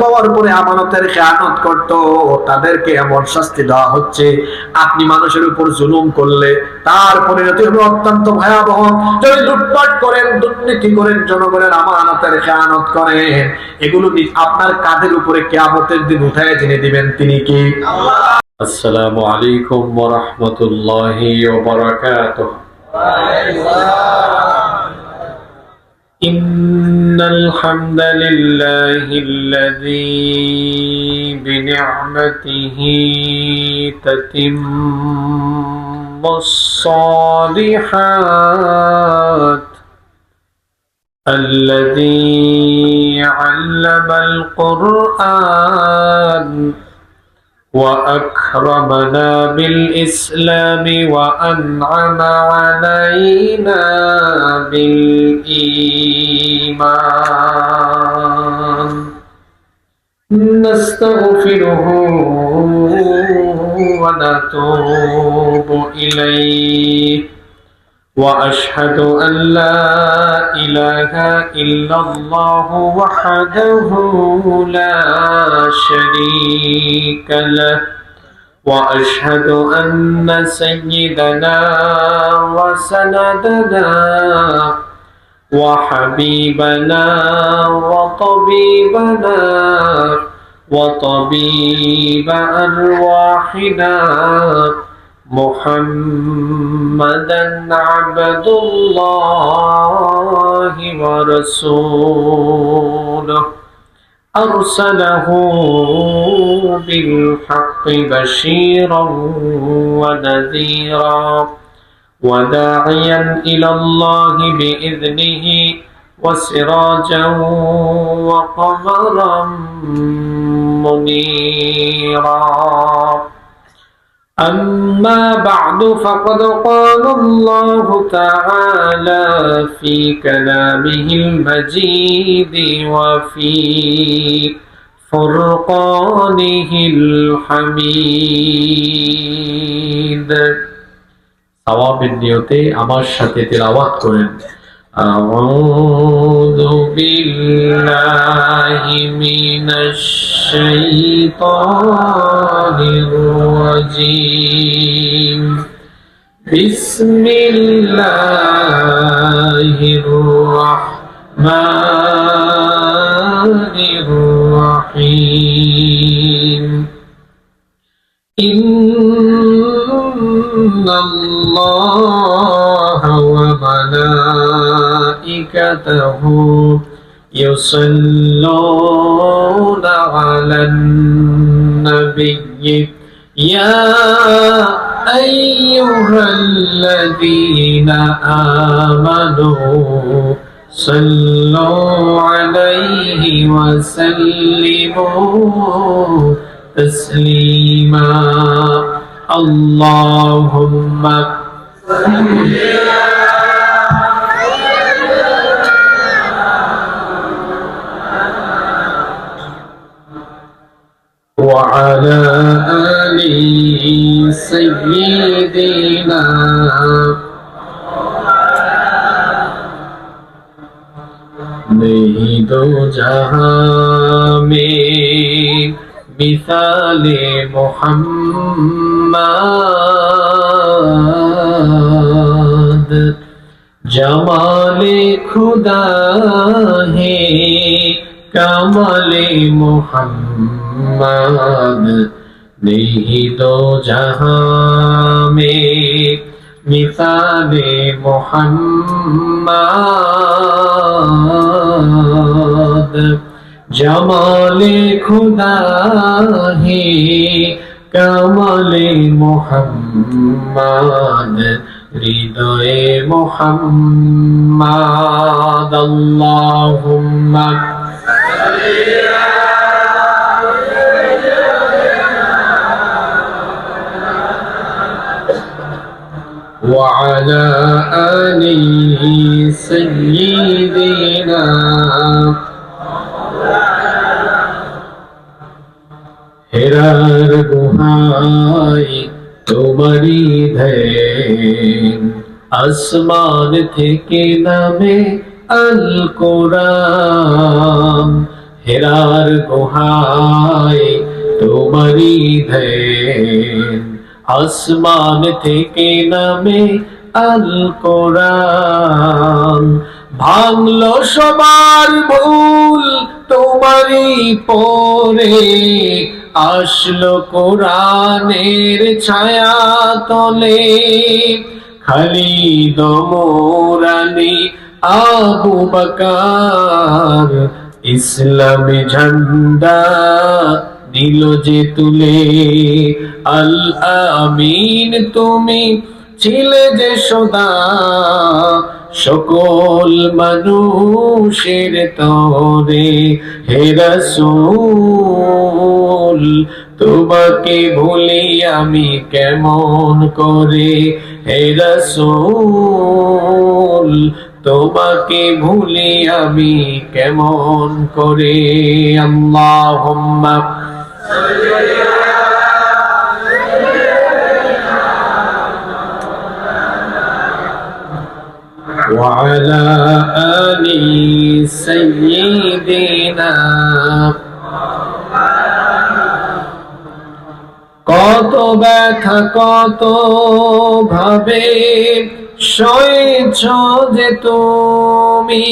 পাওয়ার পরে আমানতের খেয়ানত করত, তাদেরকে এমন শাস্তি দেওয়া হচ্ছে। আপনি মানুষের উপর জুলুম করলে তার পরিণতি হবে অত্যন্ত ভয়াবহ। যদি লুটপাট করেন, দুর্নীতি করেন, জনগণের আমানতের খেয়ানত করেন, এগুলো আপনার কাঁধের উপরে কিয়ামতের দিন উঠায় জেনে দিবেন তিনি কি? আসসালামু আলাইকুম ওয়া রাহমাতুল্লাহি ওয়া বারাকাতুহু। إن الحمد لله الذي بنعمته تتم الصالحات، الذي علم القرآن وأكرمنا بالإسلام وأنعم علينا بالإيمان، نستغفره ونتوب إليه، وأشهد أن لا إله إلا الله وحده لا شريك له، وأشهد أن سيدنا وسندنا وحبيبنا وطبيبنا وطبيب أرواحنا محمدا عبد الله ورسوله، أرسله بالحق بشيرا ونذيرا وداعيا إلى الله بإذنه وسراجا وقمرا منيرا. أما بعد فقد قال الله تعالى في كلامه المجيد وفي فرقانه الحميد. সওয়াবের নিয়তে আমার সাথে তিলাওয়াত করেন। أعوذ بالله من الشيطان الرجيم، بسم الله الرحمن الرحيم. إن الله وملائكته يصلون على النبي يا أيها الذين آمنوا صلوا عليه وسلموا تسليما. اللهم وعلى آل سيدنا नहीं दो जहां में मिसाले मोहम्मद, जमाले खुदा है कमाले मोहम्मद, नहीं दो जहां में मिसाले मोहम्मद, जमाले खुदा है कमाले मोहम्मद, हृदय मोहम्मद। अल्लाहुम्मा وعلى آل سيدنا হেরার গুহায় তোমারি ধ্যান, আসমান থেকে নামে আল কোরআন, হেরার গুহায় তোমারই ধ্যান, আসমান থেকে নামে আল কোরআন, ভাঙলো সবার ভুল তোমারই পরে, আসলো কোরআনের ছায়া তলে, খালিদ মোরানি আবু বকর, ইসলামী ঝান্ডা নিল যে তুলে, আল আমিন তুমি ছিলে যে সদা, সকল মানুষের তরে, হে রাসূল তোমাকে ভুলি আমি কেমন করে, হে রাসূল তোমাকে ভুলি আমি কেমন করে। আল্লাহুম্মা وعلى آل سيدنا, কত ব্যথা কত ভাবে সয়েছ যে তুমি,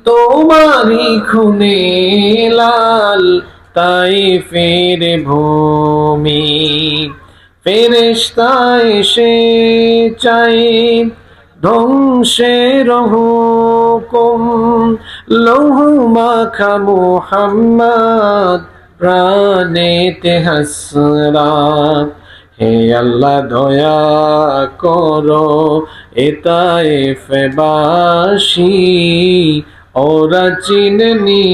তোমারই খুনে লাল তাইফের ভূমি, ফেরেশতা এসে চাই ধ্বংসের হুকুম, লৌহ মাখা মুহাম্মদ প্রাণেতে হাসরাত, হে আল্লাহ দয়া করো এ তায়েফবাসী, ওরা চিনেনি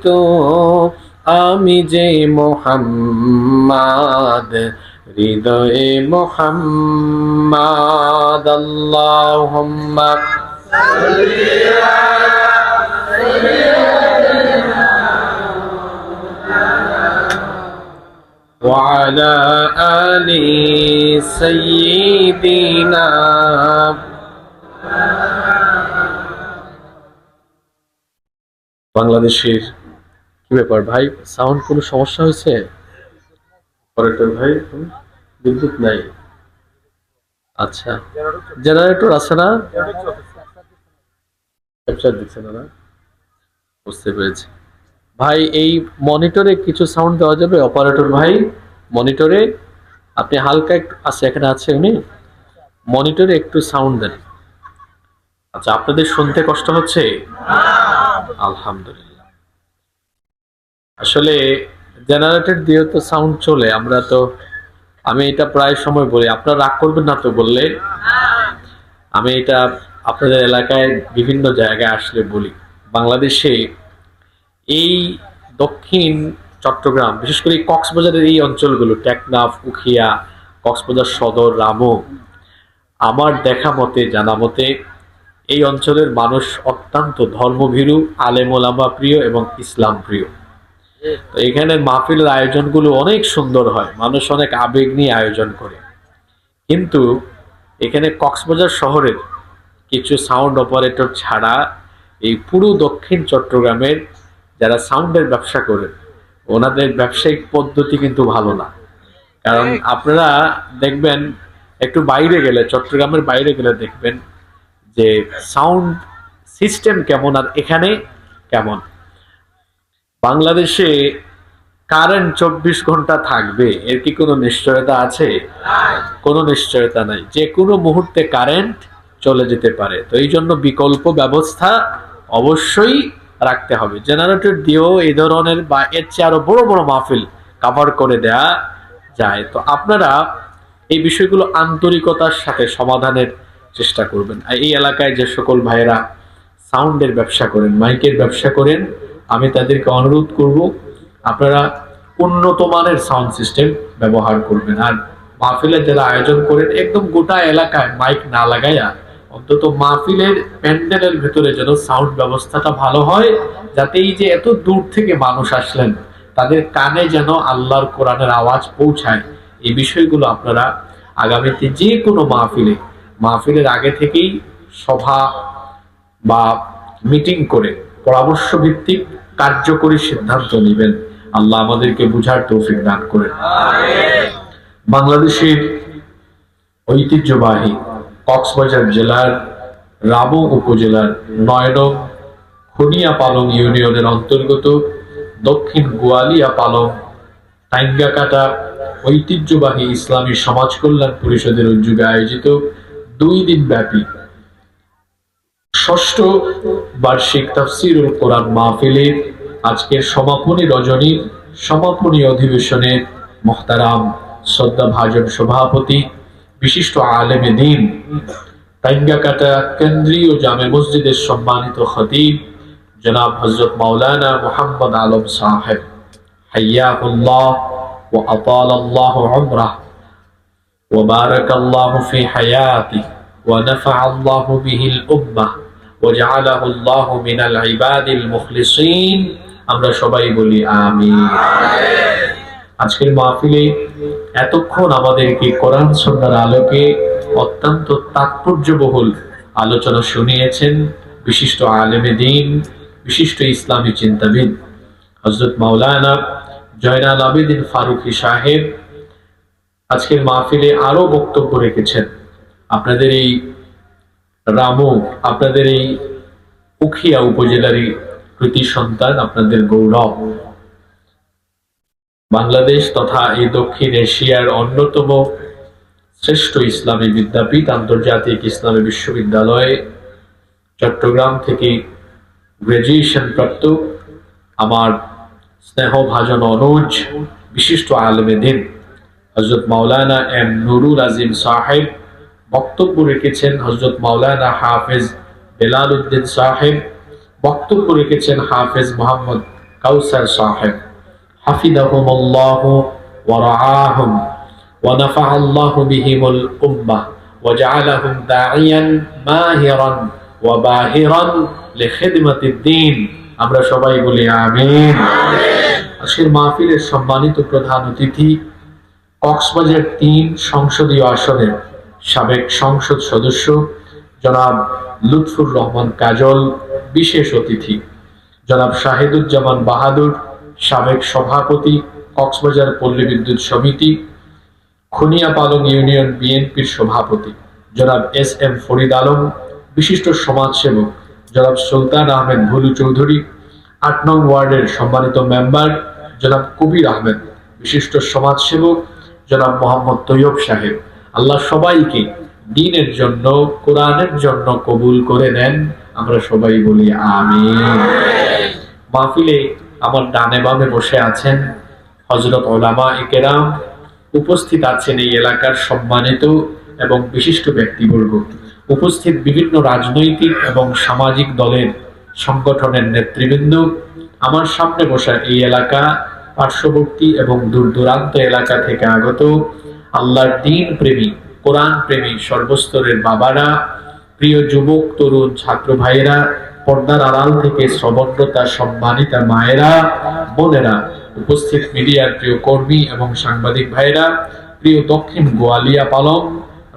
তো আমি যে মুহাম্মদ, হৃদয়ে মুহাম্মদ। আল্লাহুম্মা وعلى آل سيدنا। বাংলাদেশের কি ব্যাপার ভাই, সাউন্ড কোনো সমস্যা হয়েছে? অপারেটর ভাই বিদ্যুৎ নাই, আচ্ছা জেনারেটর আছে না? ক্যাপচার দিচ্ছে না, বুঝতে পেরেছি ভাই। এই মনিটরে কিছু সাউন্ড দেওয়া যাবে অপারেটর ভাই? মনিটরে আপনি হালকা একটু আছে, এখানে আছে উনি, মনিটরে একটু সাউন্ড দেন। আচ্ছা আপনাদের শুনতে কষ্ট হচ্ছে? আলহামদুলিল্লাহ। আসলে জেনারেটর দিয়ে তো সাউন্ড চলে, আমরা তো, আমি এটা প্রায় সময় বলি, আপনারা রাগ করবেন না তো বললে? আমি এটা আপনাদের এলাকায় বিভিন্ন জায়গায় আসলে বলি। বাংলাদেশে এই দক্ষিণ চট্টগ্রাম, বিশেষ করে কক্সবাজারের এই অঞ্চলগুলো, টেকনাফ, উখিয়া, কক্সবাজার সদর, রামু, আমার দেখা মতে জানা মতে এই অঞ্চলের মানুষ অত্যন্ত ধর্মভীরু, আলেম ওলামা প্রিয় এবং ইসলাম প্রিয়। তো এখানে মাহফিলের আয়োজনগুলো অনেক সুন্দর হয়, মানুষ অনেক আবেগ নিয়ে আয়োজন করে। কিন্তু এখানে কক্সবাজার শহরের কিছু সাউন্ড অপারেটর ছাড়া এই পুরো দক্ষিণ চট্টগ্রামের যারা সাউন্ডের ব্যবসা করেন ওনাদের ব্যবসায়িক পদ্ধতি কিন্তু ভালো না। কারণ আপনারা দেখবেন একটু বাইরে গেলে, চট্টগ্রামের বাইরে গেলে দেখবেন যে সাউন্ড সিস্টেম কেমন আর এখানে কেমন। বাংলাদেশে কারেন্ট 24 ঘন্টা থাকবে এর কি কোনো নিশ্চয়তা আছে? কোনো নিশ্চয়তা নাই, যে কোনো মুহূর্তে কারেন্ট চলে যেতে পারে। তো এই জন্য বিকল্প ব্যবস্থা অবশ্যই রাখতে হবে। জেনারেটর দিয়েও এই ধরনের বা এর চেয়ে আরো বড় বড় মাহফিল কাভার করে দেয়া যায়। তো আপনারা এই বিষয়গুলো আন্তরিকতার সাথে সমাধানের চেষ্টা করবেন। এই এলাকায় যে সকল ভাইয়েরা সাউন্ডের ব্যবসা করেন, মাইকের ব্যবসা করেন, আমি তাদেরকে অনুরোধ করব আপনারা উন্নত মানের সাউন্ড সিস্টেম ব্যবহার করবেন। আর মাহফিলের যারা আয়োজন করেন একদম গোটা এলাকায় মাইক না লাগাইয়া অন্তত মাহফিলের প্যান্ডেলের ভেতরে যেন সাউন্ড ব্যবস্থাটা ভালো হয়, যাতে এই যে এত দূর থেকে মানুষ আসলেন তাদের কানে যেন আল্লাহর কোরআনের আওয়াজ পৌঁছায়। এই বিষয়গুলো আপনারা আগামীতে যে কোনো মাহফিলের আগে থেকেই সভা বা মিটিং করে পরামর্শ ভিত্তিক কার্যকরী সিদ্ধান্ত নেবেন। আল্লাহ আমাদেরকে বুঝার তৌফিক দান করেন। বাংলাদেশের ঐতিহ্যবাহী কক্সবাজার জেলার রামু উপজেলার ৯ নং খনিয়াপালং ইউনিয়নের অন্তর্গত দক্ষিণ গোয়ালিয়া পালং টাইঙ্গাকাটা ঐতিহ্যবাহী ইসলামী সমাজ কল্যাণ পরিষদের উদ্যোগে আয়োজিত 2 দিন ব্যাপী ষষ্ঠ বার্ষিক তাফসীরুল কোরআন মাহফিলের আজকের সমাপনী রজনীর সমাপনী অধিবেশনে মুহতারাম শ্রদ্ধাভাজন সভাপতি বিশিষ্ট আলেমে দ্বীন টাইঙ্গাকাটা কেন্দ্রীয় জামে মসজিদের সম্মানিত খতিব জনাব হযরত মাওলানা মুহাম্মদ আলম সাহেব হাইয়াহুল্লাহ ওয়া আতালাল্লাহু উমরাহ ওয়া বারাকাল্লাহু ফি হায়াতিহি ওয়া নাফা'আল্লাহু বিহিল উম্মাহ ওয়া জা'আলাহু আল্লাহু মিনাল ইবাদিল মুখলিসিন। আমরা সবাই বলি আমিন। আজকের মাহফিলে এতক্ষণ আমাদেরকে কোরআন সুন্নাহর আলোকে অত্যন্ত তাৎপর্যবহুল আলোচনা শুনিয়েছেন বিশিষ্ট আলেমে দ্বীন, বিশিষ্ট ইসলামী চিন্তাবিদ হযরত মাওলানা জয়নাল আবেদিন ফারুকী সাহেব। আজকের মাহফিলে আরো বক্তব্য রেখেছেন আপনাদের এই রামু, আপনাদের এই উখিয়া উপজেলারই কৃতি সন্তান, আপনাদের গৌরব, বাংলাদেশ তথা এই দক্ষিণ এশিয়ার অন্যতম শ্রেষ্ঠ ইসলামী বিদ্যাপীঠ আন্তর্জাতিক ইসলামী বিশ্ববিদ্যালয় চট্টগ্রাম থেকে গ্রাজুয়েশন প্রাপ্ত আমার স্নেহভাজন অনুজ বিশিষ্ট আলেমে দ্বীন হযরত মাওলানা এম নুরুল আজিম সাহেব। বক্তব্য রেখেছেন হযরত মাওলানা হাফেজ বেলাল উদ্দিন সাহেব। বক্তব্য রেখেছেন হাফেজ মোহাম্মদ কাউসার সাহেব। হাফিজাহুমুল্লাহু ওয়া রাআহুম ওয়া নাফা'আল্লাহু বিহিমুল উম্মাহ ওয়া জা'আলাহুম দা'iয়ান মাহিরান ওয়া বাহিরান লিখিদমাতিদ দ্বীন। আমরা সবাই বলি আমিন। আজকের মাহফিলের সম্মানিত প্রধান অতিথি কক্সবাজার ৩ সংসদীয় আসনের সাবেক সংসদ সদস্য জনাব লুৎফুর রহমান কাজল। বিশেষ অতিথি জনাব শাহিদুজ্জামান বাহাদুর, সাবেক সভাপতি কক্সবাজার পল্লী বিদ্যুৎ সমিতি খনিয়াপালং ইউনিয়ন বিএনপির সভাপতি জনাব এস এম ফরিদ আলম, বিশিষ্ট সমাজসেবক জনাব সুলতান আহমেদ ভুলু চৌধুরী, ৮ নং ওয়ার্ডের সম্মানিত মেম্বার জনাব কবির আহমেদ, বিশিষ্ট সমাজসেবক জনাব মোহাম্মদ তৈয়ব সাহেব। আল্লাহ সবাইকে দ্বীনের জন্য, কোরআনের জন্য কবুল করে নেন। আমরা সবাই বলি আমিন। মাহফিলে আমার ডানে বামে বসে আছেন হযরত উলামায়ে কেরাম, উপস্থিত আছেন এই এলাকার সম্মানিত এবং বিশিষ্ট ব্যক্তিবর্গ, উপস্থিত বিভিন্ন রাজনৈতিক এবং সামাজিক দলের সংগঠনের নেতৃবৃন্দ, আমার সামনে বসা এই এলাকা, পার্শ্ববর্তী এবং দূর দূরান্ত এলাকা থেকে আগত আল্লাহর দ্বীন প্রেমী, কোরআন প্রেমী সর্বস্তরের বাবারা, প্রিয় যুবক তরুণ ছাত্র ভাইয়েরা, পর্দার আড়াল থেকে শ্রবণরতা সম্মানিতা মায়েরা, বোনেরা, উপস্থিত মিডিয়ার প্রিয় কর্মী এবং সাংবাদিক ভাইয়েরা, প্রিয় দক্ষিণ গোয়ালিয়া পালং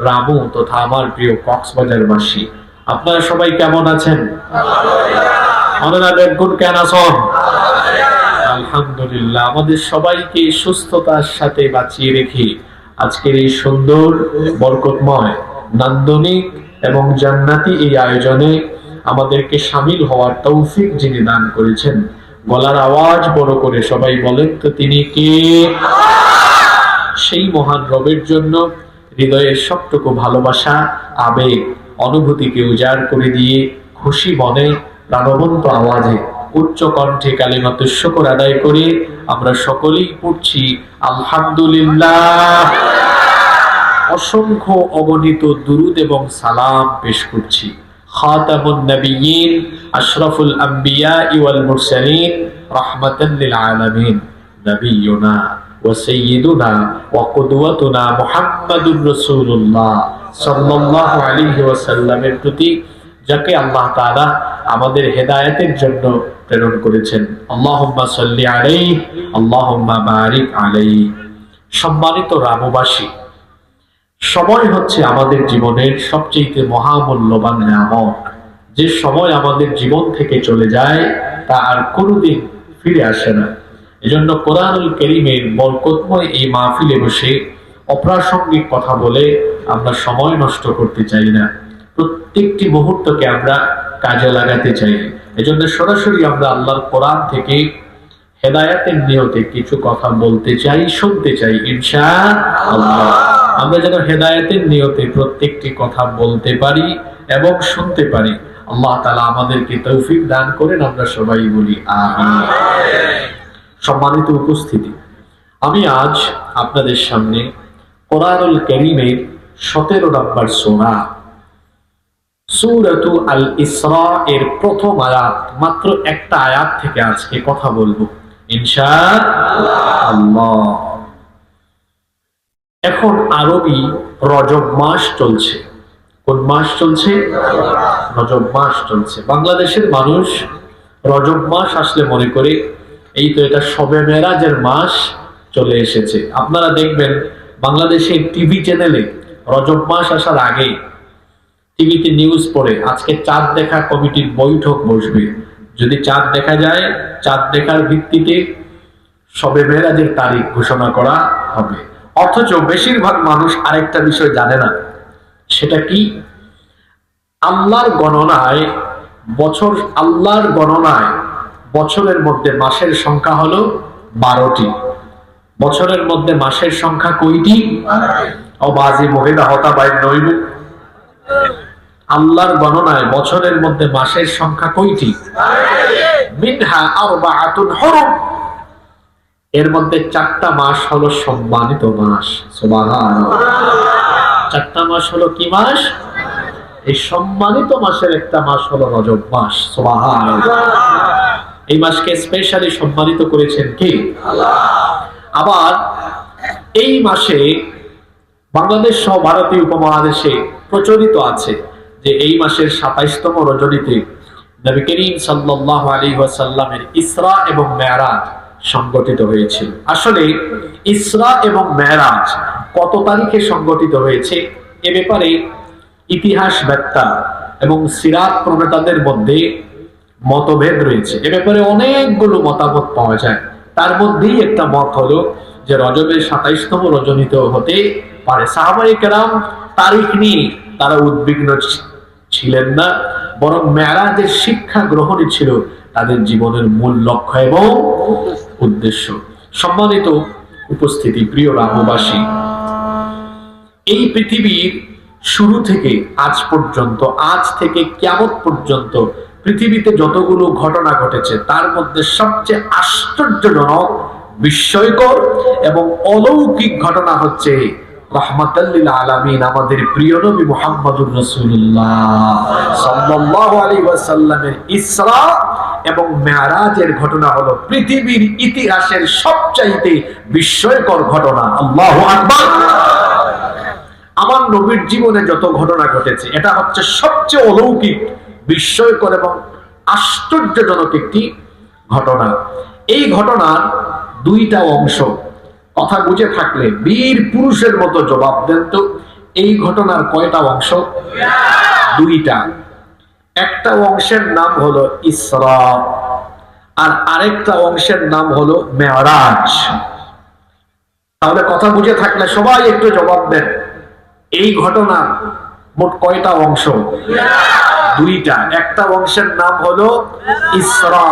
রামু তথা আমার প্রিয় কক্সবাজারবাসী, আপনারা সবাই কেমন আছেন? আলহামদুলিল্লাহ। আমাদের সবাইকে সুস্থতার সাথে বাঁচিয়ে রেখে আজকের এই সুন্দর, বরকতময়, নান্দনিক এবং জান্নাতি এই আয়োজনে আমাদেরকে শামিল হওয়ার তৌফিক যিনি দান করেছেন, গলার আওয়াজ বড় করে সবাই বলেন তো তিনি কে? সেই মহান রবের জন্য হৃদয়ের সবটুকু ভালোবাসা, আবেগ, অনুভূতিকে উজাড় করে দিয়ে খুশি মনে প্রাণবন্ত আওয়াজে উচ্চ কণ্ঠে কালিমাতুশ শুকর আদায় করে আমরা সকলেই পড়ছি আলহামদুলিল্লাহ। অসংখ্য অগণিত দুরুদ এবং সালাম পেশ করছি খাতামুন নবিয়্যিন আশরাফুল আম্বিয়া ওয়াল মুরসালিন রাহমাতাল লিল আলামিন নবিয়ুনা ওয়া সাইয়্যিদুনা ওয়া কুদওয়াতুনা মুহাম্মাদুর রাসূলুল্লাহ সাল্লাল্লাহু আলাইহি ওয়াসাল্লামের প্রতি, যাকে আল্লাহ তাআলা আমাদের হেদায়েতের জন্য প্রেরণ করেছেন। আল্লাহুম্মা সাল্লি আলাইহি আল্লাহুম্মা বারিক আলাইহি। সম্মানিত রামবাসী, সময় হচ্ছে আমাদের জীবনের সবচেয়ে মহামূল্যবান নিয়ামত। যে সময় আমাদের জীবন থেকে চলে যায় তা আর কোনোদিন ফিরে আসে না। এজন্য কোরআনুল কারীমের বরকতময় এই মাহফিলে বসে অপ্রাসঙ্গিক কথা বলে আমরা সময় নষ্ট করতে চাই না, প্রত্যেকটি মুহূর্তকে আমরা কাজে লাগাতে চাই। এজন্য সরাসরি আমরা আল্লাহর কোরআন থেকে হেদায়েতের নিয়তে কিছু কথা বলতে চাই, শুনতে চাই ইনশাআল্লাহ। আমরা যেন হেদায়েতের নিয়তে প্রত্যেকটি কথা বলতে পারি এবং শুনতে পারি। আল্লাহ তাআলা আমাদেরকে তৌফিক দান করেন, আমরা সবাই বলি আমিন। সম্মানিত উপস্থিতি, আমি আজ আপনাদের সামনে কোরআনুল কারীমের 17 নম্বর সূরা সূরাতু আল ইসরা এর প্রথম আয়াত, মাত্র একটা আয়াত থেকে আজকে কথা বলবো ইনশাআল্লাহ। এখন আরবি রজব মাস চলছে। কোন মাস চলছে? রজব মাস চলছে। বাংলাদেশের মানুষ রজব মাস আসলে মনে করে এই তো এটা শবে মেরাজের মাস চলে এসেছে। আপনারা দেখবেন বাংলাদেশের টিভি চ্যানেলে রজব মাস আসার আগে টিভিতে নিউজ পড়ে আজকে চাঁদ দেখা কমিটির বৈঠক বসবে। যদি চাঁদ দেখা যায়, চাঁদ দেখার ভিত্তিতে শবে মেরাজের তারিখ ঘোষণা করা হবে। অথচ বেশিরভাগ মানুষ আরেকটা বিষয় জানে না। সেটা কি? আল্লাহর গণনায় বছরের মধ্যে মাসের সংখ্যা হলো 12টি। বছরের মধ্যে মাসের সংখ্যা কয়টি? অবাজি মহিলা হতা বাই নইব। আল্লাহর গণনায় বছরের মধ্যে মাসের সংখ্যা কয়টি? মিনহা আরবাআতুন হুরুম। এর মধ্যে 4টা মাস হলো সম্মানিত মাস। সুবহানাল্লাহ। 4টা মাস হলো কি মাস? এই সম্মানিত মাসের একটা মাস হলো রজব মাস। সুবহানাল্লাহ। এই মাসকে স্পেশালি সম্মানিত করেছেন কে? আল্লাহ। আবার এই মাসে বাংলাদেশ সহ ভারতীয় উপমহাদেশে প্রচলিত আছে যে এই মাসের 27তম রজনীতে নবী করিম সাল্লাল্লাহু আলাইহি ওয়াসাল্লামের ইসরা এবং মেরাজ সংগঠিত হয়েছিল। আসলে ইসরা এবং মেরাজ কত তারিখে সংগঠিত হয়েছে এ ব্যাপারে ইতিহাসবেত্তা এবং সিরাত প্রণেতাদের মধ্যে মতভেদ রয়েছে। এ ব্যাপারে অনেকগুলো মতামত পাওয়া যায়। তার মধ্যেই একটা মত হলো যে রজবের 27তম রজনীতে হতে পারে। সাহাবায়ে কেরাম তারিখ নিয়ে তারা উদ্বিগ্ন ছিলেন না, বরং মেরাজের শিক্ষা গ্রহণই ছিল তাদের জীবনের মূল লক্ষ্য এবং উদ্দেশ্য। সম্মানিত উপস্থিতি, প্রিয় রামবাসী, এই পৃথিবীর শুরু থেকে আজ পর্যন্ত, আজ থেকে কিয়ামত পর্যন্ত পৃথিবীতে যতগুলো ঘটনা ঘটেছে তার মধ্যে সবচেয়ে আশ্চর্যজনক, বিস্ময়কর এবং অলৌকিক ঘটনা হচ্ছে রাহমাতাল লিল আলামিন আমাদের প্রিয় নবী মুহাম্মদুর রাসূলুল্লাহ সাল্লাল্লাহু আলাইহি ওয়াসাল্লামের ইসরা এবং মেরাজের ঘটনা হলো পৃথিবীর ইতিহাসের সবচাইতে বিস্ময়কর ঘটনা। আল্লাহু আকবার। আমার নবীর জীবনে যত ঘটনা ঘটেছে এটা হচ্ছে সবচেয়ে অলৌকিক, বিস্ময়কর এবং আশ্চর্যজনক একটি ঘটনা। এই ঘটনার 2টা অংশ। কথা বুঝে থাকলে বীর পুরুষের মতো জবাব দেন তো, এই ঘটনার কয়টা অংশ? 2টা। একটা অংশের নাম হলো ইসরা আর আরেকটা অংশের নাম হলো মেরাজ। তাহলে কথা বুঝে থাকলে সবাই একটু জবাব দেন, এই ঘটনা মোট কয়টা অংশ? 2টা। একটা অংশের নাম হলো ইসরা।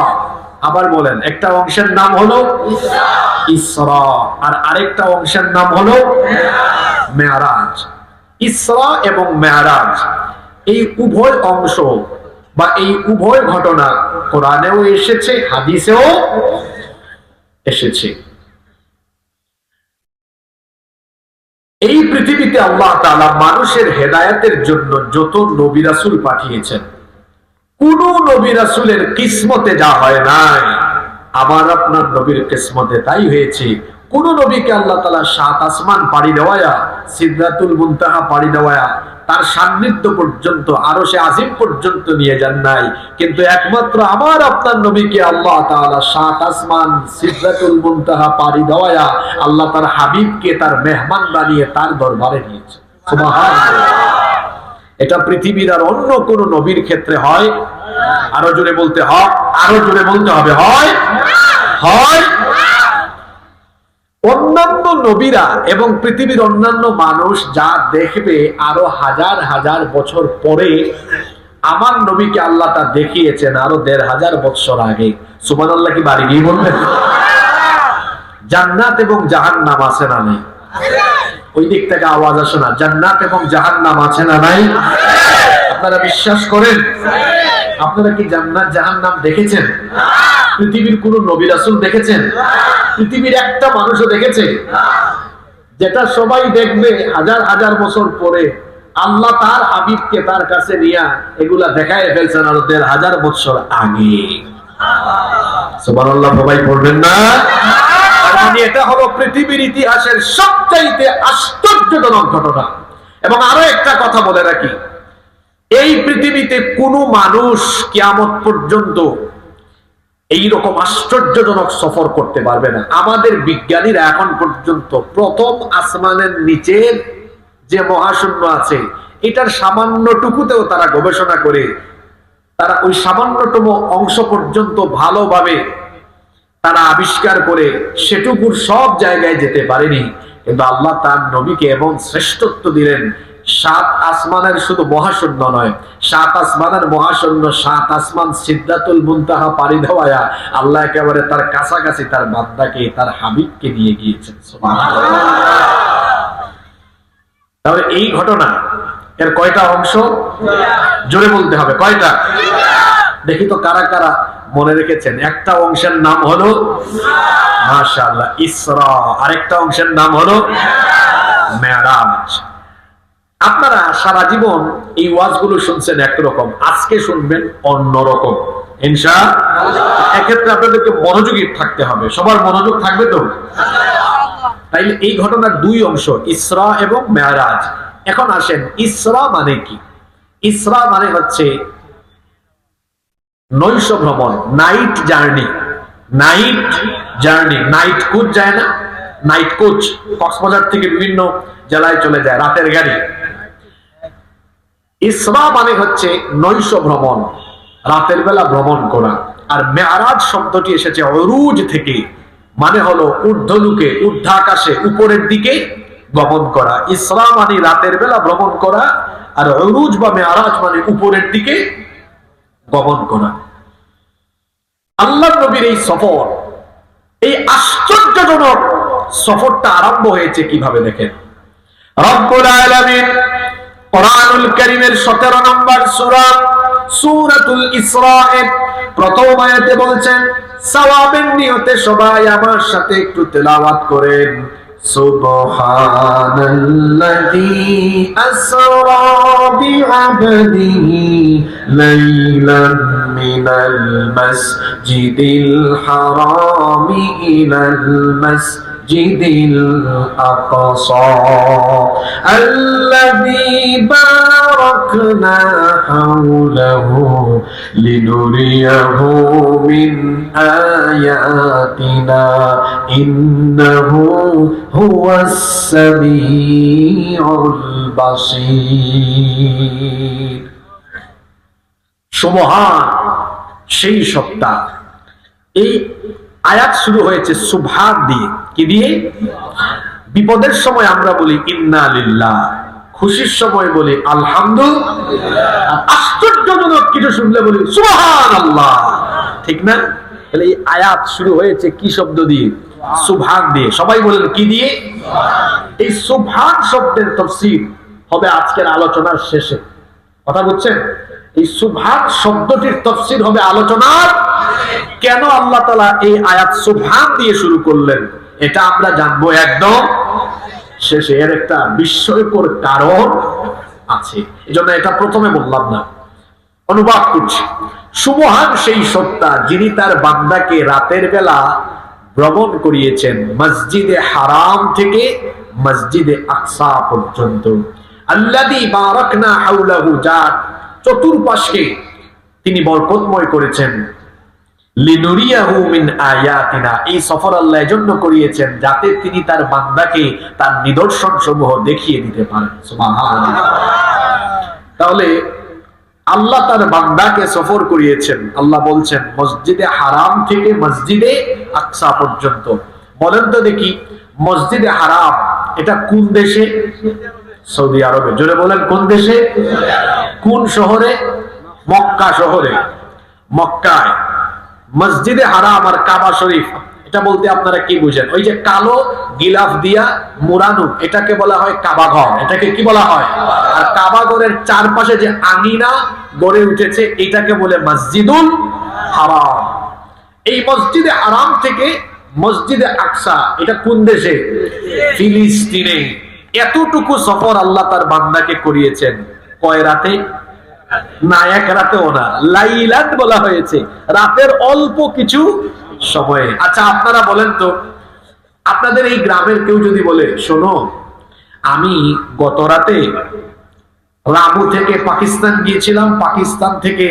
আবার বলেন, একটা অংশের নাম হলো ইসরা আর আরেকটা অংশের নাম হলো মেরাজ। ইসরা এবং মেরাজ এই উভয় অংশ বা এই উভয় ঘটনা কোরআনেও এসেছে, হাদিসেও এসেছে। এই পৃথিবীতে আল্লাহ তাআলা মানুষের হেদায়েতের জন্য যত নবী রাসূল পাঠিয়েছেন, কোন নবী রাসূলের কিসমতে যা হয় নাই আমার আপনার নবীর কিসমতে তাই হয়েছে। কোন নবীকে আল্লাহ তাআলা 7 আসমান পাড়ি দেওয়ায়া, সিদরাতুল মুনতাহা পাড়ি দেওয়ায়া তার সান্নিধ্য পর্যন্ত, আরশে আজিম পর্যন্ত নিয়ে যান নাই। কিন্তু একমাত্র আমার আপনার নবীকে আল্লাহ তাআলা 7 আসমান, সিদরাতুল মুনতাহা পাড়ি দেওয়ায়া আল্লাহ তার হাবিবকে তার মেহমান বানিয়ে তার দরবারে নিয়েছে। সুবহানাল্লাহ। এটা পৃথিবীর আর অন্য কোন নবীর ক্ষেত্রে হয়? আরো জোরে বলতে হয়, আরো জোরে বলতে হবে, হয় হয় অন্যান্য নবীরা এবং পৃথিবীর অন্যান্য মানুষ যা দেখবে আরো হাজার হাজার বছর পরে, আমার নবীকে আল্লাহ তা দেখিয়েছেন আরো ১৫০০ বছর আগে। সুবহানাল্লাহ কি বাড়ি গিয়ে বলবেন? জান্নাত এবং জাহান্নাম আছে না নাই? ওই দিক থেকে আওয়াজ আসে না। জান্নাত এবং জাহান্নাম আছে না নাই? আপনারা বিশ্বাস করেন? আপনারা কি জান্নাত জাহান্নাম দেখেছেন? পৃথিবীর কোন নবী রাসূল দেখেছেন? পৃথিবীর একটা মানুষও দেখেছে? যেটা সবাই দেখবে হাজার হাজার বছর পরে, আল্লাহ তার হাবিবকে তার কাছে নিয়ে এগুলা দেখায় ফেলছেন আরো ১৫০০ বছর আগে। সুবহানাল্লাহ সবাই পড়বেন না? মানে এটা হলো পৃথিবীর ইতিহাসের সবচাইতে আশ্চর্যজনক ঘটনা। এবং আরো একটা কথা বলে রাখি, এই পৃথিবীতে কোনো মানুষ কিয়ামত পর্যন্ত এইরকম আশ্চর্যজনক সফর করতে পারবে না। আমাদের বিজ্ঞানীরা এখন পর্যন্ত প্রথম আসমানের নিচের যে মহাশূন্য আছে এটার সামান্যটুকুতেও তারা গবেষণা করে তারা ওই সামান্যতম অংশ পর্যন্ত ভালোভাবে তারা আবিষ্কার করে সেটুকুর সব জায়গায় যেতে পারেনি। কিন্তু আল্লাহ তার নবীকে এমন শ্রেষ্ঠত্ব দিলেন, ৭ আসমানের শুধু মহাশূন্য নয়, ৭ আসমানের মহাশূন্য ৭ আসমান সিদরাতুল মুনতাহা পাড়ি দেওয়া আল্লাহ একেবারে তার কাছাকাছি তার বান্দাকে, তার হাবিবকে নিয়ে গিয়েছেন। সুবহানাল্লাহ। তাহলে এই ঘটনা এর কয়টা অংশ? জোরে বলতে হবে, কয়টা? দেখি তো কারা কারা মনে রেখেছেন। একটা অংশের নাম হলো মাশাআল্লাহ ইসরা, আরেকটা অংশের নাম হলো মেরাজ। আপনারা সারা জীবন এই ওয়াজগুলো শুনছেন একরকম, আজকে শুনবেন অন্যরকম ইনশাআল্লাহ। এক্ষেত্রে আপনাদেরকে মনোযোগী থাকতে হবে। সবার মনোযোগ থাকবে তো? তাইলে এই ঘটনার দুই অংশ, ইসরা এবং মেরাজ। এখন আসেন, ইসরা মানে কি? ইসরা মানে হচ্ছে নৈশ ভ্রমণ, night journey. Night journey, night coach যায় না? নাইট কোচ কক্সবাজার থেকে বিভিন্ন জেলায় চলে যায়, রাতের গাড়ি। ইসরা মানে হচ্ছে নৈশ ভ্রমণ, রাতের বেলা ভ্রমণ করা। আর মেরাজ শব্দটি এসেছে উরুজ থেকে, মানে হলো ঊর্ধ্বলোকে, ঊর্ধ্বাকাশে, উপরের দিকে গমন করা। ইসরা মানে রাতের বেলা ভ্রমণ করা, আর উরুজ বা মেরাজ মানে উপরের দিকে গমন করা। আল্লাহর নবীর এই সফর, এই আশ্চর্যজনক সফরটা আরম্ভ হয়েছে কিভাবে দেখেন। রব্বুল আলামিন কোরআনুল কারীমের 17 নম্বর সূরা সূরাতুল ইসরা এর প্রথম আয়াতে বলছেন, সওয়াবের নিয়তে সবাই আমার সাথে একটু তেলাওয়াত করেন। সুবহানাল্লাযী আসরা বিআবদিহি লাইলান মিনাল মাসজিদিল হারামি ইলাল মাসজিদিল আকসা আল্লাযী বারাকনা হাওলাহু লিনুরিয়াহু মিন আয়াতিনা ইন্নাহু হুয়াস সামিউল বাসীর। সুবহান সেই সত্তা। এই আয়াত শুরু হয়েছে সুবহান দিয়ে। কি দিয়ে? বিপদের সময় আমরা বলি ইন্না লিল্লাহ, খুশির সময় বলি আলহামদুলিল্লাহ, আশ্চর্যজনক কিছু শুনলে বলি সুবহানাল্লাহ, ঠিক না? তাহলে এই আয়াত শুরু হয়েছে কি শব্দ দিয়ে? সুবহান দিয়ে। সবাই বলেন কি দিয়ে? এই সুবহান শব্দের তাফসীর হবে আজকের আলোচনার শেষে। কথা বুঝছেন? এই সুবহান শব্দটির তাফসীর হবে আলোচনার। কেন আল্লাহ তাআলা এই আয়াত সুবহান দিয়ে শুরু করলেন এটা আমরা জানবো একদম শেষে। এর একটা বিস্ময়কর কারণ আছে, এজন্য এটা প্রথমে বললাম না, অনুবাদ করছি। সুবহান সেই সত্তা যিনি তার বান্দাকে রাতের বেলা ভ্রমণ করিয়েছেন মসজিদে হারাম থেকে মসজিদে আকসা পর্যন্ত। আল্লাযী বারাকনা হাওলাহু, যার চতুর্পাশে তিনি বরকতময় করেছেন। লিনুরিয়াহু মিন আয়াতিনা, এই সফর আল্লাহ এজন্য করিয়েছেন যাতে তিনি তার বান্দাকে তার নিদর্শন সমূহ দেখিয়ে দিতে পারেন। সুবহানাল্লাহ। তাহলে আল্লাহ তার বান্দাকে সফর করিয়েছেন। আল্লাহ বলছেন মসজিদে হারাম থেকে মসজিদে আকসা পর্যন্ত। বলেন তো দেখি, মসজিদে হারাম এটা কোন দেশে? সৌদি আরবে। জোরে বলেন কোন দেশে? কোন শহরে? মক্কা শহরে। মক্কায় মসজিদে হারাম আর কাবা শরীফ, এটা বলতে আপনারা কি বুঝেন? ওই যে কালো গিলাফ দিয়া মুরানু, এটাকে বলা হয় কাবা ঘর। এটাকে কি বলা হয়? আর কাবা ঘরের চারপাশে যে আঙিনা গড়ে উঠেছে, এটাকে বলে মসজিদুল হারাম। এই মসজিদে হারাম থেকে মসজিদে আকসা, এটা কোন দেশে? ফিলিস্তিনে। এতটুকু সফর আল্লাহ তার বান্দাকে করিয়েছেন। কয় রাতে? না, এক রাতেও না, লাইলাত বলা হয়েছে, রাতের অল্প কিছু সময়ে। আচ্ছা আপনারা বলেন তো, আপনাদের এই গ্রামের কেউ যদি বলে, শোনো আমি গত রাতে রামু থেকে পাকিস্তান গিয়েছিলাম, পাকিস্তান থেকে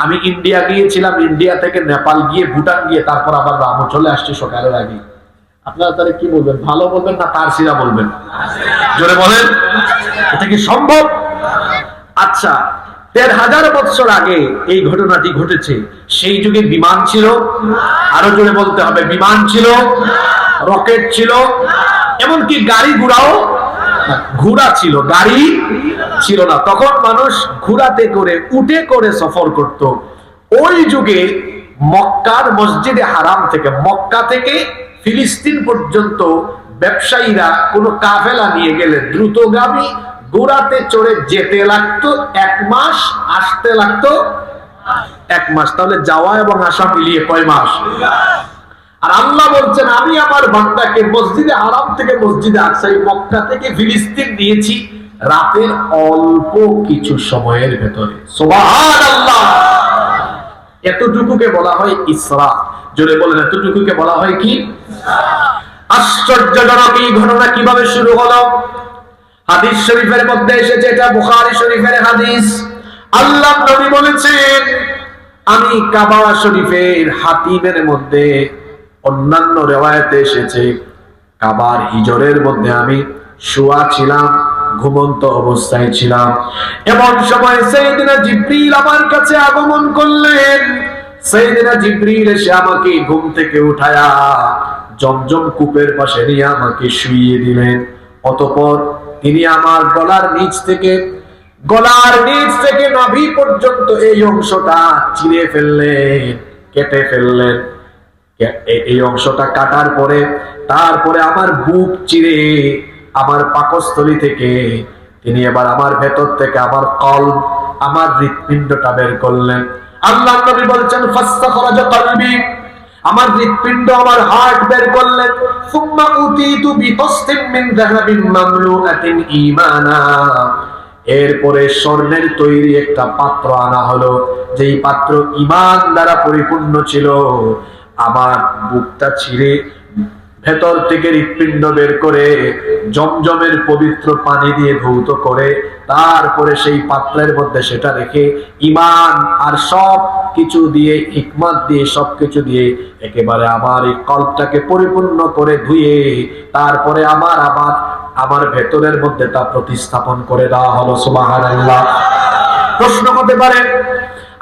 আমি ইন্ডিয়া গিয়েছিলাম, ইন্ডিয়া থেকে নেপাল গিয়ে ভুটান গিয়ে তারপর আবার রামু চলে আসছে সকালের আগে, আপনারা তাহলে কি বলবেন? ভালো বলবেন না পারসিরা বলবেন? জোরে বলেন, এটা কি সম্ভব? আচ্ছা ১৩,০০০ বছর আগে এই ঘটনাটি ঘটেছে। সেই যুগে বিমান ছিল? আরো জোরে বলতে হবে, বিমান ছিল, রকেট ছিল, এমনকি গাড়ি ঘোড়াও, ঘোড়া ছিল, গাড়ি ছিল না। তখন মানুষ ঘোড়াতে করে, উটে করে সফর করত। ওই যুগে মক্কার মসজিদে হারাম থেকে, মক্কা থেকে ফিলিস্তিন পর্যন্ত ব্যবসায়ীরা কোনো কাফেলা নিয়ে গেলে দ্রুতগামী ঘোড়াতে চড়ে যেতে লাগতো ১ মাস, আসতে লাগতো ১ মাস। তাহলে যাওয়া এবং আসা মিলিয়ে কয় মাস? আর আল্লাহ বলছেন আমি আমার বান্দাকে মসজিদে হারাম থেকে মসজিদে আকসা, মক্কা থেকে ফিলিস্তিন দিয়েছি রাতের অল্প কিছু সময়ের ভেতরে। সুবহানাল্লাহ। এতটুকুকে বলা হয় ইসরা। জোরে বলেন, এতটুকুকে বলা হয় কি? আশ্চর্যজনক এই ঘটনা কিভাবে শুরু হলো? হাদিস শরীফের মধ্যে এসেছে, এটা বুখারী শরীফের হাদিস। আল্লাহ নবী বলেছেন আমি কাবা শরীফের হাতিমের মধ্যে, অন্যান্য রিওয়ায়াতে এসেছে কাবার হিজরের মধ্যে আমি শোয়া ছিলাম, ঘুমন্ত অবস্থায় ছিলাম। এমন সময় সাইয়েদনা জিবরিল আমার কাছে আগমন করলেন। সাইয়েদনা জিবরিল এসে আমাকে ঘুম থেকে উঠায়া জমজম কূপের পাশে নিয়ে আমাকে শুইয়ে দিলেন। অতঃপর তিনি আমার গলার নিচ থেকে নাভি পর্যন্ত এই অংশটা চিরে ফেললেন, কেটে ফেললেন। এই অংশটা কাটার পরে তারপরে আমার বুক চিরে আমার পাকস্থলী থেকে তিনি এবার আমার ভেতর থেকে আমার কলব, আমার হৃৎপিণ্ডটা বের করলেন। আল্লাহ নবী বলছেন ফাস্তাখরাজা কলবি, আমার হৃৎপিণ্ড, আমার হার্ট বের করলেন। সুম্মা উতিতু বিতসতিম মিন যাহাবিন মামলুআতিন ঈমানা, এরপরে স্বর্ণের তৈরি একটা পাত্র আনা হলো, যেই পাত্র ঈমান দ্বারা পরিপূর্ণ ছিল। আমার বুকটা ছিঁড়ে ভেতর থেকে হৃৎপিণ্ড বের করে জমজমের পবিত্র পানি দিয়ে ধৌত করে তারপরে সেই পাত্রের মধ্যে সেটা রেখে ঈমান আর সব কিছু দিয়ে, হিকমত দিয়ে, সবকিছু দিয়ে একেবারে আমার এই কল্পটাকে পরিপূর্ণ করে ধুয়ে তারপরে আমার ভেতরের মধ্যে তা প্রতিস্থাপন করে দেওয়া হলো। সুবহানাল্লাহ। প্রশ্ন হতে পারে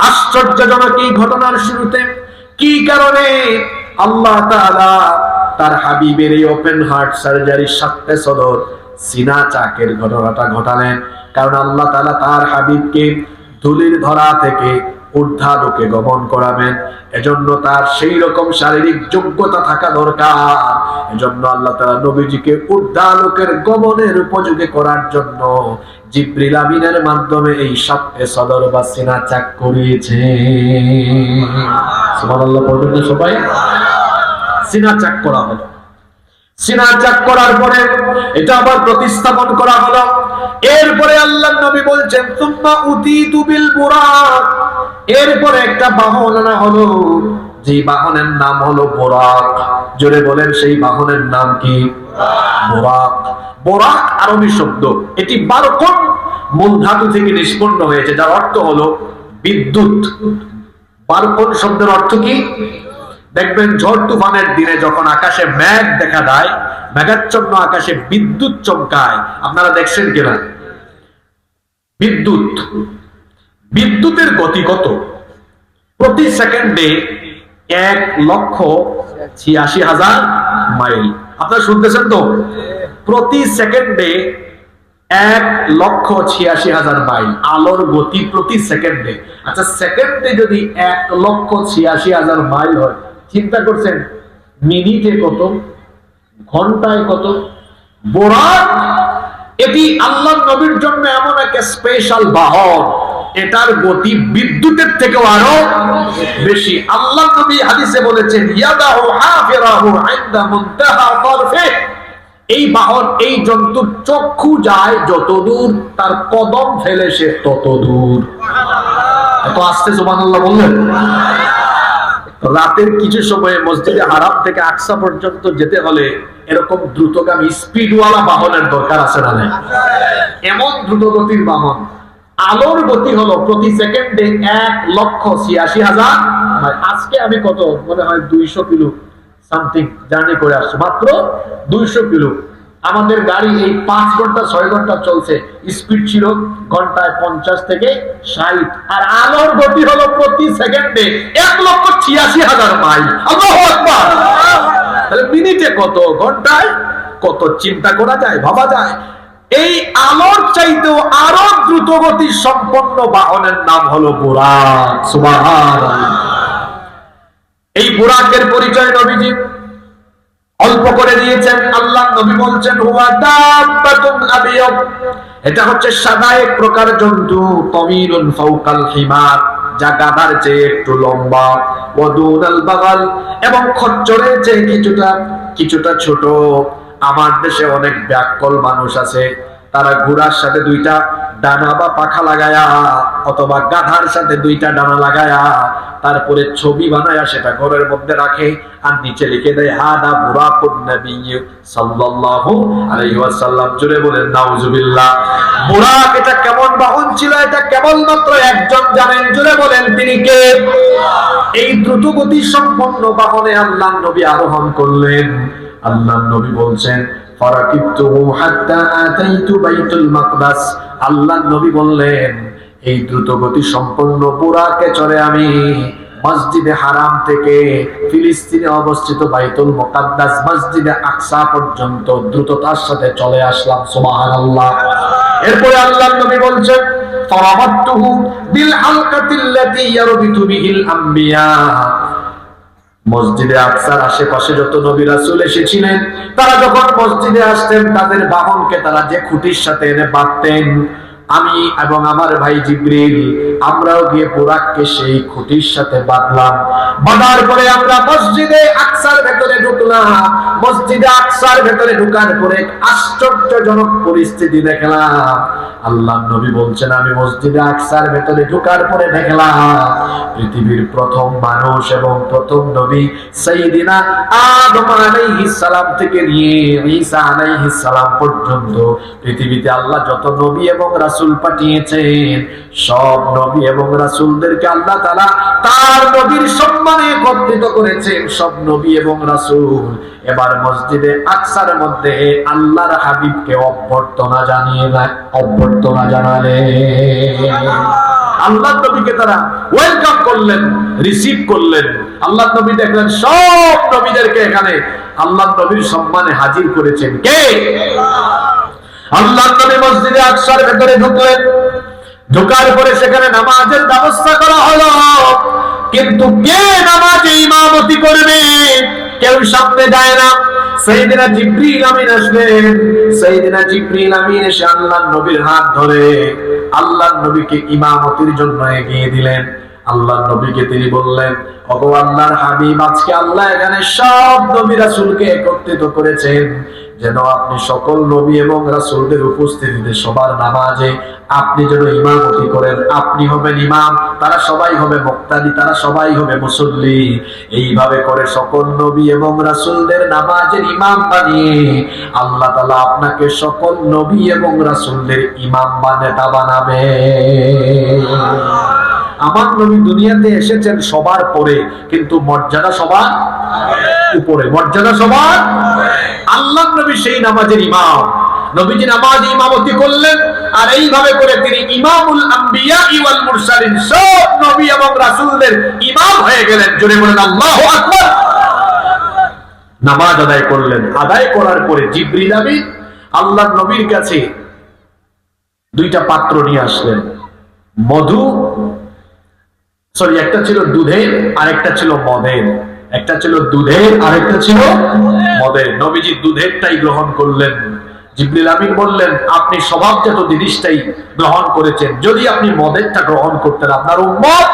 আশ্চর্যজনক এই ঘটনার শুরুতে কি কারণে আল্লাহ তাআলা তার হাবিবের এই ওপেন হার্ট সার্জারি সাথে সদর সিনা চাকের ঘটনাটা ঘটালেন? কারণ আল্লাহ তাআলা তার হাবিবকে ধুলির ধরা থেকে ঊর্ধ্বালোকে গমন করাবেন। এজন্য তার সেই রকম শারীরিক যোগ্যতা থাকা দরকার। এজন্য আল্লাহ তাআলা নবীজিকে ঊর্ধ্বালোকের গমনের উপযোগী করার জন্য জিবরিল আমিনের মাধ্যমে এই সাথে সদর বা সিনা চাক করিয়েছে। সুবহানাল্লাহ পড়বেন সবাই। সিনা চাক করা হলো। সিনা চাক করার পরে এটা আবার প্রতিস্থাপন করা হলো। এরপরে আল্লাহর নবী বলছেন সুম্মা উতিতু বিল বুরাক, এরপরে একটা বাহন আনা হলো, যে বাহনের নাম হলো বুরাক। জোরে বলেন সেই বাহনের নাম কি? বুরাক। বুরাক আরবি শব্দ, এটি বারকন মূল ধাতু থেকে নিষ্পন্ন হয়েছে, যার অর্থ হলো বিদ্যুৎ। বারকন শব্দের অর্থ কি? দেখবেন ঝড় তুফানের দিনে যখন আকাশে মেঘ দেখা দেয়, মেঘাচ্ছন্ন আকাশে বিদ্যুৎ চমকায়, আপনারা দেখছেন কিনা? বিদ্যুৎ, বিদ্যুতের গতি কত? প্রতি সেকেন্ডে 1,86,000 মাইল। আপনারা শুনতেছেন তো? প্রতি সেকেন্ডে 1,86,000 মাইল আলোর গতি প্রতি সেকেন্ডে। আচ্ছা, সেকেন্ডে যদি 1,86,000 মাইল হয়, চিন্তা করছেন মিনিটে কত, ঘন্টায় কত? বুরাক এটি আল্লাহর নবীর জন্য এমন একটা স্পেশাল বাহন, এটার গতি বিদ্যুতের থেকেও আরো বেশি। আল্লাহর নবী হাদিসে বলেছেন, ইয়াদাহু হাফিরাহু ইনদা মুনতাহা তারফি, এই বাহন, এই জন্তুর চক্ষু যায় যতদূর, তার কদম ফেলে সে তত দূর। এত আস্তে সুবহানাল্লাহ বললেন। রাতের কিছু সময়ে মসজিদে হারাম থেকে আকসা পর্যন্ত যেতে হলে এরকম দ্রুতগামী স্পিডওয়ালা বাহনের দরকার আছে না? এমন দ্রুতগতির বাহন। আলোর গতি হলো প্রতি সেকেন্ডে 1,86,000। আজকে আমি কত মনে হয় 200 কিলো সামথিং জার্নি করে আসছি, মাত্র 200 কিলো। আমাদের গাড়ি এই 5 ঘন্টা 6 ঘন্টা চলছে, স্পিড ছিল ঘন্টায় 50 থেকে 60, আর আলোর গতি হলো প্রতি সেকেন্ডে 1,86,000 মাইল। আল্লাহু আকবার! তাহলে মিনিটে কত, ঘন্টায় কত, চিন্তা করা যায়, ভাবা যায়? এই আলোর চাইতেও আরো দ্রুত গতি সম্পন্ন বাহনের নাম হলো বুরাক। সুবহানাল্লাহ। এই বুরাকের পরিচয় নবীজি অল্প করে দিয়েছেন। আল্লাহ নবী বলছেন, হুয়া দাব্বাতুন আবিয়াদ, এটা হচ্ছে সাদা এক প্রকার জন্তু, তাওয়িলুন ফাওকাল হিমার, যা গাধার চেয়ে একটু লম্বা, ওয়াদুনাল বাগাল, এবং খচ্চরের চেয়ে কিছুটা ছোট। আমার দেশে অনেক ব্যাককল মানুষ আছে, তারা ঘোড়ার সাথে 2টা ডানা বা পাখা লাগায়া, অথবা গাধার সাথে 2টা ডানা লাগায়া তারপরে ছবি বানায়া সেটা ঘরের মধ্যে রাখে, আর নিচে লিখে দেয় হাদা বুরাকুন নবী সাল্লাল্লাহু আলাইহি ওয়াসাল্লাম। জোরে বলেন নাউজুবিল্লাহ। বুরাক এটা কেমন বাহন ছিল, এটা কেবলমাত্র একজন জানেন। জোরে বলেন তিনি কে? এই দ্রুতগতি সম্পন্ন বাহনে আল্লাহর নবী আরোহণ করলেন। আল্লাহর নবী বলছেন, ফারাকিবতুহু হাত্তা আতাইতু বাইতুল মাকদাস। আল্লাহর নবী বললেন, এই দ্রুতগতি সম্পন্ন বুরাকে চড়ে আমি মসজিদে হারাম থেকে ফিলিস্তিনে অবস্থিত বাইতুল মুকাদ্দাস মসজিদে আকসা পর্যন্ত দ্রুততার সাথে চলে আসলাম। সুবহানাল্লাহ। এরপরে আল্লাহর নবী বলছেন, ফারামাতুহু বিল হালকাতিল্লাতী ইয়ারবিতু বিহিল আম্বিয়া। মসজিদে আকসার আশেপাশে যত নবী রাসূল এসেছিলেন, তারা যখন মসজিদে আসতেন তাদের বাহনকে তারা যে খুঁটির সাথে এনে বাঁধতেন, আমি এবং আমার ভাই জিবরিল আমরাও গিয়ে বুরাককে সেই খুঁটির সাথে বাঁধলাম। বাঁধার পরে আমরা মসজিদে আকসার ভেতরে ঢুকলাম। মসজিদে আকসার ভেতরে ঢোকার পরে আশ্চর্যজনক পরিস্থিতি দেখলাম। আল্লাহর নবী বলছেন, আমি মসজিদে আকসার ভেতরে ঢোকার পরে দেখলাম পৃথিবীর প্রথম মানুষ এবং প্রথম নবী সাইয়্যিদিনা আদম আলাইহিস সালাম থেকে নিয়ে ঈসা আলাইহিস সালাম পর্যন্ত পৃথিবীতে আল্লাহ যত নবী এবং রাসূল পাঠিয়েছেন, সব নবী এবং রাসূলদেরকে আল্লাহ তাআলা তার নবীর সম্মানে একত্রিত করেছেন। সব নবী এবং রাসূল এবার মসজিদে আকসার মধ্যে আল্লাহর হাবিবকে অভ্যর্থনা জানালেন। আল্লাহর নবীকে তারা ওয়েলকাম করলেন, রিসিভ করলেন। আল্লাহর নবী দেখলেন সব নবীদেরকে এখানে আল্লাহর নবীর সম্মানে হাজির করেছেন কে? আল্লাহর নবী মসজিদে আকসার ভেতরে ঢুকলেন। ঢোকার পরে সেখানে নামাজের ব্যবস্থা করা হলো, কিন্তু কে নামাজে ইমামতি করবে? কেউ সামনে যায় না। সাইয়েদনা জিবরিল আমিন আসলেন। সাইয়েদনা জিবরিল আমিন এসে আল্লাহর নবীর হাত ধরে আল্লাহর নবীকে ইমামতির জন্য এগিয়ে দিলেন। আল্লাহর নবীকে তিনি বললেন, ওগো আল্লাহর হাবিব, আজকে আল্লাহ এখানে সব নবী রাসূলকে একত্রিত করেছেন যেন আপনি সকল নবী এবং রাসূলদের উপস্থিতিতে সবার নামাজে আপনি যেন ইমামতি করেন। আপনি হবেন ইমাম, তারা সবাই হবে মুক্তাদি, তারা সবাই হবে মুসল্লি। এইভাবে করে সকল নবী এবং রাসূলদের নামাজের ইমাম বানিয়ে আল্লাহ তাআলা আপনাকে সকল নবী এবং রাসূলদের ইমাম বা নেতা বানাবে। আমার নবী দুনিয়াতে এসেছেন সবার পরে, কিন্তু মর্যাদা সবার উপরে, মর্যাদা সবার। আল্লাহর নবী সেই নামাজের ইমাম। নবীজি নামাজ ইমামতি করলেন। আর এইভাবে করে তিনি ইমামুল আম্বিয়া ওয়াল মুরসালিন, সব নবী এবং রাসূলদের ইমাম হয়ে গেলেন। জোরে বলেন আল্লাহু আকবার। নামাজ আদায় করলেন। আদায় করার পরে জিবরিল আমিন আল্লাহর নবীর কাছে দুইটা পাত্র নিয়ে আসলেন। মধু, সরি, একটা ছিল দুধের আর একটা ছিল মদের। একটা ছিল দুধের আর একটা ছিল মদের। নবীজি দুধেরটাই গ্রহণ করলেন। জিবরিল আমিন বললেন, আপনি স্বভাবজাত জিনিসটাই গ্রহণ করেছেন, যদি আপনি মদেরটা গ্রহণ করতেন আপনার উম্মত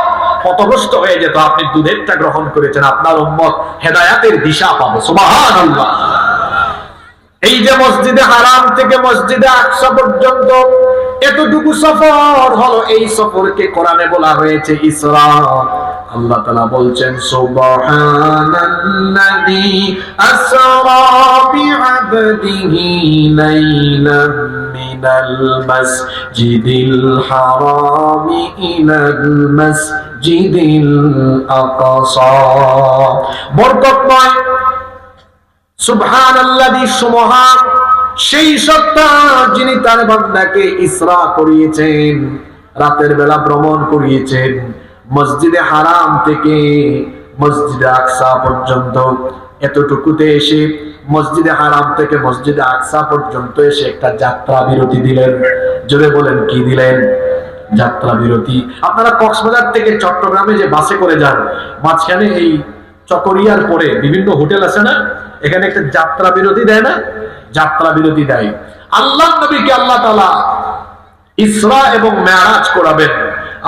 পথভ্রষ্ট হয়ে যেত। আপনি দুধেরটা গ্রহণ করেছেন, আপনার উম্মত হেদায়াতের দিশা পাবে। সুবহানাল্লাহ। এই যে মসজিদে হারাম থেকে মসজিদে আকসা পর্যন্ত এতটুকু সফর হলো, এই সফরকে কোরআনে বলা হয়েছে ইসরা। আল্লাহ তাআলা বলছেন সুবহানাল্লাযী আসরা বিআবদিহি লাইলাম মিনাল মাসজিদিল হারামি ইলাল মাসজিদিল আকসা। বরকতময় সুবহানাল্লাযী, সুবহান সেই সত্তা যিনি তার বান্দাকে ইসরা করিয়েছেন, রাতের বেলা ভ্রমণ করিয়েছেন মসজিদে হারাম থেকে মসজিদে আকসা পর্যন্ত। এতটুকুতে এসে মসজিদে হারাম থেকে মসজিদে আকসা পর্যন্ত এসে একটা যাত্রা বিরতি দিলেন। জোরে বলেন কি দিলেন? যাত্রা বিরতি। আপনারা কক্সবাজার থেকে চট্টগ্রামে যে বাসে করে যান, মাঝখানে এই চকরিয়ার পরে বিভিন্ন হোটেল আছে না, এখানে একটা যাত্রা বিরতি দেয় না? যাত্রা বিরতি দেয়। আল্লাহ নবীকে আল্লাহ তাআলা ইসরা এবং মেরাজ করাবেন।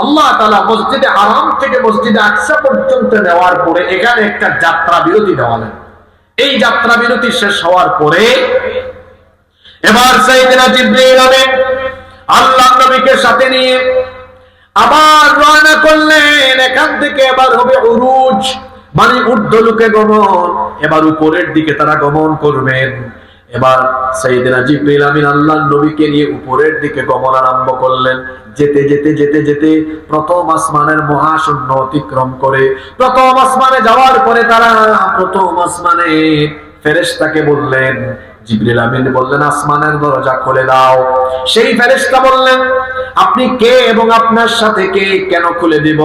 আল্লাহ তাআলা মসজিদে হারাম থেকে মসজিদে আকসা পর্যন্ত নেওয়ার পরে এখানে একটা যাত্রা বিরতি দেওয়ালেন। এই যাত্রা বিরতি শেষ হওয়ার পরে এবার সাইয়েদনা জিবরিল আমিন আল্লাহ নবীকে সাথে নিয়ে আবার রওনা করলেন। এখান থেকে এবার হবে উরুজ, মানে ঊর্ধ্বলোকে গমন। এবার উপরের দিকে তারা গমন করবেন। এবার সাইয়েদনা জিবরিল আমিন আল্লাহর নবীকে নিয়ে উপরের দিকে গমন আরম্ভ করলেন। যেতে যেতে যেতে যেতে প্রথম আসমানের মহাশূন্য অতিক্রম করে প্রথম আসমানে যাওয়ার পরে তারা প্রথম আসমানে ফেরেশতাকে বললেন, জিবরিল আমিন বললেন আসমানের দরজা খুলে দাও। সেই ফেরেশতা বললেন, আপনি কে এবং আপনার সাথে কে, কেন খুলে দিব?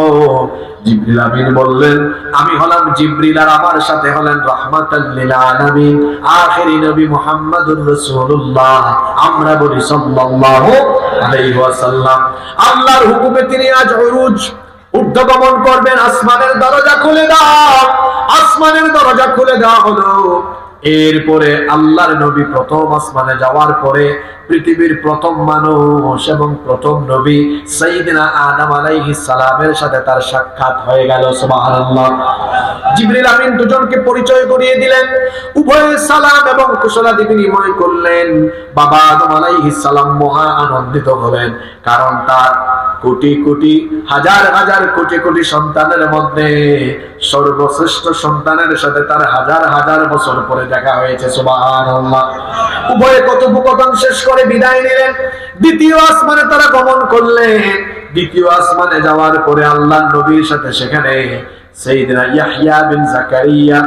জিবরিল আমিন বললেন, আমি হলাম জিবরিল আর আমার সাথে হলেন রাহমাতাল লিল আলামিন আখিরি নবী মুহাম্মদুর রাসূলুল্লাহ। আমরা বলি সাল্লাল্লাহু আলাইহি ওয়াসাল্লাম। আল্লাহর হুকুমে তিনি আজ উরুজ ঊর্ধ্বগমন করবেন। আসমানের দরজা খুলে দাও। আসমানের দরজা খুলে দেওয়া হলো। এরপরে আল্লাহর নবী প্রথম আসমানে যাওয়ার পরে পৃথিবীর প্রথম মানুষ এবং প্রথম নবী সাইয়েদনা আদম আলাইহিস সালামের সাথে তার সাক্ষাৎ হয়ে গেল। সুবহানাল্লাহ। জিবরিল আমিন দুজনকে পরিচয় করিয়ে দিলেন। উভয়ে সালাম এবং কুশলাদি বিনিময় করলেন। বাবা আদম আলাইহিস সালাম মহা আনন্দিত হলেন, কারণ তার কোটি কোটি হাজার হাজার কোটি কোটি সন্তানের মধ্যে সর্বশ্রেষ্ঠ সন্তানের সাথে তার হাজার হাজার বছর পরে দেখা হয়েছে। সুবহানাল্লাহ। উভয়ে কথোপকথন শেষ করে বিদায় নিলেন। দ্বিতীয় আসমানে তারা গমন করলেন। দ্বিতীয় আসমানে যাওয়ার পরে আল্লাহর নবীর সাথে সেখানে সাইয়েদনা ইয়াহইয়া বিন জাকারিয়া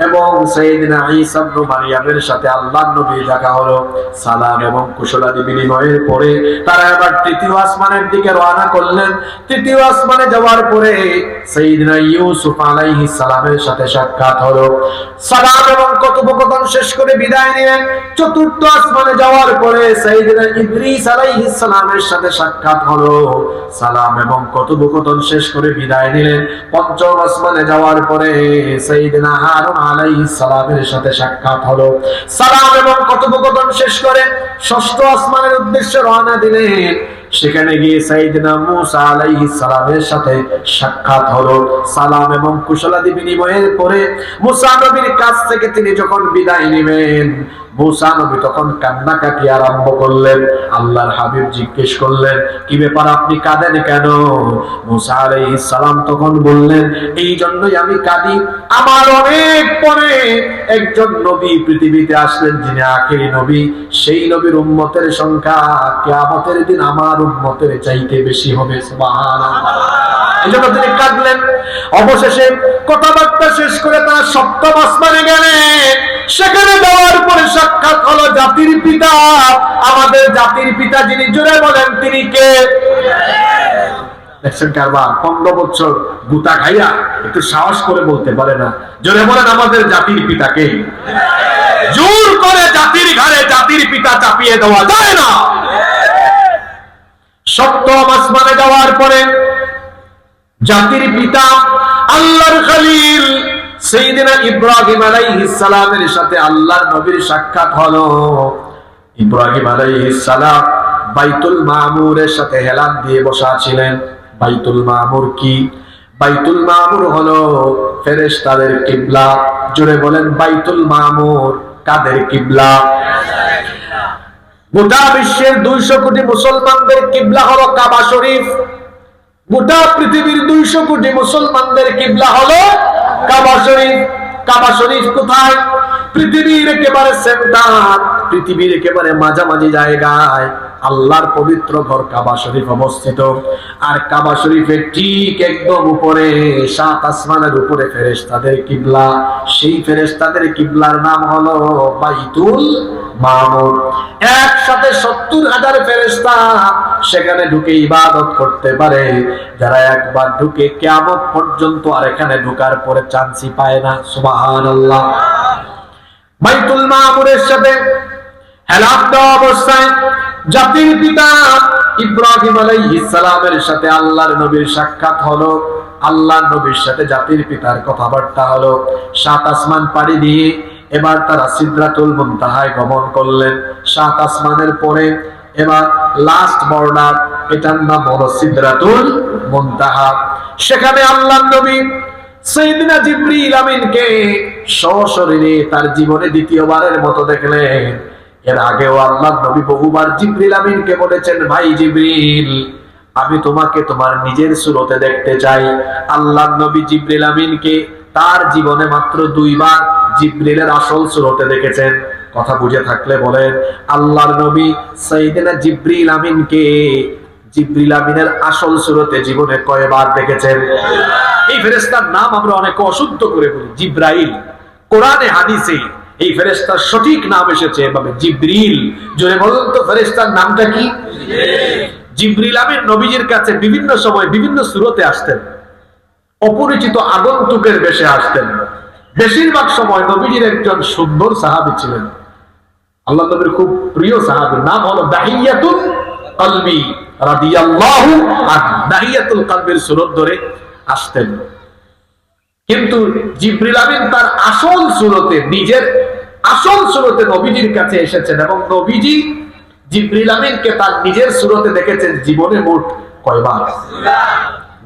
এবং সাইয়েদনা ঈসা ইবনে মারইয়ামের সাথে আল্লাহর নবী দেখা হলো। সালাম এবং কুশলাদি বিনিময়ের পরে তারা এবার তৃতীয় আসমানের দিকে রওনা করলেন। তৃতীয় আসমানে যাওয়ার পরে সাইয়েদনা ইউসুফ আলাইহিস সালামের সাথে সাক্ষাৎ হলো। সালাম এবং কথোপকথন শেষ করে বিদায় নিলেন। চতুর্থ আসমানে যাওয়ার পরে সাইয়েদনা ইদ্রিস আলাইহিস সালামের সাথে সাক্ষাৎ হলো। সালাম এবং কথোপকথন শেষ করে বিদায় নিলেন। পঞ্চম আসমানে যাওয়ার পরে সাইয়েদনা হারুন আলাইহিস সালামের সাথে সাক্ষাৎ হলো। সালাম এবং কথোপকথন শেষ করে ষষ্ঠ আসমানের উদ্দেশ্যে রওনা দিলেন। সেখানে গিয়ে সাইয়েদনা মূসা আলাইহিস সালামের সাথে সাক্ষাৎ হলো। সালাম এবং কুশলাদি বিনিময়ের পরে মূসা নবীর কাছ থেকে তিনি যখন বিদায় নেবেন, মূসা নবী তখন কান্নাকাটি আরম্ভ করলেন। আল্লাহর হাবিব জিজ্ঞেস করলেন, কি ব্যাপার, আপনি কাঁদেন কেন? মূসা আলাইহিস সালাম তখন বললেন, এই জন্যই আমি কাঁদি, আমার অনেক পরে একজন নবী পৃথিবীতে আসলেন যিনি আখেরি নবী। সেই নবীর উম্মতের সংখ্যা কিয়ামতের দিন আমার উম্মতের চাইতে বেশি হবে। সুবহানাল্লাহ। এজন্য তিনি কাঁদলেন। অবশেষে কথাবার্তা শেষ করে তারা সপ্তম আসমানে গেলেন। সেখানে যাওয়ার পরে সাক্ষাৎ হলো জাতির জাতির পিতা, আমাদের জাতির পিতা যিনি, জোরে বলেন তিনি কে? দেখছেন কারবার, 15 বছর গুতা খাইয়া একটু সাহস করে বলতে পারে না, জোরে বলেন আমাদের জাতির পিতা কে? জোর করে জাতির ঘাড়ে জাতির পিতা চাপিয়ে দেওয়া যায় না। সপ্তম আসমানে যাওয়ার পরে জাতির পিতা আল্লাহর খলিল সাইয়েদনা ইব্রাহিম আলাইহিস সালামের সাথে আল্লাহর নবীর সাক্ষাৎ হলো। ইব্রাহিম আলাইহিস সালাম বাইতুল মামুরের সাথে হেলান দিয়ে বসা ছিলেন। বাইতুল মামুর কি? বাইতুল মামুর হলো ফেরেশতাদের কিবলা। জোরে বলেন বাইতুল মামুর কাদের কিবলা? গোটা বিশ্বের 200 কোটি মুসলমানদের কিবলা হলো কাবা শরীফ। গোটা পৃথিবীর 200 কোটি মুসলমানদের কিবলা হলো কাবা শরীফ। কাবা শরীফ কোথায়? পৃথিবীর একেবারে সেন্টার, পৃথিবীর একেবারে মাঝামাঝি জায়গায় আল্লাহর পবিত্র ঘর কাবা শরীফ অবস্থিত। আর কাবা শরীফের ঠিক একদম উপরে 7 আসমানের উপরে ফেরেশতাদের কিবলা। সেই ফেরেশতাদের কিবলার নাম হলো বাইতুল মামুর। একসাথে 70,000 ফেরেশতা সেখানে ঢুকে ইবাদত করতে পারে। যারা একবার ঢুকে কিয়ামত পর্যন্ত আর এখানে ঢোকার পরে চান্সই পায় না। সুবহানাল্লাহ। বাইতুল মামুরের সাথে হেলান দেওয়া অবস্থায় জাতির পিতা ইব্রাহিম আলাইহিস সালামের সাথে আল্লাহর নবীর সাক্ষাৎ হলো। আল্লাহর নবীর সাথে জাতির পিতার কথাবার্তা হলো। 7 আসমান পাড়ি দিয়ে এবার তারা সিদরাতুল মুনতাহায় গমন করলেন। 7 আসমানের পরে এবার লাস্ট বর্ডার, এটার নাম হলো সিদরাতুল মুনতাহা। সেখানে আল্লাহর নবী সাইয়েদনা জিবরিল আমিনকে সশরীরে তার জীবনে দ্বিতীয়বারের মতো দেখলেন। এর আগেও আল্লাহর নবী বহুবার জিবরিল আমিনকে বলেছেন, ভাই জিবরিল, আমি তোমাকে তোমার নিজের সুরতে দেখতে চাই। আল্লাহর নবী জিবরিল আমিনকে তার জীবনে মাত্র 2 বার জিবরিলের আসল সুরতে দেখেছেন। কথা বুঝে থাকলে বলেন, আল্লাহর নবী সাইয়েদনা জিবরিল আমিনকে জিবরিল আমিনের আসল সুরতে জীবনে কয়বার দেখেছেন? এই ফেরেশতার নাম আমরা অনেকে অশুদ্ধ করে বলি জিব্রাইল। কোরআনে হাদিসে এই ফেরেশতার সঠিক নাম এসেছে এভাবে জিবরিল। জোরে বলুন তো ফেরেশতার নামটা কি? জিবরিল আমিন নবীজির কাছে বিভিন্ন সময় বিভিন্ন সূরতে আসতেন। অপরিচিত আগন্তুকের বেশে আসতেন। বেশিরভাগ সময় নবীজির একজন সুন্দর সাহাবী ছিলেন, আল্লাহ নবীর খুব প্রিয় সাহাবীর নাম হলো দাহিয়াতুল কলবি রাদিয়াল্লাহু আনহু। দাহিয়াতুল কলবির সূরত ধরে আসতেন। কিন্তু জিবরিল আমিন তার আসল সুরতে, নিজের আসল সুরতে নবীজির কাছে এসেছেন এবং নবীজি জিবরিল আমিনকে তার নিজের সুরতে দেখেছেন জীবনে মোট কয়বার?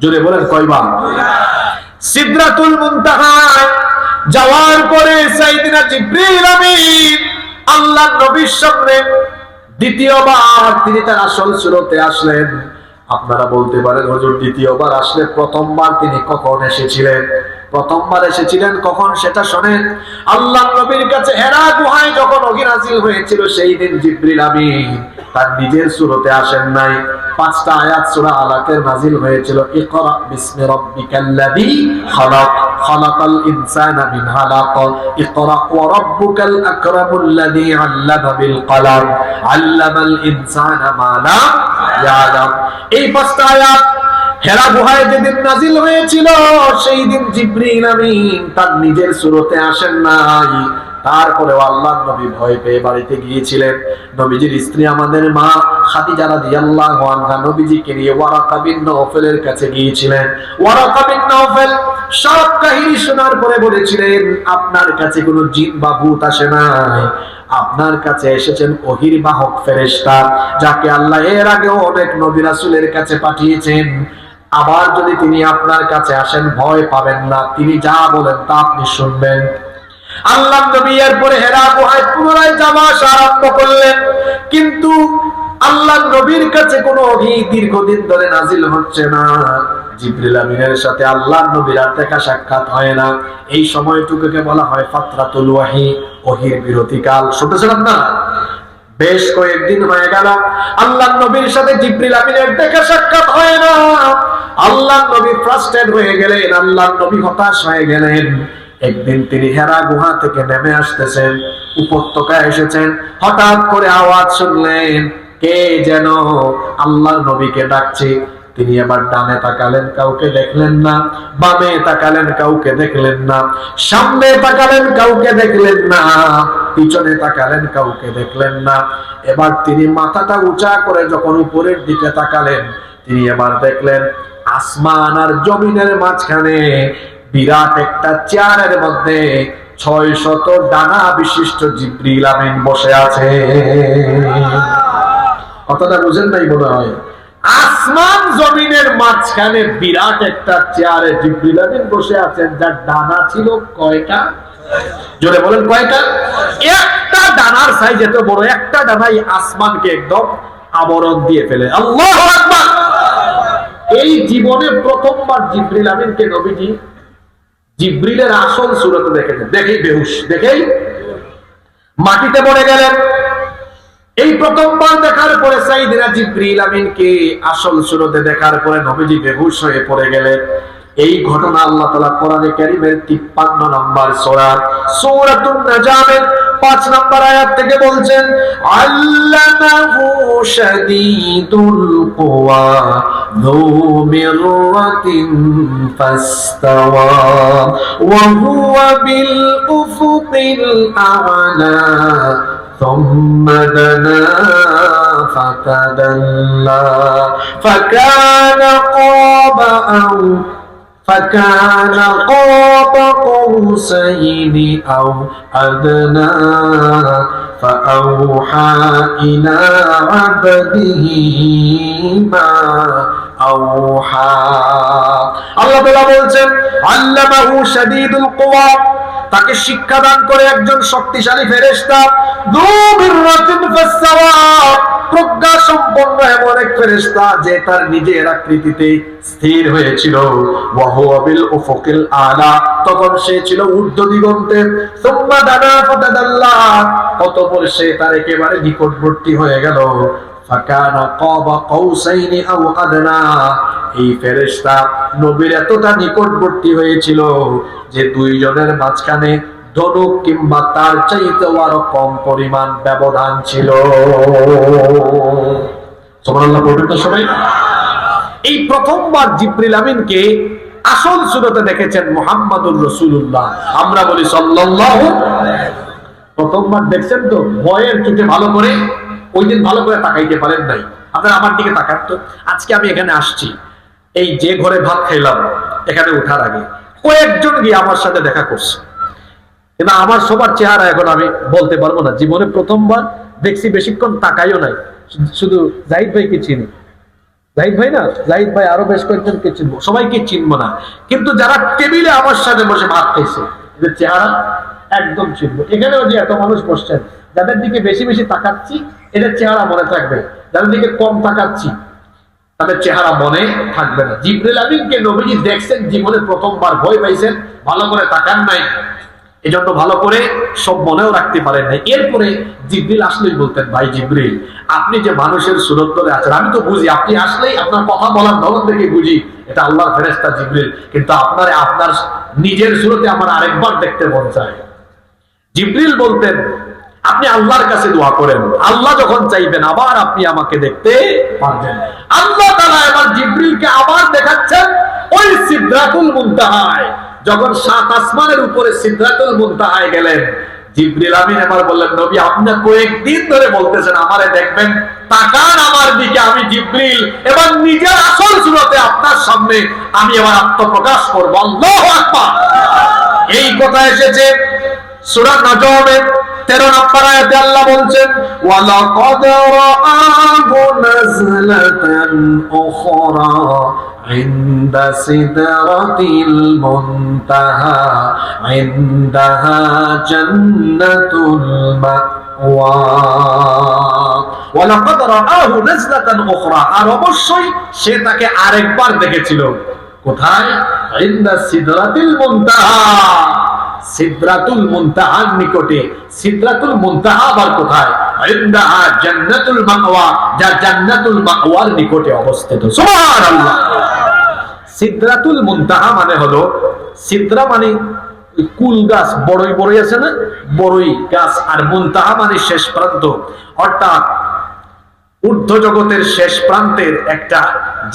জোরে বলেন কয়বার? সিদরাতুল মুনতাহায় যাওয়ার পরে সাইয়েদনা জিবরিল আমিন আল্লাহর নবীর সামনে দ্বিতীয়বার তিনি তার আসল সুরতে আসলেন। আপনারা বলতে পারেন, হুজুর দ্বিতীয়বার আসলে প্রথমবার তিনি কখন এসেছিলেন? প্রথমবার এসেছিলেন কখন সেটা শোনেন। আল্লাহর নবীর কাছে হেরা গুহায় যখন ওহী নাযিল হয়েছিল সেই দিন জিবরিল আমিন তার নিজের সূরতে আসেন নাই। 5টা আয়াত সূরা আলাকের নাযিল হয়েছিল। ইকরা বিসমি রাব্বিকাল্লাযী খালাক, খালাকাল ইনসানা মিন আলাক, ইকরা ওয়া রাব্বুকাল আকরামুল্লাযী আল্লামা বিল কলম, আল্লামাল ইনসানা মা লা ইয়ালাম। এই 5টা আয়াত হেরা গুহায় যেদিন নাযিল হয়েছিল সেই দিন জিবরিল আমিন তার নিজের সূরতে আসেন নাই। তারপরে আল্লাহর নবী ভয় পেয়ে বাড়িতে গিয়েছিলেন। নবীজির স্ত্রী আমাদের মা খাদিজা রাদিয়াল্লাহু আনহা নবীজিকে নিয়ে ওয়ারাকা বিন নওফেলের কাছে গিয়েছিলেন। ওয়ারাকা বিন নওফেল সব কাহিনী শোনার পরে বলেছিলেন, আপনার কাছে কোনো জিন বা ভূত আসে নাই, আপনার কাছে এসেছেন ওহীর বাহক ফেরেশতা, যাকে আল্লাহ এর আগেও অনেক নবী রাসূলের কাছে পাঠিয়েছেন। আবার যদি তিনি আপনার কাছে আসেন ভয় পাবেন না, তিনি যা বলেন তা আপনি শুনবেন। আল্লাহর নবী এরপরে হেরা গুহায় পুনরায় যাওয়া আরম্ভ করলেন। কিন্তু আল্লাহর নবীর কাছে কোনো ওহী দীর্ঘদিন ধরে নাযিল হচ্ছে না। জিবরিল আমিনের সাথে আল্লাহর নবীর আর দেখা সাক্ষাৎ হয় না। এই সময়টুকুকে বলা হয় ফাতরাতুল ওয়াহি, ওহীর বিরতিকাল। শুনতেছেন আপনারা? বেশ কয়েকদিন হয়ে গেল আল্লাহর নবীর সাথে জিবরিল আমিনের দেখা সাক্ষাৎ হয় না। আল্লাহর নবী ফ্রাস্ট্রেটেড হয়ে গেলেন, আল্লাহর নবী হতাশ হয়ে গেলেন। একদিন তিনি হেরা গুহা থেকে নেমে আসতেছেন, উপত্যকায় এসেছেন, হঠাৎ করে আওয়াজ শুনলেন কে যেন আল্লাহর নবীকে ডাকছে। তিনি আবার ডানে তাকালেন, কাউকে দেখলেন না, বামে তাকালেন, কাউকে দেখলেন না, সামনে তাকালেন, কাউকে দেখলেন না, পিছনে তাকালেন, কাউকে দেখলেন না। এবার তিনি মাথাটা উঁচা করে যখন উপরের দিকে তাকালেন, তিনি এবার দেখলেন আসমান আর জমিনের মাঝখানে বিরাট একটা চেয়ারের মধ্যে 600 ডানা বিশিষ্ট জিবরিল আমিন বসে আছে। কথাটা বুঝেন নাই মনে হয়? আসমান জমিনের মাঝখানে বিরাট একটা চেয়ারে জিবরিল আমিন বসে আছেন, যার ডানা ছিল কয়টা? জোরে বলেন কয়টা? একটা ডানার সাইজ এত বড়, একটা ডানাই আসমানকে একদম আবরণ দিয়ে ফেলে। আল্লাহু আকবার। এই জীবনে প্রথমবার জিবরিল আমিনকে নবীজি জিবরিলের আসল সূরতে দেখেছেন। দেখেই বেহুশ, দেখেই মাটিতে পড়ে গেলেন। এই প্রথমবার দেখার পরে সাইয়েদনা জিবরিল আমিনকে আসল সূরতে দেখার পরে নবীজি বেহুশ হয়ে পড়ে গেলেন। এই ঘটনা আল্লাহ তাআলা কোরআনে কারীমের 53 নম্বর সূরা সূরাতুন নাজমের 5 নম্বর আয়াত থেকে বলছেন, আল্লামাহু শাদীদুল কুওয়া যু মিররাতিন ফাস্তাওয়া ওয়া হুয়া বিল উফুকিল আ'লা ثم دنا فتدلى فكان قاب قوسين أو أدنى فأوحى إلى عبده ما أوحى। আল্লাহ তাআলা বলছেন আল্লামাহু শাদীদুল কুওয়া, তাকে শিক্ষা দান করে একজন শক্তিশালী ফেরেশতা, যু মিররাতিন ফাসসাওয়া, প্রজ্ঞা সম্পন্ন এমন এক ফেরেশতা যে তার নিজের আকৃতিতে স্থির হয়েছিল। ওয়া হুয়া বিল উফুকিল আলা, তখন সে ছিল ঊর্ধ্ব দিগন্তে। সুম্মা দানা ফাতাদাল্লা, অতঃপর সে তার একেবারে নিকটবর্তী হয়ে গেল। ফাকানা কাবা কাউসাইনি আও আদনা, এই ফেরেশতা নবীর এতটা নিকটবর্তী হয়েছিল যে দুইজনের মাঝখানে ধনুক কিংবা তার চাইতে আরো কম পরিমাণ ব্যবধান ছিল। সুবহানাল্লাহ বলবেন তো সবাই? এই প্রথমবার জিবরিল আমিনকে আসল সূরতে দেখেছেন মুহাম্মাদুর রাসূলুল্লাহ। আমরা বলি সাল্লাল্লাহু। প্রথমবার দেখছেন তো ভয়ের চোখে ভালো করে, ওই দিন ভালো করে তাকাইতে পারেন নাই। আপনারা আমার দিকে তাকান তো। আজকে আমি এখানে আসছি, এই যে ঘরে ভাত খাইলাম, এখানে ওঠার আগে কয়েকজন গিয়ে আমার সাথে দেখা করছে, কিন্তু আমার সবার চেহারা এখন আমি বলতে পারবো না। জীবনে প্রথমবার দেখছি, বেশিক্ষণ তাকাইও নাই, শুধু জাহিদ ভাইকে চিনি। জাহিদ ভাই না, জাহিদ ভাই আরো বেশ কয়েকজনকে চিনবো, সবাইকে চিনবো না, কিন্তু যারা টেবিলে আমার সাথে বসে ভাত খাইছে এদের চেহারা একদম চিনবো। এখানেও যে এত মানুষ বসছেন, যাদের দিকে বেশি বেশি তাকাচ্ছি এদের চেহারা মনে থাকবে, যাদের দিকে কম তাকাচ্ছি তাদের চেহারা মনে থাকবে না। জিবরিল আমিনকে নবীজি দেখছেন জীবনে প্রথমবার, ভয় পাইছেন, ভালো করে তাকান নাই, এজন্য ভালো করে সব মনেও রাখতে পারেন নাই। এরপরে জিবরিল আসলেই বলতেন, ভাই জিবরিল, আপনি যে মানুষের সুরত ধরে আছেন, আমি তো বুঝি, আপনি আসলেই আপনার কথা বলার ধরন দেখে বুঝি এটা আল্লাহর ফেরেশতা জিবরিল, কিন্তু আপনারে আপনার নিজের সুরতে আমার আরেকবার দেখতে মন চায়। জিবরিল বলতেন, আপনি আল্লাহর কাছে দোয়া করেন, আল্লাহ যখন চাইবেন আবার আপনি আমাকে দেখতে পারবেন। আল্লাহ তাআলা এবার জিবরিলকে আবার দেখাচ্ছেন ওই সিদরাতুল মুনতাহায়। যখন 7 আসমানের উপরে সিদরাতুল মুনতাহায় গেলেন, জিবরিল আমিন এবার বললেন, নবী আপনি কয়েকদিন ধরে বলতেছেন আমারে দেখবেন, তাকান আমার দিকে, আমি জিবরিল এবার নিজের আসল সূরতে আপনার সামনে আমি এবার আত্মপ্রকাশ করব। আল্লাহু আকবার। এই কথা এসেছে সূরা নাজমের 13 নম্বর আয়াতে। আল্লাহ বলছেন, ওয়ালাকাদ রাআহু নাযলাতান উখরা ইনদা সিদরাতিল মুনতাহা ইনদাহা জান্নাতুল মাওয়া। ওয়ালাকাদ রাআহু নাযলাতান উখরা, আর অবশ্যই সে তাকে আরেকবার দেখেছিল। কোথায়? ইনদা সিদরাতিল মুনতাহা, সিদরাতুল মুনতাহার নিকটে। সিদরাতুল মুনতাহা আবার কোথায়? ইনদাহা জান্নাতুল মাওয়া, যা জান্নাতুল মাওয়ার নিকটে অবস্থিত। সুবহানাল্লাহ। সিদরাতুল মুনতাহা মানে হলো, সিদরা মানে কুল গাছ, বড়ই বড়ই আছে না, বড়ই গাছ, আর মুনতাহা মানে শেষ প্রান্ত, অর্থাৎ ঊর্ধ্ব জগতের শেষ প্রান্তের একটা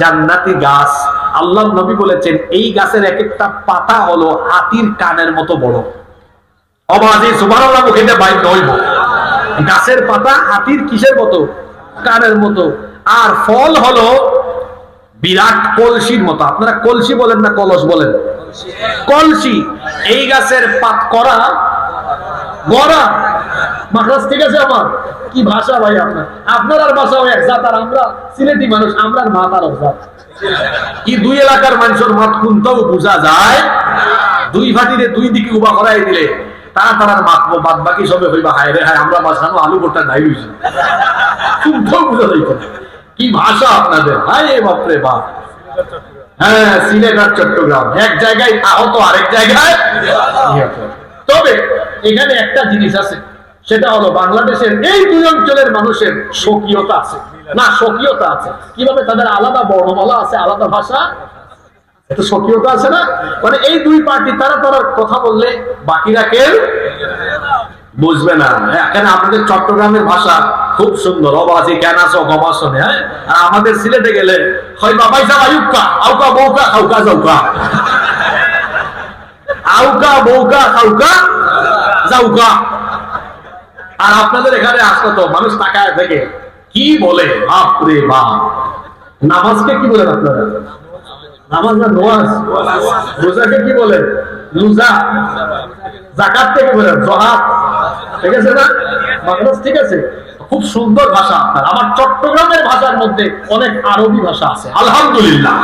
জান্নাতি গাছ। আল্লাহ নবী বলেছেন এই গাছের এক একটা পাতা হলো হাতির কানের মতো বড়। অবাধে সুবহানাল্লাহ মুখে বাইর হইব। গাছের পাতা হাতির কিসের মতো? কানের মতো। আর ফল হলো বিরাট কলসির মতো। আপনারা কলসি বলেন না কলস বলেন? কলসি। এই গাছের পাত করা গড়া মাখরাজ, ঠিক আছে? আমার কি ভাষা ভাই আপনার, আপনার আর ভাষাও এক জাত, আর আমরা সিলেটি মানুষ, আমরা মাত আর জাত। কি দুই এলাকার মানুষের মাত কোনটাও বোঝা যায়? দুই ভাটিরে দুই দিকে উবা করাই দিলে তারা তারার মাতবো, বাদ বাকি সবে হইবা হায় রে হায়, আমরা বাসানো আলু ভর্তা নাই হইছে, কোনটাও বোঝা যাইত না। কি ভাষা আপনাদের, হায় বাপরে বাপ। হ্যাঁ, সিলেট আর চট্টগ্রাম এক জায়গায় আহত, আরেক জায়গায়। তবে এখানে একটা জিনিস আছে, সেটা হলো বাংলাদেশের এই দুই অঞ্চলের মানুষের স্বকীয়তা আছে। না, স্বকীয়তা আছে। কিভাবে? তাদের আলাদা বর্ণমালা আছে, আলাদা ভাষা, এত স্বকীয়তা আছে না? মানে এই দুই পার্টি তারা তারা কথা বললে বাকিরা কেউ বুঝবে না। এখানে আপনাদের চট্টগ্রামের ভাষা খুব সুন্দর, অবাজি জ্ঞান আছে, গমাসনে। হ্যাঁ, আর আমাদের সিলেটে গেলে হয় বাবাই যা আয়ুকা আউকা বউকা খাউকা যাউকা, আউকা বউকা খাউকা যাউকা। আর আপনাদের এখানে আসলে তো মানুষ তাকায় থেকে কি বলে, বাপরে বাপ। নামাজকে কি বলেন আপনারা? নামাজ না নোয়াজ? রোজাকে কি বলেন? লুজা। যাকাত থেকে বলেন জহাত, ঠিক আছে না? মাদ্রাস, ঠিক আছে? খুব সুন্দর ভাষা আপনার। আমার চট্টগ্রামের ভাষার মধ্যে অনেক আরবি ভাষা আছে, আলহামদুলিল্লাহ।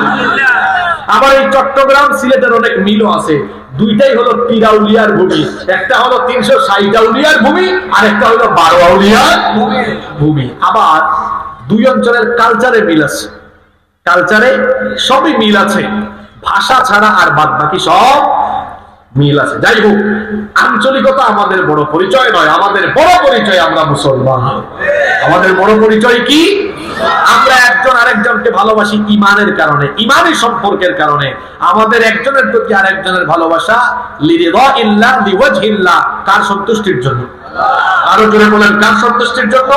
আবার এই চট্টগ্রাম সিলেটের অনেক মিলও আছে। দুইটাই হলো তিরাউলিয়ার ভূমি, একটা হলো 360 আউলিয়ার ভূমি, আর একটা হলো 12 আউলিয়ার ভূমি। আবার দুই অঞ্চলের কালচারে মিল আছে, কালচারে সবই মিল আছে, ভাষা ছাড়া আর বাদ বাকি সব মিল আছে। যাই হোক, আঞ্চলিকতা আমাদের বড় পরিচয় নয়, আমাদের বড় পরিচয় আমরা মুসলমান। আমাদের বড় পরিচয় কি? আমরা একজন আরেকজনকে ভালোবাসি ইমানের কারণে, ইমানি সম্পর্কের কারণে। আমাদের একজনের প্রতি আরেকজনের ভালোবাসা লিরিদাইল্লাহ লিওয়াজহিল্লাহ, কার সন্তুষ্টির জন্য? আরো জোরে বলেন, কার সন্তুষ্টির জন্য?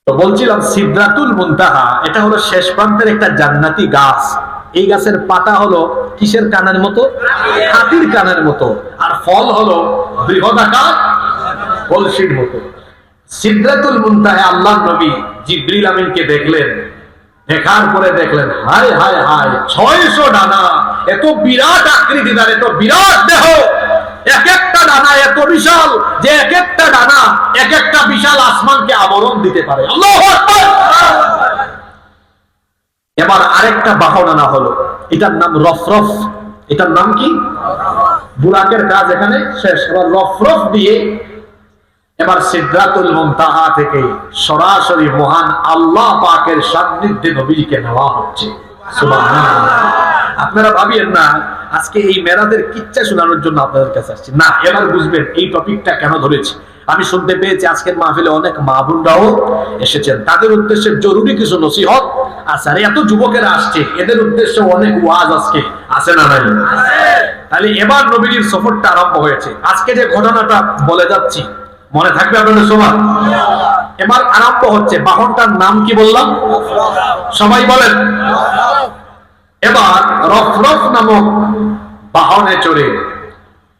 তো বলছিলাম সিদরাতুল মুনতাহা, এটা হলো শেষ প্রান্তের একটা জান্নাতি গাছ। এই গাছের পাতা হলো কিসের কানের মতো? হাতির কানের মতো। আর ফল হলো বৃহদাকার কলসির মতো। সিদরাতুল মুনতাহা আল্লাহ নবী জিবরিল আমিনকে দেখলেন, দেখার পরে দেখলেন হায় হায় হায়, 600 ডানা, এত বিরাট আকৃতিদার, এত বিরাট দেহ, এক একটা ডানা এত বিশাল যে এক একটা ডানা এক একটা বিশাল আসমানকে আবরণ দিতে পারে। আল্লাহু আকবার। এবার আরেকটা বাহন আনা হলো, এটার নাম রফরফ। এটার নাম কি? বুরাকের কাজ এখানে শেষ। এবার রফরফ দিয়ে এবার সিদরাতুল মুনতাহা থেকে সরাসরি মহান আল্লাহ পাকের সান্নিধ্যে নবীকে নেওয়া হচ্ছে। সুবহানাল্লাহ। আপনারা ভাবিয়েন না আজকে এই মেরাজের কিচ্ছা শোনানোর জন্য আপনাদের কাছে আসছি, না। এবার বুঝবেন এই টপিকটা কেন ধরেছি। আমি শুনতে পেয়েছি আজকের মাহফিলে অনেক মা বোনরাও এসেছেন, তাদের উদ্দেশ্যে জরুরি কিছু নসিহত আছে। আর এত যুবকেরা আসছে, এদের উদ্দেশ্যে অনেক ওয়াজ আজকে আছে না নাই? তাহলে এবার নবীর সফরটা আরম্ভ হয়েছে। আজকে যে ঘটনাটা বলে যাচ্ছি মনে থাকবে আপনাদের সবার? এবার আরম্ভ হচ্ছে। বাহনটার নাম কি বললাম? সবাই বলেন। এবার রফরফ নামক বাহনে চড়ে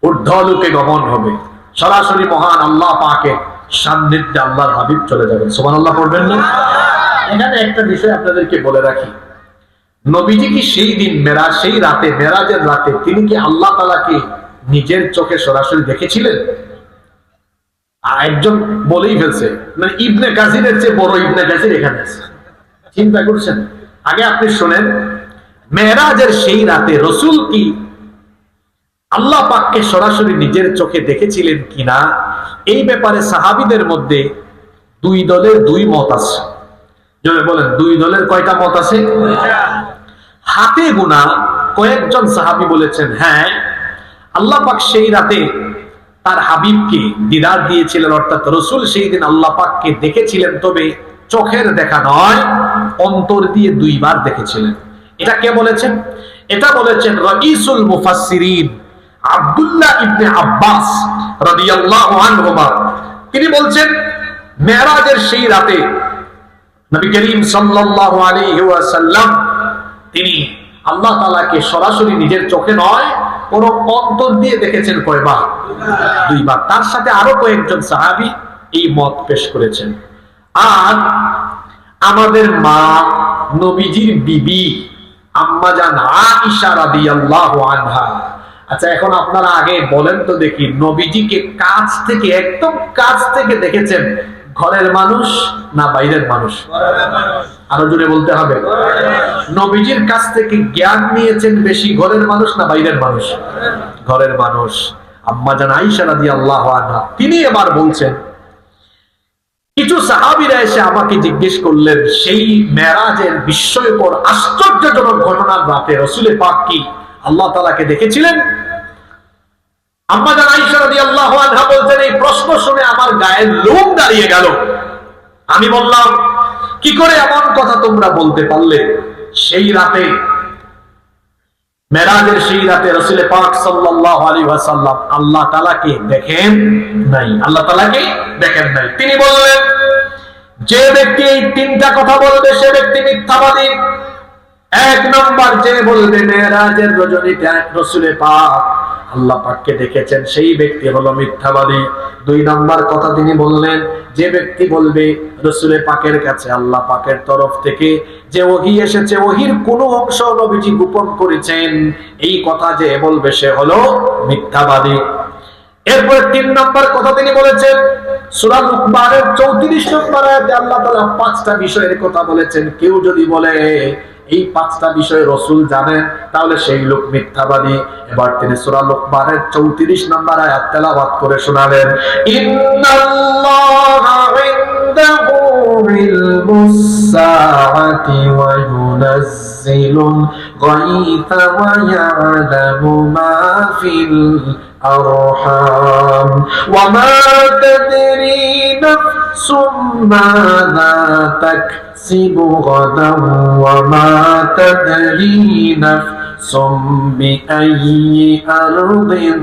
ঊর্ধ্বলোকে গমন হবে, সরাসরি মহান আল্লাহ পাকের সান্নিধ্যে আল্লাহর হাবিব চলে যাবেন। সুবহানাল্লাহ পড়বেন না? এখানে একটা বিষয় আপনাদেরকে বলে রাখি, নবীজি কি সেই দিন মেরাজ, সেই রাতে, মেরাজের রাতে তিনি কি আল্লাহ তাআলাকে নিজের চোখে সরাসরি দেখেছিলেন? আর একজন বলেই ফেলছে, মানে ইবনে কাসিরের চেয়ে বড় ইবনে কাসির এখানে আছে। চিন্তা করছেন? আগে আপনি শোনেন, মেরাজের সেই রাতে রাসূল কি আল্লাহ পাককে সরাসরি নিজের চোখে দেখেছিলেন কিনা, এই ব্যাপারে সাহাবীদের মধ্যে দুই দলের দুই মত আছে। যদি বলেন দুই দলের কয়টা মত আছে? হাতে গোনা কয়েকজন সাহাবী বলেছেন হ্যাঁ, আল্লাহ পাক সেই রাতে তার হাবিবকে দিদার দিয়েছিলেন, অর্থাৎ রাসূল সেই দিন আল্লাহ পাককে দেখেছিলেন, তবে চোখের দেখা নয়, অন্তর দিয়ে দুইবার দেখেছিলেন। এটা কে বলেছেন? এটা বলেছেন রাইসুল মুফাসসিরিন আব্দুল্লাহ ইবনে আব্বাস রাদিয়াল্লাহু আনহুমা। তিনি বলছেন মেরাজের সেই রাতে নবী করিম সাল্লাল্লাহু আলাইহি ওয়াসাল্লাম তিনি আল্লাহ তাআলাকে সরাসরি নিজের চোখে নয় বরং অন্তর দিয়ে দেখেছেন কয়বার? দুইবার। তার সাথে আরো কয়েকজন সাহাবী এই মত পেশ করেছেন। আর আমাদের মা নবীজির বিবি আম্মা জান আয়েশা রাদিয়াল্লাহু আনহা। আচ্ছা, এখন আপনারা আগে বলেন তো দেখি, নবীজিকে কাছ থেকে, একদম কাছ থেকে দেখেছেন ঘরের মানুষ না বাইরের মানুষ? আরো জোরে বলতে হবে। নবীজির কাছ থেকে জ্ঞান নিয়েছেন বেশি ঘরের মানুষ না বাইরের মানুষ? ঘরের মানুষ। আম্মা জান আয়েশা রাদিয়াল্লাহু আনহা তিনি এবার বলছেন, কিছু সাহাবীরা এসে আমাকে জিজ্ঞেস করলেন সেই মেরাজের বিস্ময়কর আশ্চর্যজনক ঘটনার রাতে রাসূল পাক কি আল্লাহ তাআলাকে দেখেছিলেন? আম্মা জান আয়েশা রাদিয়াল্লাহু আনহা বলতেন, এই প্রশ্ন শুনে আমার গায়ের লোম দাঁড়িয়ে গেল। আমি বললাম, কি করে এমন কথা তোমরা বলতে পারলে? সেই রাতে, মেরাজের সেই রাতে রাসূল পাক সাল্লাল্লাহু আলাইহি ওয়াসাল্লাম আল্লাহ তাআলাকে দেখেন নাই। আল্লাহ তাআলাকে দেখেন নাই। তিনি বললেন, যে ব্যক্তি এই তিনটা কথা বলবে সে ব্যক্তি মিথ্যাবাদী। এক নাম্বার, যে বলবে মেরাজের রজনীতে রাসূল পাক আল্লাহ পাককে দেখেছেন সেই ব্যক্তি হলো মিথ্যাবাদী। দুই নাম্বার কথা তিনি বললেন, যে ব্যক্তি বলবে রাসূল পাকের কাছে আল্লাহ পাকের তরফ থেকে যে ওহী এসেছে, ওহীর কোনো অংশ নবীজি গোপন করেছেন, এই কথা যে বলবে সে হলো মিথ্যাবাদী। এরপরে তিন নাম্বার কথা তিনি বলেছেন, সূরা লুকমানের 34 নম্বর আয়াতে আল্লাহ তাআলা পাঁচটা বিষয়ের কথা বলেছেন। কেউ যদি বলে এই পাঁচটা বিষয় রাসূল জানেন তাহলে সেই লোক মিথ্যাবাদী। এবার তিনি সূরা লুকমানের 34 নম্বর আয়াত তেলাওয়াত করে শোনালেন, ইন্নাল্লাহা ইনদাহু ইলমুস সাআতি ওয়া ইউনাজ্জিলুল গায়থা ওয়া ইয়ালামু মা ফিল আরহাম ওয়া মা তাদরি নাফসুম মাযা তাকসিবু গাদান ওয়া মা তাদরি নাফসুম বিআইয়ি আরদিন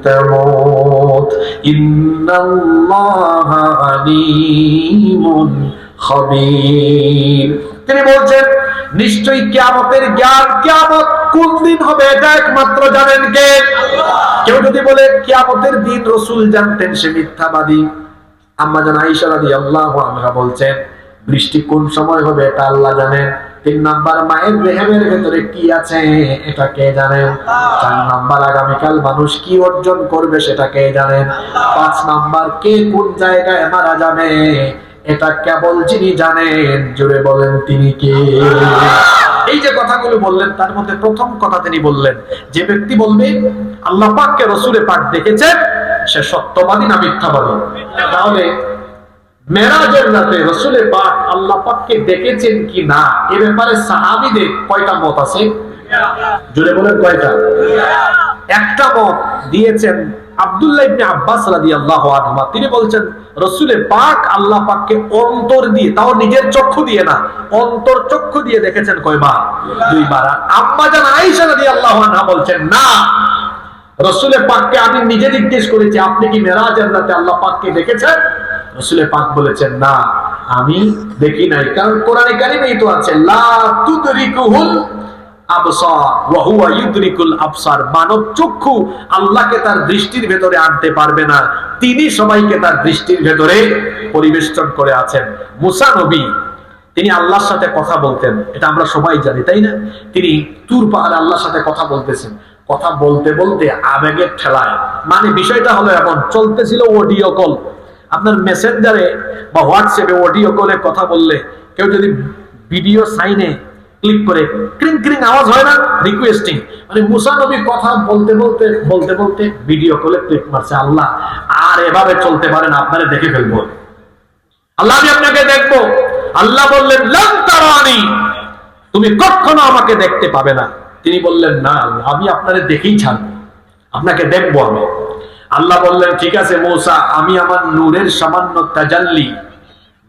তামুত ইন্নাল্লাহা আলীমুন খাবীর। তিনি বলছেন, নিশ্চয়ই কিয়ামতের জ্ঞান, কিয়ামত কোন দিন হবে এটা একমাত্র জানেন কে? কেউ যদি বলে কিয়ামতের দিন রাসূল জানতেন সে মিথ্যাবাদী। আম্মা জান আয়েশা রাদিয়াল্লাহু আনহা বলছেন, বৃষ্টি কোন সময় হবে এটা আল্লাহ জানেন। তিন নাম্বার, মায়ের রেহেমের ভেতরে কি আছে এটা কে জানেন। চার নাম্বার, আগামীকাল মানুষ কি অর্জন করবে সেটা কে জানেন। পাঁচ নাম্বার, কে কোন জায়গায় মারা যাবে এটা কেবল যিনি জানেন, জোরে বলেন তিনি কে? এই যে কথাগুলো বললেন তার মধ্যে প্রথম কথা তিনি বললেন, যে ব্যক্তি বলবে আল্লাহ পাককে রাসূল পাক দেখেছেন সে সত্যবাদী না মিথ্যাবাদী? তাহলে মেরাজের রাতে রাসূল পাক আল্লাহ পাককে দেখেছেন কি না এ ব্যাপারে সাহাবীদের কয়টা মত আছে? জোরে বলেন কয়টা? একটা মত দিয়েছেন আব্দুল্লাহ ইবনে আব্বাস রাদিয়াল্লাহু আনহু। তিনি বলছেন রাসূল পাক আল্লাহ পাককে অন্তর দিয়ে, তাও নিজের চক্ষু দিয়ে না, অন্তর চক্ষু দিয়ে দেখেছেন কয়বার? দুইবার। আম্মা জান আয়েশা রাদিয়াল্লাহু আনহা বলছেন, না, রাসূল পাককে আমি নিজে জিজ্ঞেস করেছি আপনি কি মেরাজের রাতে আল্লাহ পাককে দেখেছেন? রাসূল পাক বলেছেন, না, আমি দেখি নাই। কারণ কোরআনে কারিমেই তো আছে, লা তুদরিকুহুল আবসার ওয়া হুয়া ইউদরিকুল আবসার। মানব চক্ষু আল্লাহকে তার দৃষ্টির ভেতরে আনতে পারবে না, তিনি সবাইকে তার দৃষ্টির ভেতরে পরিবেষ্টন করে আছেন। মুসা নবী তিনি আল্লাহর সাথে কথা বলতেন, এটা আমরা সবাই জানি, তাই না? তিনি তুর পাহাড়ে আল্লাহর সাথে কথা বলতেছেন, কথা বলতে বলতে আবেগের ঠেলায়, মানে বিষয়টা হলো এমন, চলতেছিল অডিও কল। আপনার মেসেঞ্জারে বা হোয়াটসঅ্যাপে অডিও কলে কথা বললে কেউ যদি ভিডিও সাইনে ক্লিক করে ক্রিং ক্রিং আওয়াজ হয় না, রিকোয়েস্টিং, মানে মুসা নবী কথা বলতে বলতে বলতে বলতে ভিডিও কলে ক্লিক মারছে। আল্লাহ আর এভাবে চলতে পারে না, আপনারে দেখে ফেলবো, আল্লাহ আমি আপনাকে দেখবো। আল্লাহ বললেন, লান তারানি, তুমি কখনো আমাকে দেখতে পাবে না। তিনি বললেন, না আমি আপনারে দেখেই ছাড়বো, আপনাকে দেখবো আমি। আল্লাহ বললেন, ঠিক আছে মূসা, আমি আমার নূরের সামান্য তাজাল্লি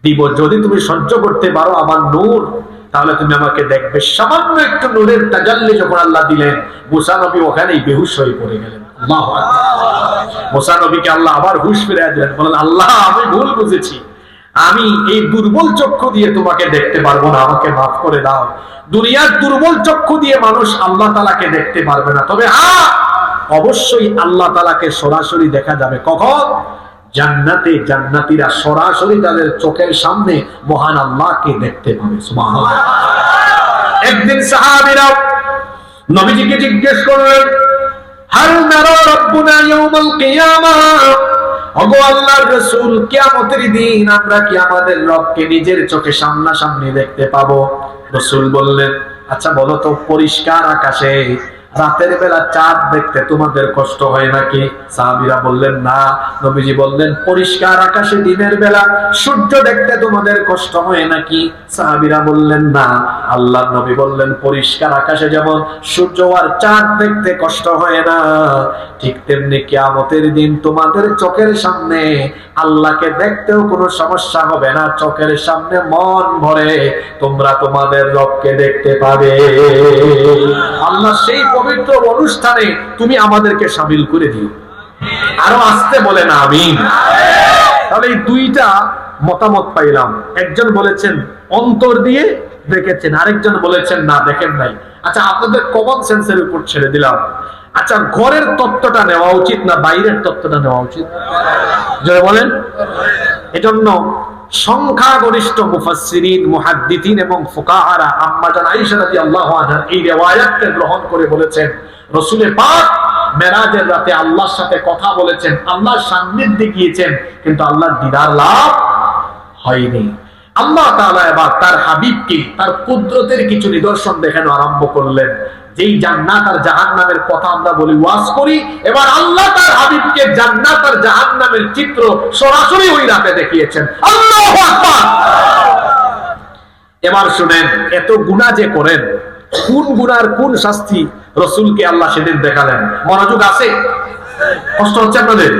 দিব, যদি তুমি সহ্য করতে পারো আমার নূর তাহলে তুমি আমাকে দেখবে। সামান্য একটু নূরের তাজাল্লি যখন আল্লাহ দিলেন, মুসা নবী ওখানেই বেহুশ হয়ে পড়ে গেলেন। আল্লাহু আকবার। মুসা নবীকে আল্লাহ আবার হুঁশ ফিরিয়ে দিলেন, বলেন আল্লাহ আমি ভুল বুঝেছি, আমি এই দুর্বল চক্ষু দিয়ে তোমাকে দেখতে পারবো না, আমাকে মাফ করে দাও। দুনিয়ার দুর্বল চক্ষু দিয়ে মানুষ আল্লাহ তাআলাকে দেখতে পারবে না, তবে অবশ্যই আল্লাহ তাআলাকে সরাসরি দেখা যাবে। কখন? জান্নাতে জান্নাতীরা সরাসরি তাদের চোখের সামনে মহান আল্লাহকে দেখতে পাবে। সুবহানাল্লাহ। একদিন সাহাবীরা নবীজিকে জিজ্ঞেস করলেন, হাল নারা রাব্বুনা ইয়াউমাল কিয়ামাহ, ওগো আল্লাহর রাসূল, কিয়ামতের দিন আমরা কি আমাদের রবকে নিজের চোখে সামনাসামনি দেখতে পাবো? রাসূল বললেন, আচ্ছা বলো তো, পরিষ্কার আকাশে রাতের বেলা চাঁদ দেখতে তোমাদের কষ্ট হয় নাকি? সাহাবীরা বললেন না। নবীজি বললেন, পরিষ্কার আকাশে দিনের বেলা সূর্য দেখতে তোমাদের কষ্ট হয় নাকি? সাহাবীরা বললেন না। আল্লাহর নবী বললেন, পরিষ্কার আকাশে যেমন সূর্য আর চাঁদ দেখতে কষ্ট হয় না, ঠিক তেমনি কিয়ামতের দিন তোমাদের চোখের সামনে আল্লাহকে দেখতেও কোনো সমস্যা হবে না। চোখের সামনে মন ভরে তোমরা তোমাদের রবকে দেখতে পাবে। আল্লাহ সেই পবিত্র অনুষ্ঠানে তুমি আমাদেরকে শামিল করে দিও। আরো আসতে বলেন আমিন। তাহলে এই দুইটা মতামত পাইলাম। একজন বলেছেন অন্তর দিয়ে দেখেছেন, আরেকজন বলেছেন না দেখেন নাই। আচ্ছা, আপনাদের কমন সেন্সের উপর ছেড়ে দিলাম। আচ্ছা, ঘরের তত্ত্বটা নেওয়া উচিত না বাইরের তত্ত্বটা নেওয়া উচিত? জয় বলেন। এজন্য সংখ্যাগরিষ্ঠ মুফাসসিরিন, মুহাদ্দিসিন এবং ফুকাহারা আম্মা জান আয়েশা রাদিয়াল্লাহু আনহা এই রিওয়ায়াতকে গ্রহণ করে বলেছেন, রাসূল পাক মেরাজের রাতে আল্লাহর সাথে কথা বলেছেন, আল্লাহর সান্নিধ্যে গিয়েছেন, কিন্তু আল্লাহর দিদার লাভ হয়নি। আল্লাহ তাআলা এবার তার হাবিবকে তার কুদরতের কিছু নিদর্শন দেখানো আরম্ভ করলেন। যেই জান্নাত আর জাহান্নামের কথা আমরা বলি, ওয়াজ করি, এবার আল্লাহ তার হাবিবকে জান্নাত আর জাহান্নামের চিত্র সরাসরি ওই রাতে দেখিয়েছেন। আল্লাহু আকবার। এবার শুনেন, এত গুনাহ যে করেন, কোন গুনার কোন শাস্তি রাসূলকে আল্লাহ সেদিন দেখালেন। মনোযোগ আছে? কষ্ট হচ্ছে আপনাদের?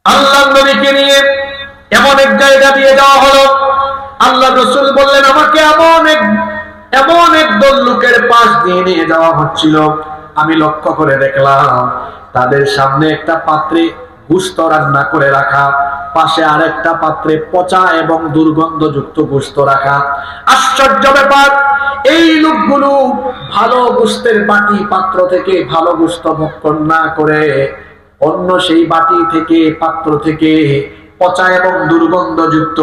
আল্লাহর নবীকে নিয়ে এমন এক জায়গা দিয়ে যাওয়া হলো, আল্লাহ রাসূল বললেন, আমাকে এমন এক দল লোকের পাশ দিয়ে নিয়ে যাওয়া হচ্ছিল। আমি লক্ষ্য করে দেখলাম তাদের সামনে একটা পাত্রে গোশত রান্না করে রাখা, পাশে আরেকটা পাত্রে পচা এবং দুর্গন্ধযুক্ত গোশত রাখা। আশ্চর্য ব্যাপার, এই লোকগুলো ভালো গোশতের বাটি পাত্র থেকে ভালো গোশত ভক্ষণ না করে অন্য সেই বাটি থেকে পাত্র থেকে পচা এবং দুর্গন্ধযুক্ত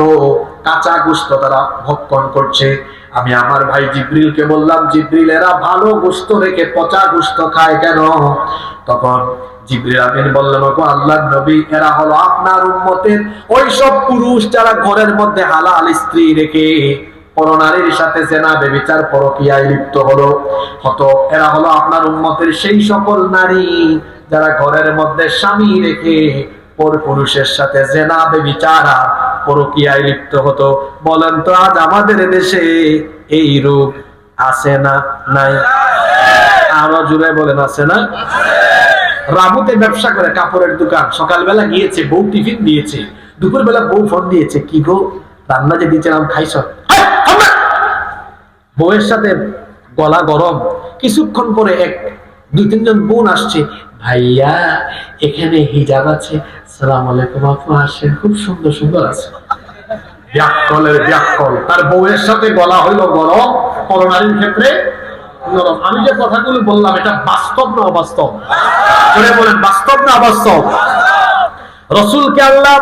কাঁচা গোশত তারা ভক্ষণ করছে। আমি আমার ভাই জিবরিলকে বললাম, জিবরিল, এরা ভালো গোশত রেখে পচা গোশত খায় কেন? তখন জিবরিল আমিন বললেন, ওগো আল্লাহর নবী, এরা হলো আপনার উম্মতের ওই সব পুরুষ যারা ঘরের মধ্যে হালাল স্ত্রী রেখে পরনারীর সাথে জেনা ব্যভিচার পরকীয়ায় লিপ্ত হলো। এরা হলো আপনার উম্মতের সেই সকল নারী যারা ঘরের মধ্যে স্বামী রেখে পরপুরুষের সাথে জেনা ব্যভিচার পরকীয়ায় লিপ্ত হতো। বলেন তো আজ আমাদের দেশে এই রূপ আছে না নাই? আরো জুড়ে বলেন, আছে না? রামুতে ব্যবসা করে, কাপড়ের দোকান। সকালবেলা গিয়েছে, বউ টিফিন দিয়েছে, দুপুরবেলা বউ ফোন দিয়েছে, কি গো রান্না যে দিয়েছিলাম খাইছ? বউয়ের সাথে গলা গরম। কিছুক্ষণ পরে দুই তিনজন বোন আসছে, ভাইয়া এখানে হিজাব আছে, সালাম আলাইকুম, আপু আসেন, খুব সুন্দর সুন্দর আছে। ব্যাককলের ব্যাককল, তার বউয়ের সাথে গলা হইল গরম, পরনারীর ক্ষেত্রে নরম। আমি যে কথাগুলো বললাম এটা বাস্তব না অবাস্তব? বলেন বাস্তব না অবাস্তব? রাসূলকে আল্লাহ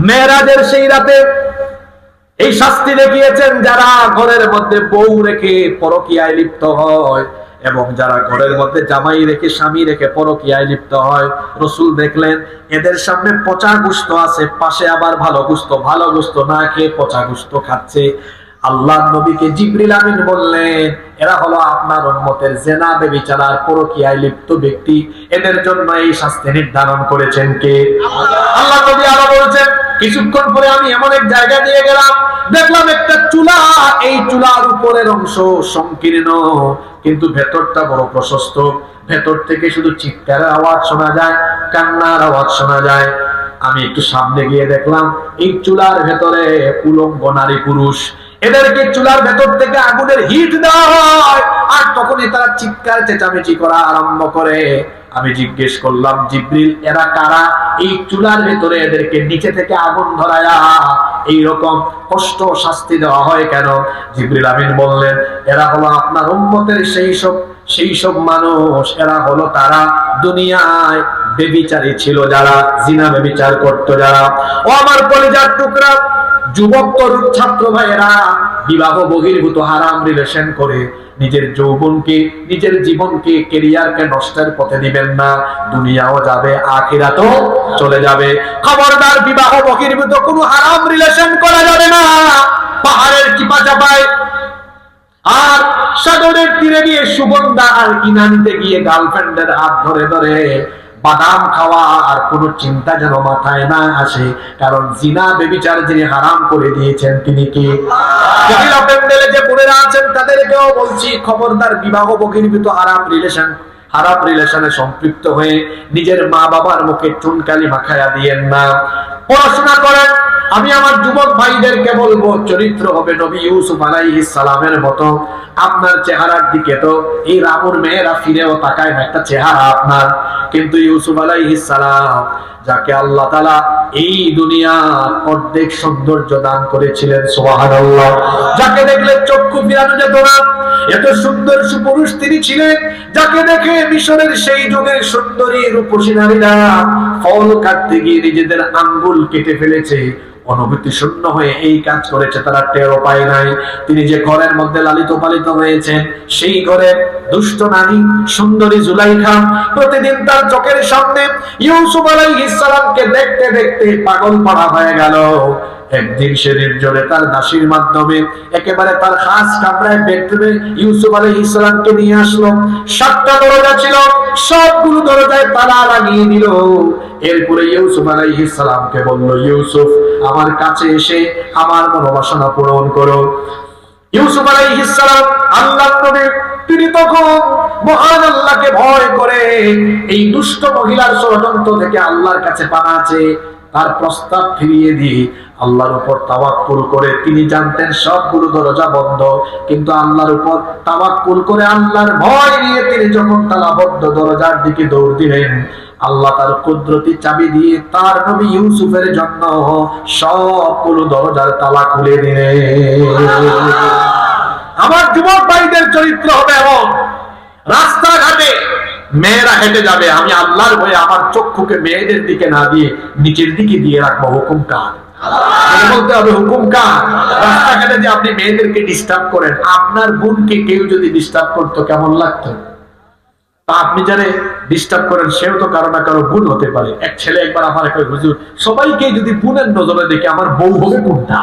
মেরাজের সেই রাতে এই শাস্তি দেখিয়েছেন যারা ঘরের মধ্যে বউ রেখে পরকীয়ায় লিপ্ত হয় এবং যারা ঘরের মধ্যে জামাই রেখে স্বামী রেখে পরকীয়ায় লিপ্ত হয়। রাসূল দেখলেন এদের সামনে পচা গোশত আছে, পাশে আবার ভালো গোশত না খেয়ে পচা গোশত খাচ্ছে। আল্লাহ নবীকে জিবরিল আমিন বললেন, এরা হলো আপনার উম্মতের জেনা ব্যভিচার আর পরকীয়ায় লিপ্ত ব্যক্তি, এদের জন্য এই শাস্তি নির্ধারণ করেছেন কে? আল্লাহ নবী আরো বলছেন, কিছুক্ষণ পরে আমি এমন এক জায়গা দিয়ে গেলাম, দেখলাম একটা চুলা, এই চুলার উপরের অংশ সংকীর্ণ কিন্তু ভেতরটা বড় প্রশস্ত। ভেতর থেকে শুধু চিৎকারের আওয়াজ শোনা যায়, কান্নার আওয়াজ শোনা যায়। আমি একটু সামনে গিয়ে দেখলাম এই চুলার ভেতরে উলঙ্গ নারী পুরুষ, এদেরকে চুলার ভেতর থেকে আগুনের হিট দেওয়া হয়, আর তখনই তারা চিৎকার চেঁচামেচি করা আরম্ভ করে। আমি জিজ্ঞেস করলাম, জিবরিল এরা কারা? এই চুলার ভেতরে এদেরকে নিচে থেকে আগুন ধরায়া এইরকম কষ্ট শাস্তি দেওয়া হয় কেন? জিবরিল আমিন বললেন, এরা হলো আপনার উম্মতের সেই সব মানুষ, এরা হলো তারা দুনিয়ায় বেবিচারী ছিল, যারা জিনা বেবিচার করতো যারা। ও আমার কলিজার টুকরা যুবক তরুণ ছাত্র ভাইয়েরা, বিবাহ বহির্ভূত হারাম রিলেশন করে নিজের যৌবনকে, নিজের জীবনকে, ক্যারিয়ারকে নষ্টের পথে দিবেন না। দুনিয়াও যাবে, আখিরাতও চলে যাবে। খবরদার, বিবাহ বহির্ভূত কোনো হারাম রিলেশন করা যাবে না। পাহাড়ের চিপা চাপায় আর সাগরের তীরে গিয়ে সুগন্ধা আর কিনা নিতে গিয়ে গার্লফ্রেন্ডের হাত ধরে ধরে বাদাম খাওয়া আর কোনো চিন্তা যেন মাথায় না আসে, কারণ জিনা বেবিচার যিনি হারাম করে দিয়েছেন তিনি কি? মহিলা প্যান্ডেলে যে বোনেরা আছেন তাদেরকেও বলছি, খবরদার, বিবাহ বহির্ভূত হারাম রিলেশনে সম্পৃক্ত হয়ে নিজের মা বাবার মুখে চুনকালি মাখায়া দিয়েন না। পড়াশোনা করেন। আমি আমার যুবক ভাইদেরকে বলবো, চরিত্র হবে নবী ইউসুফ আলাইহিস সালামের মতো। আপনার চেহারার দিকে তো এই রামুর মেয়েরা ফিরেও তাকায় না, একটা চেহারা আপনার। কিন্তু ইউসুফ আলাইহিস সালাম, যাকে আল্লাহ তাআলা এই দুনিয়ার অর্ধেক সৌন্দর্য দান করেছিলেন, সুবহানাল্লাহ, যাকে দেখলে চক্ষু ফিরানো যেত না, এত সুন্দর সুপুরুষ তিনি ছিলেন, যাকে দেখে মিশরের সেই যুগের সুন্দরী রূপসী নারীরা ফল কাটতে গিয়ে নিজেদের আঙ্গুল কেটে ফেলেছে, অনুভূতি শূন্য হয়ে এই কাজ করেছে, তারা টেরও পায় নাই। তিনি যে ঘরের মধ্যে লালিত পালিত হয়েছেন, সেই ঘরে দুষ্ট নারী সুন্দরী জুলাইখা প্রতিদিন তার চোখের সামনে ইউসুফ আলাইহিস সালামকে দেখতে দেখতে পাগল পাড়া হয়ে গেল। একদিন সে নির্জনে তার দাসীর মাধ্যমে একেবারে তার খাস কামরায় বেডরুমে ইউসুফ আলাইহিস সালামকে নিয়ে আসলো। 7টা দরজা ছিল, সবগুলো দরজায় তালা লাগিয়ে দিল। এরপরে ইউসুফ আলাইহিস সালামকে বলল, ইউসুফ, আমার কাছে এসে আমার মনোবাসনা পূরণ করো। ইউসুফ আলাইহিস সালাম আল্লাহর নবী, তিনি তখন মহান আল্লাহকে ভয় করে এই দুষ্ট মহিলার ষড়যন্ত্র থেকে আল্লাহর কাছে পানা আছে, তার প্রস্তাব ফিরিয়ে দিয়ে আল্লাহর উপর তাওয়াক্কুল করে, তিনি জানতেন সবগুলো দরজা বন্ধ, কিন্তু আল্লাহর উপর তাওয়াক্কুল করে আল্লাহর ভয় নিয়ে তিনি যখন তালাবদ্ধ দরজার দিকে দৌড় দিলেন, আল্লাহ তার কুদরতি চাবি দিয়ে তার নবী ইউসুফের জন্য সবগুলো দরজার তালা খুলে দিলেন। আমার যুবক ভাইদের চরিত্র হবে এমন, রাস্তাঘাটে মেয়েরা হেঁটে যাবে, আমি আল্লাহর ভয়ে আমার চক্ষুকে মেয়েদের দিকে না দিয়ে নিচের দিকে দিয়ে রাখবো। হুকুম কার? বলতে হবে হুকুম কার? রাস্তাঘাটে যে আপনি মেয়েদেরকে ডিস্টার্ব করেন, আপনার বোনকে কেউ যদি ডিস্টার্ব করতো কেমন লাগতো? আপনি যারা ডিস্টার্ব করেন সেও তো কারো না কারো বোন হতে পারে। এক ছেলে একবার আমার একটা, হুজুর, সবাইকে যদি বোনের নজরে দেখে আমার বউ হবে কোনটা?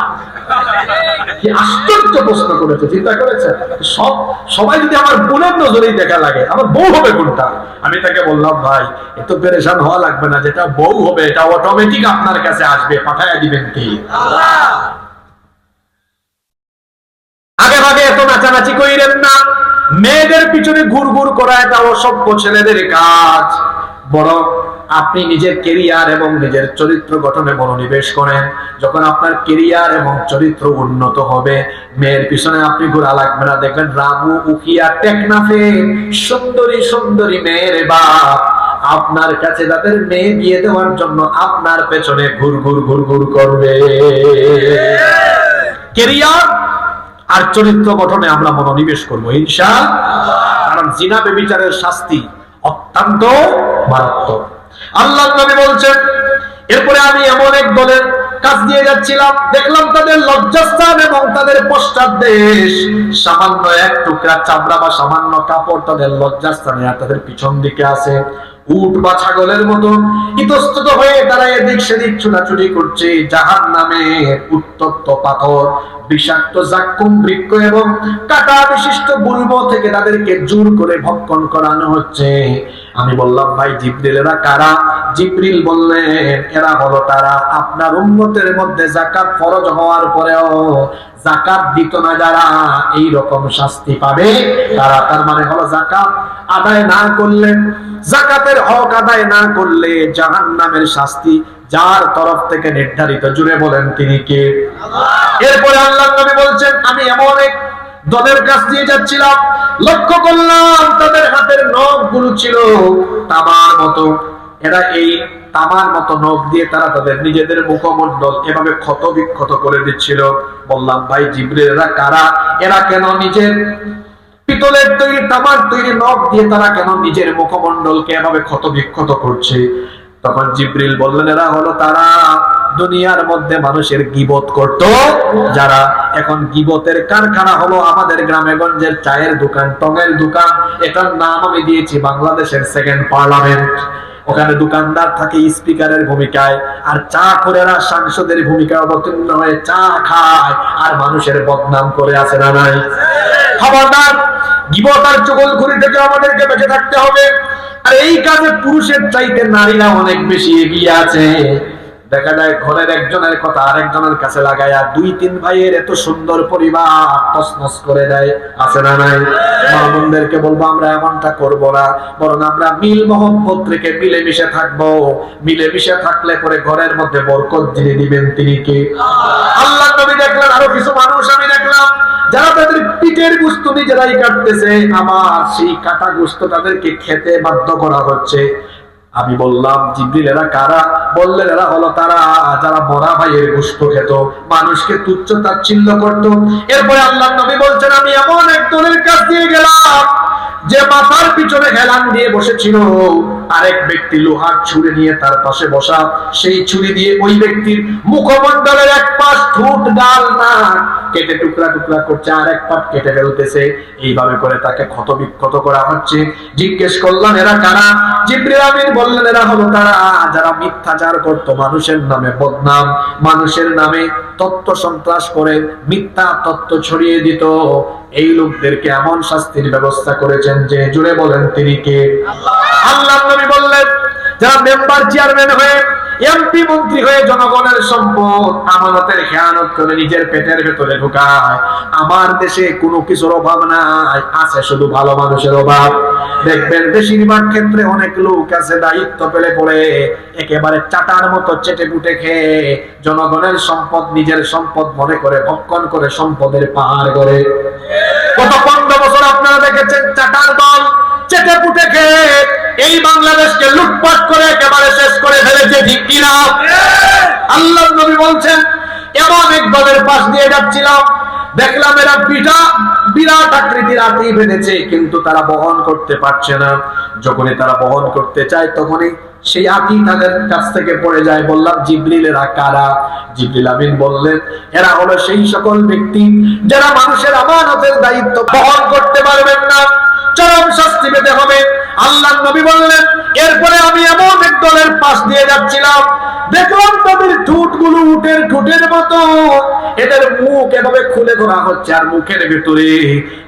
কি আশ্চর্য প্রশ্ন করেছে, চিন্তা করেছে? সবাই যদি আমার বোনের নজরেই দেখা লাগে, আমার বউ হবে কোনটা? আমি তাকে বললাম, ভাই, এত পেরেশান হওয়া লাগবে না, যেটা বউ হবে এটা অটোমেটিক আপনার কাছে আসবে, পাঠাইয়া দিবেন কি? আগে ভাগে এত নাচানাচি কইরেন না, মেয়েদের পিছনে ঘুরঘুর করা এটা অসভ্য ছেলেদের কাজ। বরং আপনি নিজের কেরিয়ার এবং নিজের চরিত্র গঠনে মনোনিবেশ করেন। যখন আপনার কেরিয়ার এবং চরিত্র উন্নত হবে, মেয়ের পিছনে আপনি ঘোরা লাগবে না। দেখবেন রামু, উখিয়া, টেকনাফে সুন্দরী সুন্দরী মেয়ের বাপ আপনার কাছে তাদের মেয়ে বিয়ে দেওয়ার জন্য আপনার পেছনে ঘুরঘুর করবে। কেরিয়ার আর চরিত্র গঠনে আমরা মনোনিবেশ করবো ইনশাআল্লাহ। কারণ জিনা ব্যভিচারের শাস্তি অত্যন্ত মারাত্মক। আল্লাহ নবী বলছেন, এরপরে আমি এমন এক দলের কাজ দিয়ে যাচ্ছিলাম, দেখলাম তাদের লজ্জাস্থান এবং তাদের পশ্চাৎদেশ সামান্য এক টুকরা চামড়া বা সামান্য কাপড় তাদের লজ্জাস্থানে আর তাদের পিছন দিকে আছে। উট বা ছাগলের মতো ইতস্তত হয়ে তারা এদিক সেদিক ছোটাছুটি করছে। জাহান্নামের উত্তপ্ত পাথর, বিষাক্ত জাক্কুম বৃক্ষ এবং কাঁটা বিশিষ্ট গুল্ম থেকে তাদেরকে জোর করে ভক্ষণ করানো হচ্ছে। আমি বললাম, ভাই, জিবরিলেরা কারা? জিবরিল বললেন, এরা হলো তারা আপনার উম্মতের মধ্যে যাকাত ফরজ হওয়ার পরেও যাকাত দিত না যারা, এই রকম শাস্তি পাবে তারা। তার মানে হলো যাকাত আদায় না করলে, যাকাতের হক আদায় না করলে জাহান্নামের শাস্তি যার তরফ থেকে নির্ধারিত। জুড়ে বলেন তিনি কে? এরপরে আল্লাহ নবী বলছেন, আমি এমন এক দলের কাছ দিয়ে যাচ্ছিলাম, লক্ষ্য করলাম তাদের হাতের নখগুলো ছিল তামার মতো। এরা এই তামার মতো নখ দিয়ে তারা তাদের নিজেদের মুখমণ্ডল এভাবে ক্ষত বিক্ষত করে দিচ্ছিল। বললাম, ভাই জিবরিল, এরা কারা? এরা কেন নিজের পিতলের তৈরি, তামার তৈরি নখ দিয়ে তারা কেন নিজের মুখমণ্ডলকে এভাবে ক্ষত বিক্ষত করছে? তখন জিবরিল বললেন, এরা হলো তারা দুনিয়ার মধ্যে মানুষের গীবত করত যারা। এখন গীবতের কারখানা হলো আমাদের গ্রামে গঞ্জের চায়ের দোকান, টঙের দোকান। এটার নাম আমি দিয়েছি বাংলাদেশের সেকেন্ড পার্লামেন্ট। ওখানে দোকানদার থাকে স্পিকারের ভূমিকায়, আর চা করেরা সাংসদের ভূমিকায় অবতীর্ণ হয়ে চা খায় আর মানুষের বদনাম করে। আছে না নাই? খবরদার, গীবত আর চুগলখড়ি থেকে আমাদেরকে বেঁচে থাকতে হবে। আর এই কাজে পুরুষের চাইতে নারীরা অনেক বেশি এগিয়ে আছে। দেখা যায় ঘরের একজনের কথা আরেকজনের কাছে লাগায়া দুই তিন ভাইয়ের এত সুন্দর পরিবার তছনছ করে দেয়। আছে না নাই? মা বোনদেরকে বলবো, আমরা এমনটা করবো না, বরং আমরা মিল মহব্বত রেখে মিলেমিশে থাকবো। মিলেমিশে থাকলে পরে ঘরের মধ্যে বরকত যিনি দিবেন তিনি কে? আল্লাহ নবী দেখলেন আরো কিছু মানুষ আমি দেখলাম যারা তাদের পিঠের গোশত নিজেরাই কাটতেছে, আবার সেই কাটা গোশত তাদেরকে খেতে বাধ্য করা হচ্ছে। আমি বললাম, জিবরিল, এরা কারা? বললেন, এরা হলো তারা যারা মরা ভাইয়ের গোশত খেত, মানুষকে তুচ্ছ তাচ্ছিল্য করত। এরপরে আল্লাহ নবী বলছেন, আমি এমন এক দলের কাছ দিয়ে গেলাম যে মাথার পিছনে হেলান দিয়ে বসেছিল, আরেক ব্যক্তি লোহার ছুরি নিয়ে তার পাশে বসা। সেই ছুরি দিয়ে ওই ব্যক্তির মুখমণ্ডলের এক পাশ ঠোঁট গাল না কেটে টুকরা টুকরা করছে, আর এক পাট কেটে ফেলতেছে। এইভাবে করে তাকে ক্ষত বিক্ষত করা হচ্ছে। জিজ্ঞেস করলাম, এরা কারা? জিবরিল আমিন বললেন, এরা হলো তারা যারা মিথ্যাচার করত, মানুষের নামে বদনাম, মানুষের নামে তত্ত্ব সন্ত্রাস করে মিথ্যা তত্ত্ব ছড়িয়ে দিত। এই লোকদেরকে এমন শাস্তির ব্যবস্থা করেছেন যে, জুড়ে বলেন তিনি কে? আল্লাহ নবী বললেন, যারা মেম্বার চেয়ারম্যান হয়ে, এমপি মন্ত্রী হয়ে জনগণের সম্পদ আমানতের খেয়ানত করে নিজের পেটের ভেতরে ঢুকায়। আমার দেশে কোনো কিছুর অভাব নাই, আছে শুধু ভালো মানুষের অভাব। দেখবেন বেশিরভাগ ক্ষেত্রে অনেক লোক আছে দায়িত্ব পেলে পড়ে একেবারে চাটার মতো চেটে পুটে খেয়ে জনগণের সম্পদ নিজের সম্পদ মনে করে ভক্ষণ করে সম্পদের পাহাড় করে। গত 15 বছর আপনারা দেখেছেন চাটার দল চেটে পুটে খেয়ে এই বাংলাদেশকে লুটপাট করে একেবারে শেষ করে ফেলেছে। ঠিক কিনা? আল্লাহ নবী বলছেন, এমন এক দলের পাশ দিয়ে যাচ্ছিলাম, দেখলাম এরা বিরাট আকৃতির আতি বেঁধেছে, কিন্তু তারা বহন করতে পারছে না। যখনই তারা বহন করতে চায় তখনই সেই আতি তাদের কাছ থেকে পড়ে যায়। বললাম, জিবরিল, এরা কারা? জিবরিল আমিন বললেন, এরা হলো সেই সকল ব্যক্তি যারা মানুষের আমানতের দায়িত্ব বহন করতে পারবেন না, চরম শাস্তি পেতে হবে। আল্লাহ নবী বললেন, এরপরে আমি এমন এক দলের পাশ দিয়ে যাচ্ছিলাম, দেখলাম তাদের ঠোঁটগুলো উটের ঠোঁটের মতো, এদের মুখ এভাবে খুলে ধরা হচ্ছে আর মুখের ভিতরে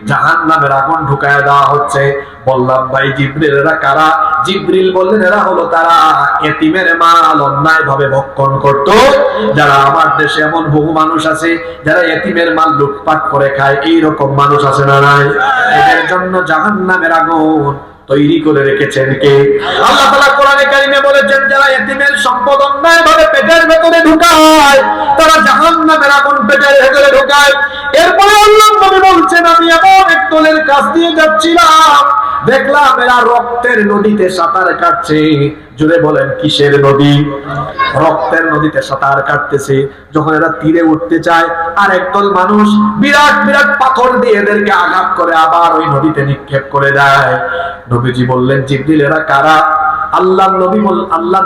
জাহান্নামের আগুন ঢুকায় দেওয়া হচ্ছে। বললাম, ভাই জিবরিল, এরা কারা? জিবরিল বললেন, এরা হলো তারা এতিমের মাল অন্যায় ভাবে ভক্ষণ করত। যারা আমার দেশে এমন বহু মানুষ আছে যারা এতিমের মাল লুটপাট করে খায়, এইরকম মানুষ আছে না নাই? এদের জন্য জাহান্নামের আগুন তৈরি করে রেখেছেন কে? আল্লাহ তাআলা কোরআনে কারিমে বলেছেন, যারা এতিমের সম্পদ অন্যায়ভাবে পেটের ভেতরে ঢুকায় তারা জাহান্নামের আগুন পেটের ভেতরে ঢুকায়। এরপরে আল্লাহ নবী বলছেন, আমি এমন এক দলের কাছ দিয়ে যাচ্ছিলাম, দেখলাম এরা রক্তের নদীতে সাঁতার কাটছে। জুড়ে বলেন কিসের নদী? রক্তের নদীতে সাঁতার কাটতেছে। যখন এরা তীরে উঠতে চায়, আর একদল মানুষ বিরাট বিরাট পাথর দিয়ে এদেরকে আঘাত করে আবার ওই নদীতে নিক্ষেপ করে দেয়। নবীজি বললেন, জিবরিল, এরা কারা? আল্লাহ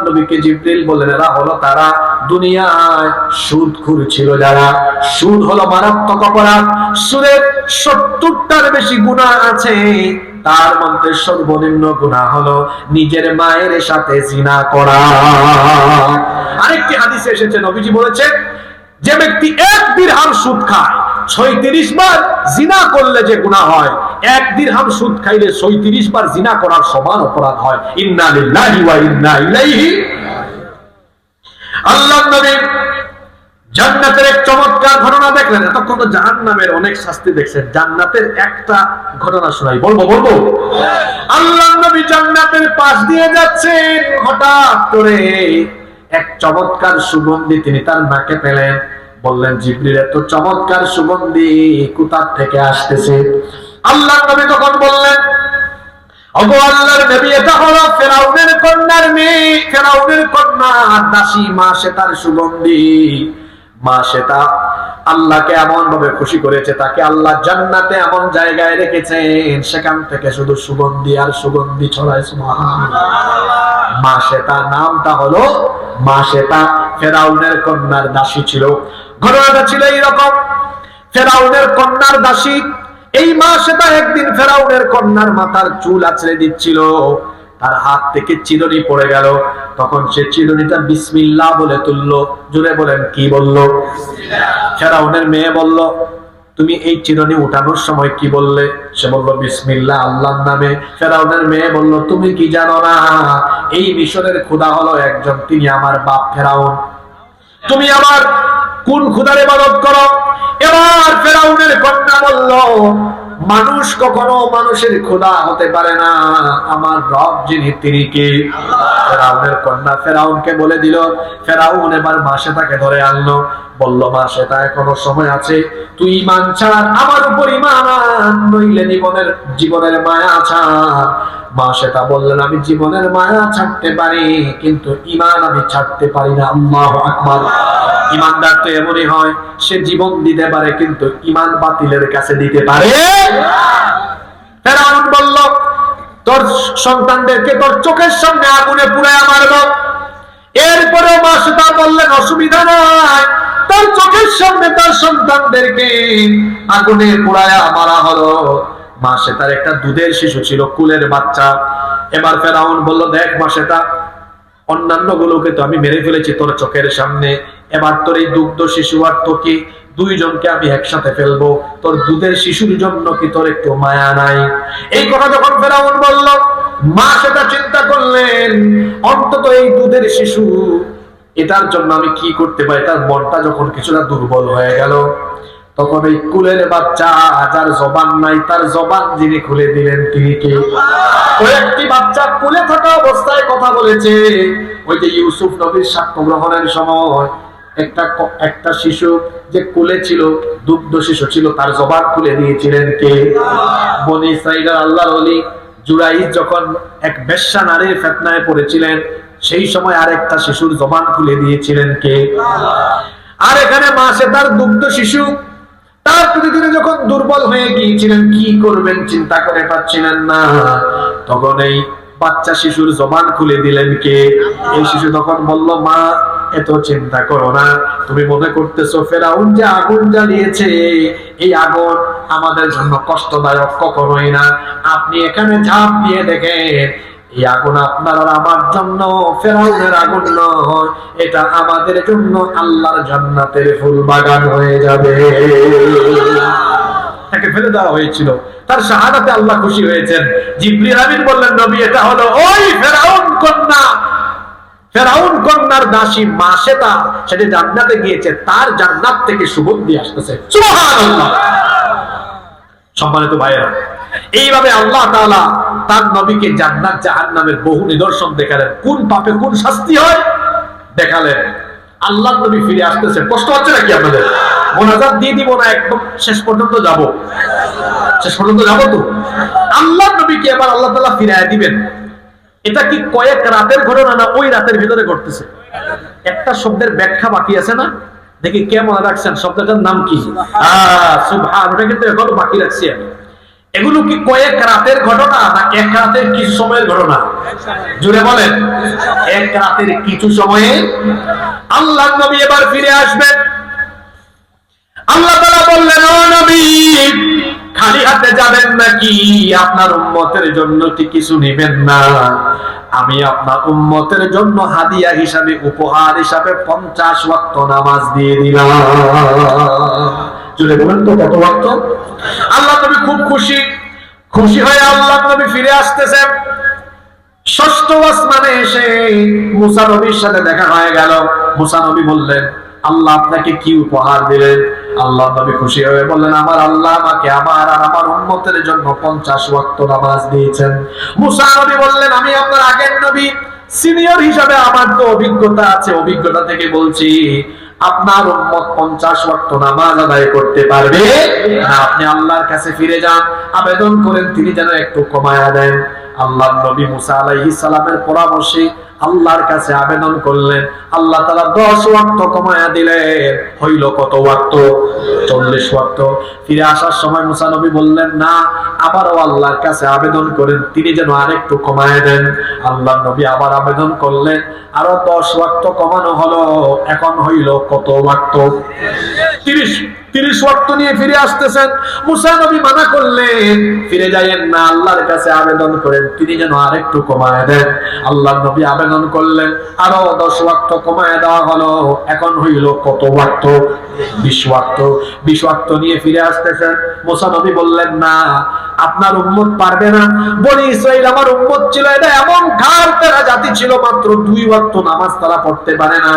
নবীকে জিবরিল বললেন, এরা হলো তারা দুনিয়ায় সুদখোর ছিল যারা। সুদ হলো মারাত্মক অপরাধ। সুদের 70টার বেশি গুনাহ আছে, তার মধ্যে সর্বনিম্ন গুনাহ হলো নিজের মায়ের সাথে জিনা করা। আরেকটি হাদিসে এসেছে, নবীজি বলেছেন, যে ব্যক্তি 1 দিরহাম সুদ খায়, 36 বার জিনা করলে যে গুনাহ হয়, 1 দিরহাম সুদ খাইলে 36 বার জিনা করার সমান অপরাধ হয়। ইন্না লিল্লাহি ওয়া ইন্না ইলাইহি। আল্লাহর নবী জান্নাতের এক চমৎকার ঘটনা দেখলেন। এতক্ষণ তো জাহান্নামের অনেক শাস্তি দেখছেন, জান্নাতের একটা ঘটনা শোনাই। বলবো? আল্লাহর নবী জান্নাতের পাশ দিয়ে যাচ্ছেন, হঠাৎ করে এক চমৎকার সুগন্ধি তিনি তার নাকে পেলেন। বললেন, জিবরিল, এত চমৎকার সুগন্ধি কোথা থেকে আসতেছে? আল্লাহর নবী তখন বললেন, ওগো আল্লাহর নবী, এটা হলো ফেরাউনের কন্যার মেয়ে, ফেরাউনের কন্যা দাসী মাশেতার সুগন্ধি। মাশেতা আল্লাহকে এমন ভাবে খুশি করেছে, তাকে আল্লাহ জান্নাতে এমন জায়গায় রেখেছেন, সেখান থেকে শুধু সুগন্ধি আর সুগন্ধি ছড়ায়। সুবহানাল্লাহ। মাশেতা নামটা হলো মাশেতা, ফেরাউনের কন্যার দাসী ছিল। ঘটনাটা ছিল এইরকম, ফেরাউনের কন্যার দাসী এই মাশেতা একদিন ফেরাউনের কন্যার মাথার চুল আঁচড়ে দিচ্ছিল, তার হাত থেকে চিরুনি পড়ে গেল। তখন সে চিরুনিটা বিসমিল্লাহ বলে তুললো। জোরে বলেন, কি বললো? ফেরাউনের মেয়ে বলল, তুমি এই চিরুনি উঠানোর সময় কি বললে? সে বলল, বিসমিল্লাহ, আল্লাহর নামে। ফেরাউনের মেয়ে বলল, তুমি কি জানো না এই মিশরের খোদা হলো একজন, তিনি আমার বাপ ফেরাউন। তুমি আমার কোন খোদার ইবাদত করো? এবার ফেরাউনের কন্যা বলল, মানুষ কখনো মানুষের খোদা হতে পারে না, আমার রব যিনি তিনি কে? ফেরাউনের কন্যা ফেরাউনকে বলে দিল। ফেরাউন এবার মাশেতাকে ধরে আনলো, বলল, মাশেতা, এখনো সময় আছে, তুই ঈমান ছাড়, আমার উপর ঈমান আন, নইলে জীবনের মায়া ছাড়। মাশেতা বললেন, আমি জীবনের মায়া ছাড়তে পারি, কিন্তু ঈমান আমি ছাড়তে পারি না। আল্লাহু আকবার। ঈমানদার তো এমনই হয়, সে জীবন দিতে পারে কিন্তু ঈমান বাতিলের কাছে দিতে পারে। ফেরাউন বলল, তোর সন্তানদেরকে তোর চোখের সামনে আগুনে পুড়াইয়া মারব। এরপরে মাশেতা বললেন, অসুবিধা নাই, তার চোখের সামনে তার সন্তানদেরকে আগুনে পুড়াইয়া মারা হলো। মাশেতার একটা দুধের শিশু ছিল, কুলের বাচ্চা। এবার ফেরাউন বলল, দেখ মাশেতা, অন্যান্য গুলোকে তো আমি মেরে ফেলেছি তোর চোখের সামনে, এবার তোর এই দুগ্ধ শিশু আর তোকে দুইজনকে আমি একসাথে ফেলবো, তোর দুধের শিশুর জন্য কি তোর একটু মায়া নাই? এই কথা যখন ফেরাউন বলল, মাশেতা চিন্তা করলেন, অন্তত এই দুধের শিশু, এটার জন্য আমি কি করতে পারি? তার মনটা যখন কিছুটা দুর্বল হয়ে গেল, তখন এই কুলের বাচ্চা, যার জবান নাই, তার জবান যিনি খুলে দিলেন তিনি কে? ওই একটি বাচ্চা কুলে থাকা অবস্থায় কথা বলেছে। ওই যে ইউসুফ নবীর সাক্ষ্য গ্রহণের সময় একটা শিশু যে কুলে ছিল, দুগ্ধ শিশু ছিল, তার জবান খুলে দিয়েছিলেন কে? বনী ইসরাঈলের আল্লাহর ওলি জুরাইজ যখন এক বেশ্যা নারীর ফিতনায় পড়েছিলেন, সেই সময় আরেকটা শিশুর জবান খুলে দিয়েছিলেন কে? আর এখানে মাশেতার দুগ্ধ শিশু, তার প্রতিদিনে যখন দুর্বল হয়ে গিয়েছিলেন, কি করবেন চিন্তা করে পাচ্ছিলেন না, তখন এই বাচ্চা শিশুর জবান খুলে দিলেন কে? এই শিশু তখন বলল, মা, এত চিন্তা করো না, তুমি মনে করতেছো ফেরাউন যে আগুন জ্বালিয়েছে, এই আগুন আমাদের জন্য কষ্টদায়ক, কখনোই না। আপনি এখানে ঝাঁপ দিয়ে দেখেন, এই আগুন আপনার আর আমার জন্য ফেরাউনের আগুন নয়, এটা আমাদের জন্য আল্লাহর জান্নাতের ফুল বাগান হয়ে যাবে। তাকে ফেলে দেওয়া হয়েছিল, তার শাহাদাতে আল্লাহ খুশি হয়েছেন। জিবরিল আমিন বললেন, নবী, এটা হলো ওই ফেরাউন কন্যা, ফেরাউন কন্যার দাসী মাশেতা, সেটা জান্নাতে গিয়েছে, তার জান্নাত থেকে সুগন্ধি আসতেছে। সুবহানাল্লাহ। সম্মানিত ভাইয়েরা, এইভাবে আল্লাহ তাআলা তার নবীকে জান্নাত জাহান্নামের বহু নিদর্শন দেখালেন, কোন পাপে কোন শাস্তি হয় দেখালেন। আল্লাহর নবী ফিরে আসতেছে, কষ্ট হচ্ছে নাকি আপনাদের? মোনাজাত দিয়ে দিব না, একদম শেষ পর্যন্ত যাব? শেষ পর্যন্ত যাব তো? আল্লাহর নবীকে এবার আল্লাহ তাআলা ফিরিয়ে দিবেন। এটা কি কয়েক রাতের ঘটনা না ওই রাতের ভিতরে ঘটতেছে? একটা শব্দের ব্যাখ্যা বাকি আছে না? দেখি কে মনে রাখছেন শব্দটার নাম কি? সুবহান। ওটা কিন্তু এখনো বাকি রাখছি আমি। এগুলো কি কয়েক রাতের ঘটনা না এক রাতের কিছু সময়ের ঘটনা? জুড়ে বলেন, এক রাতের কিছু সময়ে আল্লাহর নবী এবার ফিরে আসবেন। আল্লাহ তাআলা বললেন, ও নবী, খালি হাতে যাবেন নাকি? আপনার উম্মতের জন্য কি কিছু নেবেন না? আমি আপনার উম্মতের জন্য হাদিয়া হিসাবে, উপহার হিসাবে 50 ওয়াক্ত নামাজ দিয়ে দিলাম। চলে বলেন তো কত ওয়াক্ত? আল্লাহ নবী খুব খুশি হয়ে আল্লাহ নবী ফিরে আসতেছেন। ষষ্ঠ আসমানে এসে মুসা নবীর সাথে দেখা হয়ে গেল। মুসা নবী বললেন, আল্লাহ আপনাকে কি উপহার দিলেন? আল্লাহ নবী খুশি হয়ে বললেন, আমার আল্লাহ আমাকে আমার আর আমার উম্মতের জন্য 50 ওয়াক্ত নামাজ দিয়েছেন। মুসা নবী বললেন, আমি আপনার আগের নবী, সিনিয়র হিসাবে আমার তো অভিজ্ঞতা আছে, অভিজ্ঞতা থেকে বলছি, আপনার উম্মত 50 ওয়াক্ত নামাজ আদায় করতে পারবে না। আপনি আল্লাহর কাছে ফিরে যান, আবেদন করেন তিনি যেন একটু কমায়া দেন। আল্লাহর নবী মুসা আলাইহিস সালামের পরামর্শে আল্লাহর কাছে আবেদন করলেন, আল্লাহ তাআলা 10 ওয়াক্ত কমায়া দিলেন। হইল কত ওয়াক্ত? 40 ওয়াক্ত। ফিরে আসার সময় মুসা নবী বললেন, না, আবারও আল্লাহর কাছে আবেদন করেন তিনি যেন আরেকটু কমায়া দেন। আল্লাহর নবী আবার আবেদন করলেন, আরো 10 ওয়াক্ত কমানো হলো। এখন হইল কত ওয়াক্ত? 30 ওয়াক্ত নিয়ে ফিরে আসতেছেন। মুসা নবী মানা করলেন, ফিরে যাইয়েন না, আল্লাহর কাছে আবেদন করেন তিনি যেন আরেকটু কমায় দেন। আল্লাহর নবী আবেদন করলেন, আরো 10 ওয়াক্ত কমায় দেওয়া হলো। এখন হইল কত ওয়াক্ত? 20 ওয়াক্ত। 20 ওয়াক্ত নিয়ে ফিরে আসতেছেন। মুসা নবী বললেন, না, আপনার উম্মত পারবে না। বনি ইসরাইল আমার উম্মত ছিল, এটা এমন ঘাড় তেরা জাতি ছিল, মাত্র 2 ওয়াক্ত নামাজ তারা পড়তে পারে না।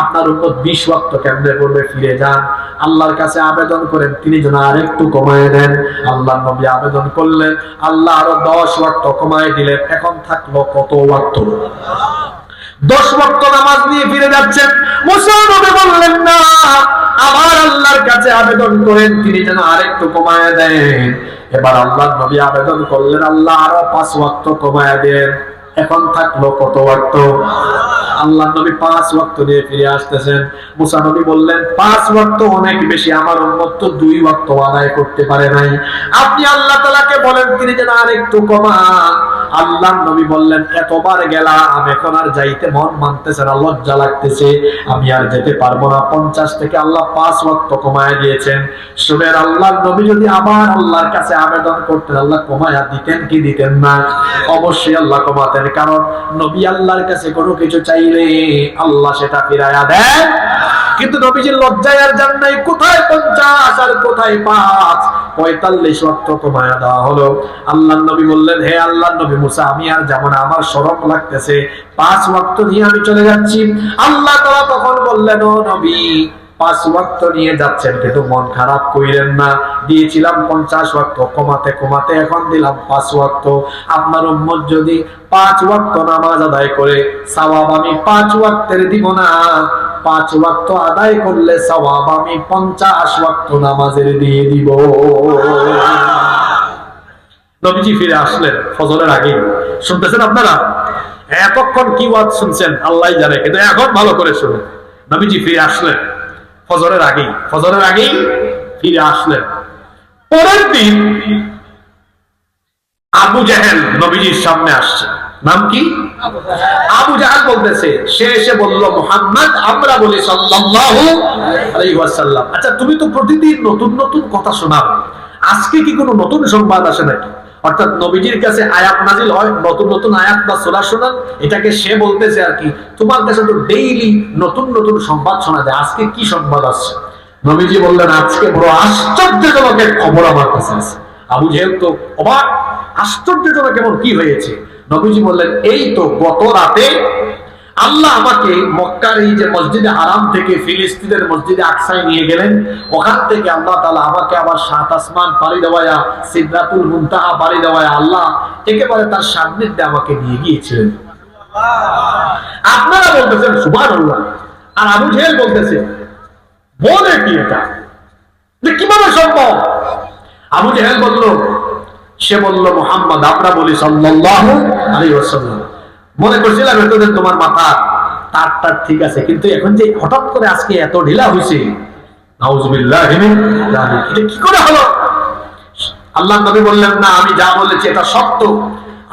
আপনার উম্মত 20 ওয়াক্ত কেমনে করবে? ফিরে যান, আল্লাহর কাছে আবেদন করেন তিনি যেন আরেকটু কমায় দেন। আল্লাহর নবী আবেদন করলেন, আল্লাহ আরো 10 ওয়াক্ত কমায় দিলেন। এখন থাকলো কত ওয়াক্ত? 10 ওয়াক্ত নামাজ নিয়ে ফিরে যাচ্ছেন। মুসা নবী বললেন, না, আবার আল্লাহর কাছে আবেদন করেন তিনি যেন আরেকটু কমায় দেন। এবার আল্লাহর নবী আবেদন করলেন, আল্লাহ আরো 5 ওয়াক্ত কমায় দেন। এখন থাকলো কত ওয়াক্ত? আল্লাহ নবী 5 ওয়াক্ত নিয়ে ফিরে আসতেছেন। মুসা নবী বললেন, 5 ওয়াক্ত অনেক বেশি, আমার উম্মত তো 2 ওয়াক্ত আদায় করতে পারে নাই। আপনি আল্লাহ তাআলাকে বলেন তিনি যেন আরেকটু কমান। আল্লাহ নবী বললেন, এতবার গেলাম, এখন আর যাইতে মন মানতেছে না, লজ্জা লাগতেছে, আমি আর যেতে পারবো না। 50 থেকে আল্লাহ 5 ওয়াক্ত কমায় দিয়েছেন। শুনেন, আল্লাহ নবী যদি আবার আল্লাহর কাছে আবেদন করতেন, আল্লাহ কমায়া দিতেন কি দিতেন না? অবশ্যই আল্লাহ কমাতেন, কারণ নবী আল্লাহর কাছে কোনো কিছু চাইলে আল্লাহ সেটা ফিরায়া দেন। কিন্তু নবীজির লজ্জায় আর জান নাই, কোথায় 50 আর কোথায় 5, 45 ওয়াক্ত কমায়া দেওয়া হলো। আল্লাহ নবী বললেন, হে আল্লাহ নবী মুসা, আমি আর যাব না, আমার শরম লাগতেছে, 5 ওয়াক্ত নিয়ে আমি চলে যাচ্ছি। আল্লাহ তাআলা তখন বললেন, ও নবী, 5 ওয়াক্ত নিয়ে যাচ্ছেন কিন্তু মন খারাপ কইরেন না, দিয়েছিলাম 50 ওয়াক্ত, কমাতে কমাতে এখন দিলাম 5 ওয়াক্ত। আপনার উম্মত যদি 5 ওয়াক্ত নামাজ আদায় করে, সওয়াব আমি 5 ওয়াক্তের দিব না, 5 ওয়াক্ত আদায় করলে সওয়াব আমি 50 ওয়াক্ত নামাজের দিয়ে দিব। নবীজি ফিরে আসলেন ফজরের আগে। শুনতেছেন আপনারা? এতক্ষণ কি ওয়াজ শুনছেন আল্লাহই জানে, কিন্তু এখন ভালো করে শুনুন। নবীজি ফিরে আসলেন ফজরের আগেই ফিরে আসলেন। পরের দিন আবু জাহেল নবীজির সামনে আসছে। নাম কি? আবু জাহেল বলতেছে, সে এসে বলল, মুহাম্মদ, আমরা বলি সাল্লাল্লাহু আলাইহি ওয়াসাল্লাম, আচ্ছা তুমি তো প্রতিদিন নতুন নতুন কথা শোনাও, আজকে কি কোনো নতুন সংবাদ আসে নাকি? অর্থাৎ নবীজির কাছে আয়াত নাজিল হয়, নতুন নতুন আয়াত বা সূরা শোনান, এটাকে সে বলতেছে আর কি, তোমার কাছে তো ডেইলি নতুন নতুন সংবাদ শোনা যায়, আজকে কি সংবাদ আসছে? নবীজি বললেন, আজকে বড় আশ্চর্যজনক এক খবর আমার কাছে আছে। আবু জাহেল তো অবাক, আশ্চর্যজনক এমন কি হয়েছে? নবীজি বললেন, এই তো গত রাতে আল্লাহ আমাকে মক্কার এই যে মসজিদে হারাম থেকে ফিলিস্তিনের মসজিদে আকসায় নিয়ে গেলেন, ওখান থেকে আল্লাহ তাআলা আমাকে আবার 7 আসমান পাড়ি দেওয়ায়া, সিদরাতুল মুনতাহা পাড়ি দেওয়ায়া আল্লাহ একেবারে তার সান্নিধ্যে আমাকে নিয়ে গিয়েছিলেন। আপনারা বলতেছেন সুবহানাল্লাহ, আর আবু জাহেল বলতেছে, বলে কি এটা, কিভাবে সম্ভব? আবু জাহেল বলল, সে বলল, মুহাম্মদ, আমরা বলি সাল্লাল্লাহু আলাইহি ওয়াসাল্লাম, মনে করছিলাম এতদিন তোমার মাথা তার ঠিক আছে, কিন্তু এখন যে হঠাৎ করে আজকে এত ঢিলা হয়েছে, নাউযুবিল্লাহি মিন যালিক, এটা কি করে হলো? আল্লাহ নবী বললেন, না, আমি যা বলেছি এটা সত্য।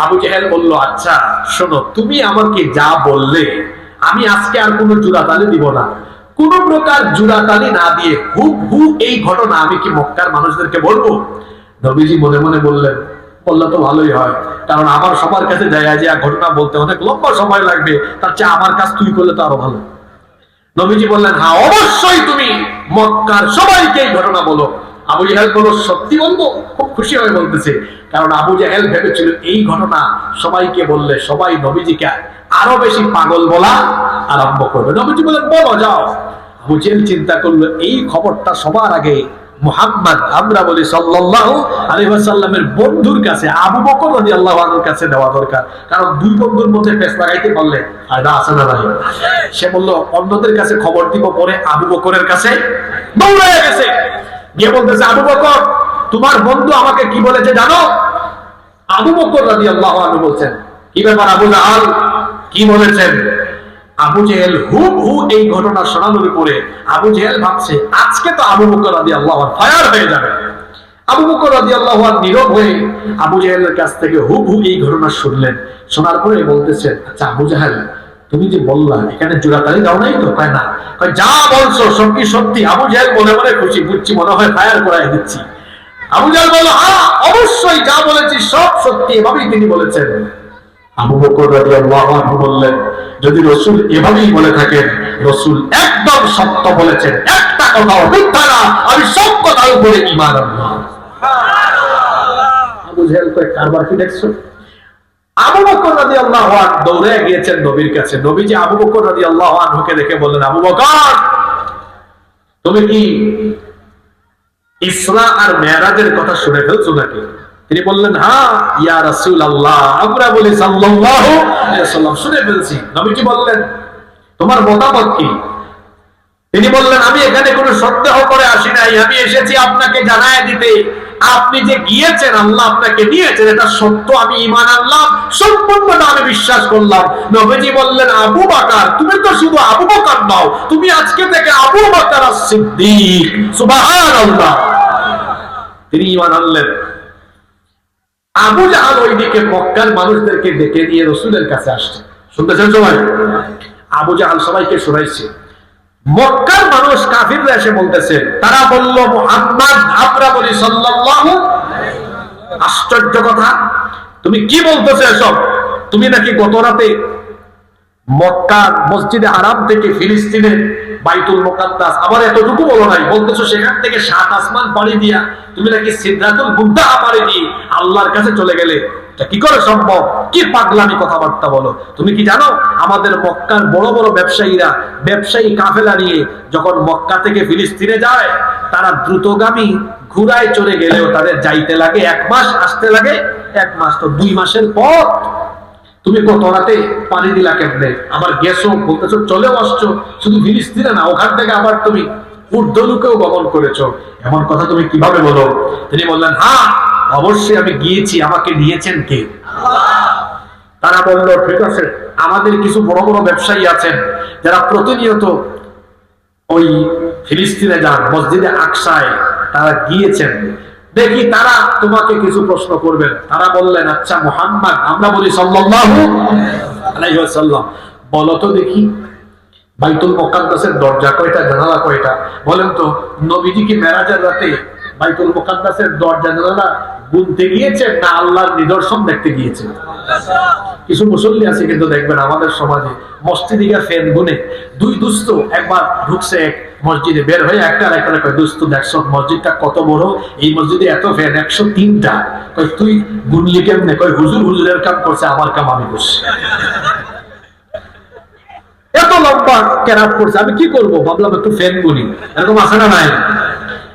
আবু জাহেল বলল, আচ্ছা শোনো, তুমি আমাকে যা বললে আমি আজকে আর কোনো জুরাতালি দিব না, কোন প্রকার জুরাতালি না দিয়ে হুবহু এই ঘটনা আমি কি মক্কার মানুষদেরকে বলবো? নবীজি মনে মনে বললেন, বললে তো ভালোই হয়, কারণ আমার সবার কাছে জায়গা যে ঘটনা বলতে অনেক লম্বা সময় লাগবে, তার চেয়ে আমার কাজ তুই করলে তো আরো ভালো। নবীজি বললেন, হ্যাঁ অবশ্যই তুমি মক্কার সবাইকে এই ঘটনা বলো। আবু জাহেল বলল, সত্যি বলবো? খুব খুশি হয়ে বলতেছে, কারণ আবু জাহেল ভেবেছিল এই ঘটনা সবাইকে বললে সবাই নবীজিকে আরো বেশি পাগল বলা আরম্ভ করবে। নবীজি বললেন, বলো, যাও। আবু জাহেল চিন্তা করলো, এই খবরটা সবার আগে মুহাম্মদ আমরা বলি সাল্লাল্লাহু আলাইহি ওয়াসাল্লামের বন্ধুর কাছে আবু বকর রাদিয়াল্লাহু আনহুর কাছে দেওয়া দরকার। কারণ দুই বন্ধুর মধ্যে পেশ লাগাইতে পারলে ফায়দা আছে না ভাই? সে বলল অন্যদের কাছে খবর দিব, পরে আবু বকরের কাছে দৌড়ে গেছে, গিয়ে বলতেছে আবু বকর তোমার বন্ধু আমাকে কি বলেছে জানো? আবু বকর রাদিয়াল্লাহু আনহু বলছেন, কি ব্যাপার আবু জাহাল, কি বলেছেন? আবু জেহেল হুবহু এই ঘটনা শোনানোর পরে আবু জেহেল ভাবছে আজকে তো আবু বকর রাদিয়াল্লাহু আনহু ফায়ার হয়ে যাবে। আবু বকর রাদিয়াল্লাহু আনহু নীরব হয়ে আবু জেহেলের কাছ থেকে হুবহু এই ঘটনা শুনলেন। শোনার পরে বলতেছেন, আচ্ছা আবু জাহেল তুমি যে বললা এখানে জোড়াতালি দাও নাই তো? কয় না। কয় যা বলছো সব কি সত্যি? আবু জেহেল মনে মনে খুশি, বুঝছি মনে হয় ফায়ার করাই দিচ্ছি। আবু জাহেল বলল হ্যাঁ অবশ্যই যা বলেছি সব সত্যি, এভাবেই তিনি বলেছেন। আবু বকর রাদিয়াল্লাহু আনহু বললেন, যদি রাসূল এভাবেই বলে থাকেন, রাসূল একদম সত্য বলেছেন, একটা কথাও মিথ্যা না, আমি সব কথার উপরে ঈমান আনলাম। আবু জেহেল কয় কারবার কি দেখছো? আবু বকর রাদিয়াল্লাহু আনহু দৌড়ে গিয়েছেন নবীর কাছে। নবীজি আবু বকর রাদিয়াল্লাহু আনহুকে দেখে বললেন, আবু বকর তুমি কি ইসরা আর মেরাজের কথা শুনে ফেলছো নাকি? তিনি বললেন, হ্যাঁ ইয়া রাসূলুল্লাহ আমরা বলি সাল্লাল্লাহু আলাইহি ওয়াসাল্লাম শুনে ফেলছি। নবীজি বললেন, তোমার মতামত কি? তিনি বললেন, আমি এখানে কোনো সন্দেহ করে আসি নাই, আমি এসেছি আপনাকে জানায় দিতে আপনি যে গিয়েছেন, আল্লাহ আপনাকে নিয়েছেন, এটা সত্য, আমি ঈমান আনলাম, সম্পূর্ণটা আমি বিশ্বাস করলাম। নবীজি বললেন, আবু বকর তুমি তো শুধু আবু বকর নও, তুমি আজকে থেকে আবু বকর as-সিদ্দিক। সুবহানাল্লাহ। তিনি ঈমান আনলেন। আবু জাহাল ওইদিকে মক্কার মানুষদেরকে ডেকে নিয়ে রাসূলের কাছে আসছে। শুনতেছেন সবাই? আবু জাহাল সবাইকে শোনাইছে। মক্কার মানুষ কাফিররা এসে বলতেছে, তারা বলল মুহাম্মদ আমরা বলি সাল্লাল্লাহু। আশ্চর্য কথা, তুমি কি বলতেছো এসব? তুমি নাকি গত রাতে মক্কার মসজিদে হারাম থেকে ফিলিস্তিনে বাইতুল মুকাদ্দাস, আবার এতটুকু বলো নাই, বলতেছো সেখান থেকে 7 আসমান পাড়ি দিয়া তুমি নাকি সিদরাতুল মুনতাহা পাড়ি দিয়ে আল্লাহর কাছে চলে গেলে। এটা কি করে সম্ভব? কি পাগলামি কথাবার্তা বলো। তুমি কি জানো আমাদের মক্কার বড় বড় ব্যবসায়ীরা ব্যবসায়ী কাফেলা নিয়ে যখন মক্কা থেকে ফিলিস্তিনে যায়, তারা দ্রুতগামী ঘোড়ায় চড়ে গেলেও তাদের যাইতে লাগে 1 মাস, আসতে লাগে 1 মাস, তো 2 মাসের পথ তুমি কত রাতে পানি দিলা কেমনে? আবার গেছো বলতেছো চলেও আসছো, শুধু ফিলিস্তিনে না ওখান থেকে আবার তুমি ঊর্ধ্বলোকেও গমন করেছো, এমন কথা তুমি কিভাবে বলো? তিনি বললেন, হ্যাঁ অবশ্যই আমি গিয়েছি, আমাকে নিয়েছেন কে? তারা বলল, ঠিক আছে আমাদের কিছু বড় বড় ব্যবসায়ী আছেন যারা প্রতিনিয়ত ওই ফিলিস্তিনে যান, মসজিদে আকসায় তারা গিয়েছেন, দেখি তারা তোমাকে কিছু প্রশ্ন করবেন। তারা বললেন, আচ্ছা মুহাম্মদ আমরা বলি সাল্লাল্লাহু আলাইহি ওয়াসাল্লাম বলো তো দেখি বাইতুল মুকাদ্দাসের দরজা কয়টা, জানালা কয়টা? বলেন তো নবীজি কি মেরাজের রাতে বাইতুল মুকাদ্দাসের দরজা জানালা গুনতে গিয়েছেন না আল্লাহর নিদর্শন দেখতে গিয়েছেন? কিছু মুসল্লি আছে কিন্তু দেখবেন আমাদের সমাজে মসজিদে গিয়ে ফ্যান গুনে, দুই দুস্থ একবার ঢুকছে এক মসজিদে, বের হয়ে একটা কয় দুস্থ দেখছো মসজিদটা কত বড়, এই মসজিদে এত ফ্যান 103টা, কয় তুই গুনলি কেমনে? কয় হুজুর হুজুরের কাম করছে, আমার কাম আমি করছি। এত লম্বা কেরাত করছে, আমি কি করবো? ভাবলাম একটু ফ্যান গুনি, এরকম আছে না নাই?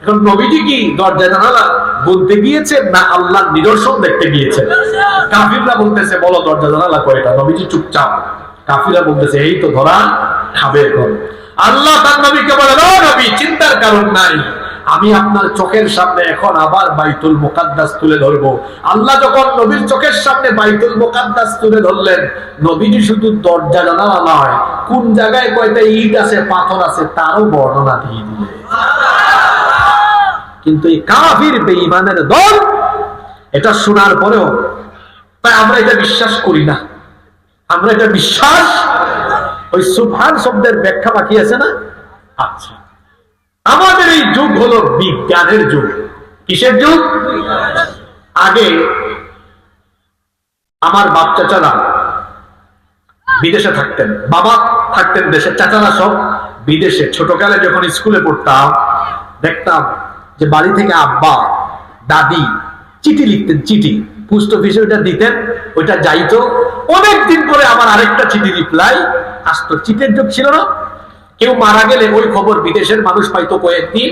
এখন নবীজি কি দরজা জানালা বলতে গিয়েছেন না আল্লাহর নিদর্শন দেখতে গিয়েছেন? কাফিররা বলতেছে বলো দরজা জানালা কয়টা? নবীজি চুপচাপ। কাফিররা বলতেছে এই তো ধরা খাবে এখন। আল্লাহ তার নবীকে বলে, ও নবী চিন্তার কারণ নাই, আমি আপনার চোখের সামনে এখন আবার বাইতুল মুকাদ্দাস তুলে ধরবো। আল্লাহ যখন নবীর চোখের সামনে বাইতুল মুকাদ্দাস তুলে ধরলেন, নবীজি শুধু দরজা জানালা নয়, কোন জায়গায় কয়টা ইট আছে পাথর আছে তারও বর্ণনা দিয়ে দিলেন। কিন্তু এই কাফির বেঈমানের দল এটা শোনার পরেও তাই আমরা এটা বিশ্বাস করি না। আমরা এটা বিশ্বাস, ওই সুবহান শব্দের ব্যাখ্যা বাকি আছে না? আচ্ছা, আমাদের এই যুগ হলো বিজ্ঞানের যুগ। কিসের যুগ? আগে আমার বাপ চাচারা বিদেশে থাকতেন, বাবা থাকতেন দেশে, চাচারা সব বিদেশে। ছোটকালে যখন স্কুলে পড়তাম দেখতাম যে বাড়ি থেকে আব্বা দাদি চিঠি লিখতেন, চিঠি পোস্ট অফিসে ওইটা দিতেন, ওইটা যাইতো, অনেকদিন পরে আবার আরেকটা চিঠি রিপ্লাই আসতো। চিঠির যুগ ছিল না, কেউ মারা গেলে ওই খবর বিদেশের মানুষ পাইতো কয়েকদিন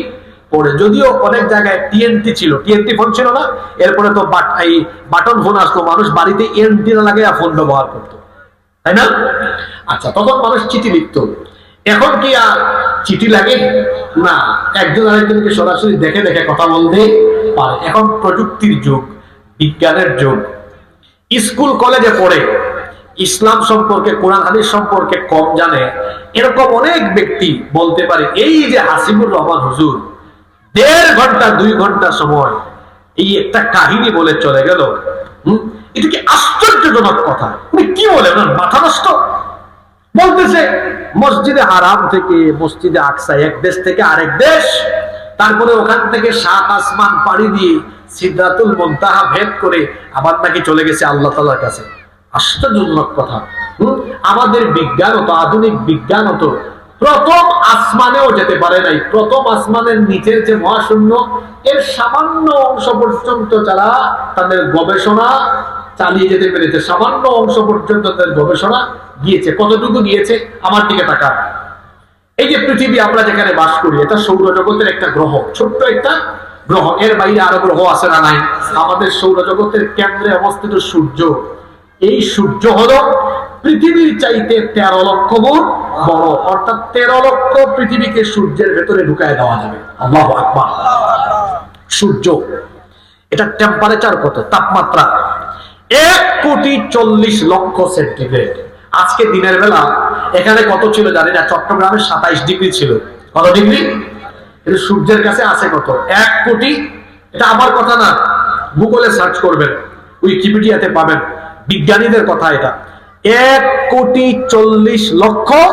পড়ে। যদিও অনেক জায়গায় টিএনটি ছিল, টিএনটি ফোন ছিল না, এরপরে তো এই বাটন ফোন আসলো, মানুষ বাড়িতে এনটি না লাগে ফোন ব্যবহার করতো, তাই না? আচ্ছা, তখন মানুষ চিঠি লিখত। এখন কি আর চিঠি লাগে না, একজন আরেকজনকে সরাসরি দেখে দেখে কথা বলতে পারে। এখন প্রযুক্তির যুগ, বিজ্ঞানের যুগ। স্কুল কলেজে পড়ে ইসলাম সম্পর্কে, কোরআন হাদিস সম্পর্কে কম জানে এরকম অনেক ব্যক্তি বলতে পারে এই যে হাসিবুর রহমান হুজুর 1.5 ঘন্টা 2 ঘন্টা সময় এই একটা কাহিনী বলে চলে গেল, এটা কি আশ্চর্যজনক কথা। উনি কি বলে, মাথা নষ্ট। বলতেছে মসজিদে হারাম থেকে মসজিদে আকসা, এক দেশ থেকে আরেক দেশ, তারপরে ওখান থেকে 7 আসমান পাড়ি দিয়ে সিদরাতুল মুনতাহা ভেদ করে আবার নাকি চলে গেছে আল্লাহ তাআলার কাছে। আশ্চর্যজনক কথা। আমাদের বিজ্ঞান তো, আধুনিক বিজ্ঞান তো প্রথম আসমানেও যেতে পারে নাই। প্রথম আসমানের নিচের যে মহাশূন্য, এর সামান্য অংশ পর্যন্ত যারা তাদের গবেষণা চালিয়ে যেতে পেরেছে, সামান্য অংশ পর্যন্ত তাদের গবেষণা গিয়েছে। কতটুকু গিয়েছে আমার দিকে তাকান। এই যে পৃথিবী আমরা যেখানে বাস করি, এটা সৌরজগতের একটা গ্রহ, ছোট্ট একটা গ্রহ। এর বাইরে আরো গ্রহ আছে না নাই? আমাদের সৌরজগতের কেন্দ্রে অবস্থিত সূর্য, এই সূর্য হলো পৃথিবীর চাইতে 13 লক্ষ গুণ বড়। অর্থাৎ 13 লক্ষ পৃথিবীকে সূর্যের ভেতরে ঢুকায় দেওয়া যাবে। আল্লাহু আকবার। সূর্য, এটা টেম্পারেচার কত, তাপমাত্রা 1,40,00,000 সেন্টিগ্রেড। আজকে দিনের বেলা এখানে কত ছিল জানি না, চট্টগ্রামে 27 ডিগ্রি ছিল। কত ডিগ্রি? এটা সূর্যের কাছে আছে কত, 1 কোটি। এটা আমার কথা না, গুগলে সার্চ করবেন, উইকিপিডিয়াতে পাবেন, বিজ্ঞানীদের কথা এটা। 1,40,00,000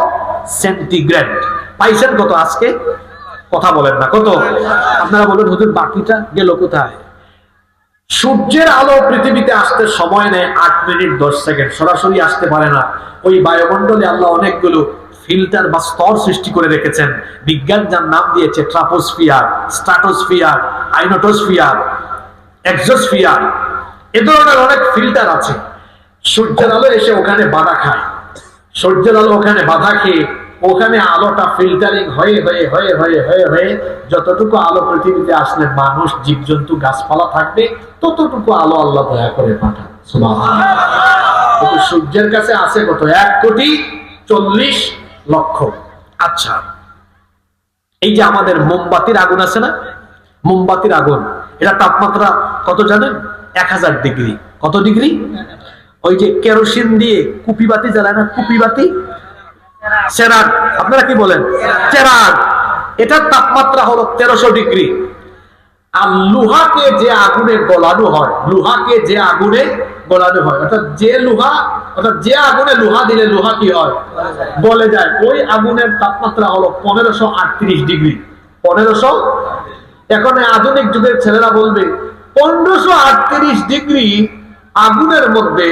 সেন্টিগ্রেড। পাইছেন কত আজকে? কথা বলেন না, কত? আপনারা বলুন হুজুর বাকিটা গেল কোথায়? সূর্যের আলো পৃথিবীতে আসতে সময় নেয় 8 মিনিট 10 সেকেন্ড, সরাসরি আসতে পারে না। ওই বায়ুমণ্ডলে আল্লাহ অনেকগুলো ফিল্টার বা স্তর সৃষ্টি করে রেখেছেন। বিজ্ঞান যার নাম দিয়েছে ট্রাপোস্ফিয়ার, স্ট্রাটোস্ফিয়ার, আইনোটোস্ফিয়ার, এক্সোস্ফিয়ার, এ ধরনের অনেক ফিল্টার আছে। সূর্যের আলো এসে ওখানে বাধা খায়, সূর্যের আলো ওখানে বাধা খেয়ে ওখানে আলোটা ফিল্টারিং হয়ে হয়ে হয়ে হয়ে হয়ে হয়ে যতটুকু আলো পৃথিবীতে আসলে মানুষ, জীবজন্তু, গাছপালা থাকবে, ততটুকু আলো আল্লাহ দয়া করে পাঠান। সুবহানাল্লাহ। কিন্তু সূর্যের কাছে আছে কত, 1,40,00,000। আচ্ছা, এই যে আমাদের মোমবাতির আগুন আছে না, মোমবাতির আগুন, এটা তাপমাত্রা কত জানেন? 1000 ডিগ্রি। কত ডিগ্রি? ওই যে কেরোসিন দিয়ে কুপি বাতি জ্বালায় না, কুপি বাতি, চেরাগ, আপনারা কি বলেন? চেরাগ। এটার তাপমাত্রা হলো 1300 ডিগ্রি। আর লোহাকে যে আগুনে গলানো হয়, লোহাকে যে আগুনে গলানো হয়, অর্থাৎ যে লোহা, অর্থাৎ যে আগুনে লোহা দিলে লোহা কি হয়? গলে যায়। ওই আগুনের তাপমাত্রা হলো 1538 ডিগ্রি। 1500। এখন আধুনিক যুগের ছেলেরা বলবে 1538 ডিগ্রি আগুনের মধ্যে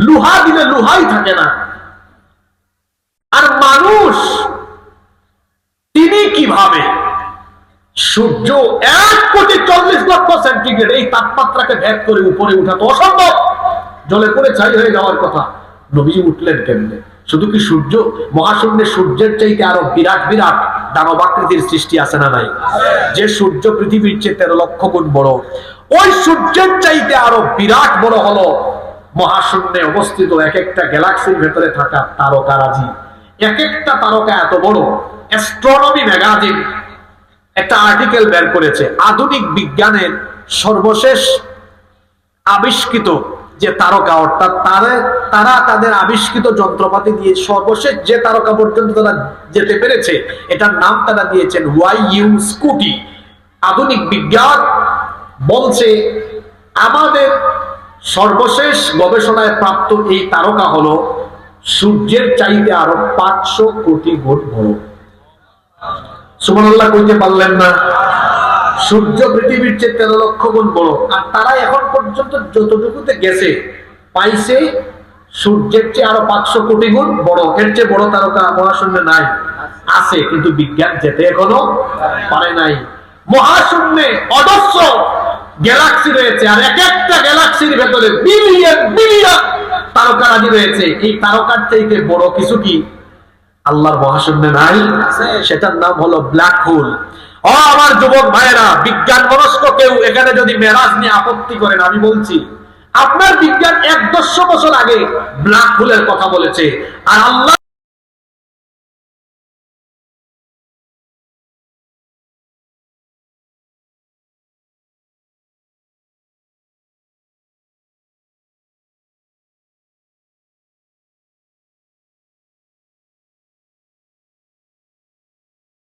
লোহা দিলে লোহাই থাকে না। আর মানুষ তিনি কিভাবে সূর্য 1,40,00,000 সেন্টিগ্রেড এই তাপমাত্রাকে ভেদ করে উপরে উঠা তো অসম্ভব, জলে পড়ে ছাই হয়ে যাওয়ার কথা। নবীজি উঠলেন কেমনে? শুধু কি সূর্য, মহাশূন্যে সূর্যের চাইতে আরো বিরাট বিরাট দানবাকৃতির সৃষ্টি আছে না নাই? যে সূর্য পৃথিবীর চেয়ে 13 লক্ষ গুণ বড়, ওই সূর্যের চাইতে আরো বিরাট বড় হলো মহাশূন্যে অবস্থিত এক একটা গ্যালাক্সির ভেতরে থাকা তারকারাজি। এক একটা তারকা এত বড়। অ্যাস্ট্রোনমি ম্যাগাজিন একটা আর্টিকেল বের করেছে, আধুনিক বিজ্ঞানের সর্বশেষ আবিষ্কৃত যে তারকা, অর্থাৎ তারা তাদের আবিষ্কৃত যন্ত্রপাতি দিয়ে সর্বশেষ যে তারকা পর্যন্ত তারা যেতে পেরেছে, এটার নাম তারা দিয়েছেন YU স্কুটি। আধুনিক বিজ্ঞান বলছে আমাদের সর্বশেষ গবেষণায় প্রাপ্ত এই তারকা হলো সূর্যের চাইতে আরো 500 কোটি গুণ বড়। সুবহানাল্লাহ কইতে পারলেন না? সূর্য পৃথিবীর চেয়ে 13 লক্ষ গুণ বড়। আর তারা এখন পর্যন্ত যতটুকুতে গেছে পাইছে সূর্যের চেয়ে আরো 500 কোটি গুণ বড়। এর চেয়ে বড় তারকা মহাশূন্যে নাই, আছে, কিন্তু বিজ্ঞান যেতে এখনো পারে নাই। মহাশূন্যে অজস্র গ্যালাক্সি রয়েছে, আর এক একটা গ্যালাক্সির ভেতরে বিলিয়ন বিলিয়ন তারকারাজি রয়েছে। এই তারকার চাইতে বড় কিছু কি আল্লাহর মহাশূন্যে নাই? সেটার নাম হলো ব্ল্যাক হোল। ও আমার যুবক ভাইয়েরা, বিজ্ঞান মনস্ক কেউ এখানে যদি মেরাজ নিয়ে আপত্তি করেন, আমি বলছি আপনার বিজ্ঞান 100 বছর আগে ব্ল্যাক হোলের কথা বলেছে, আর আল্লাহ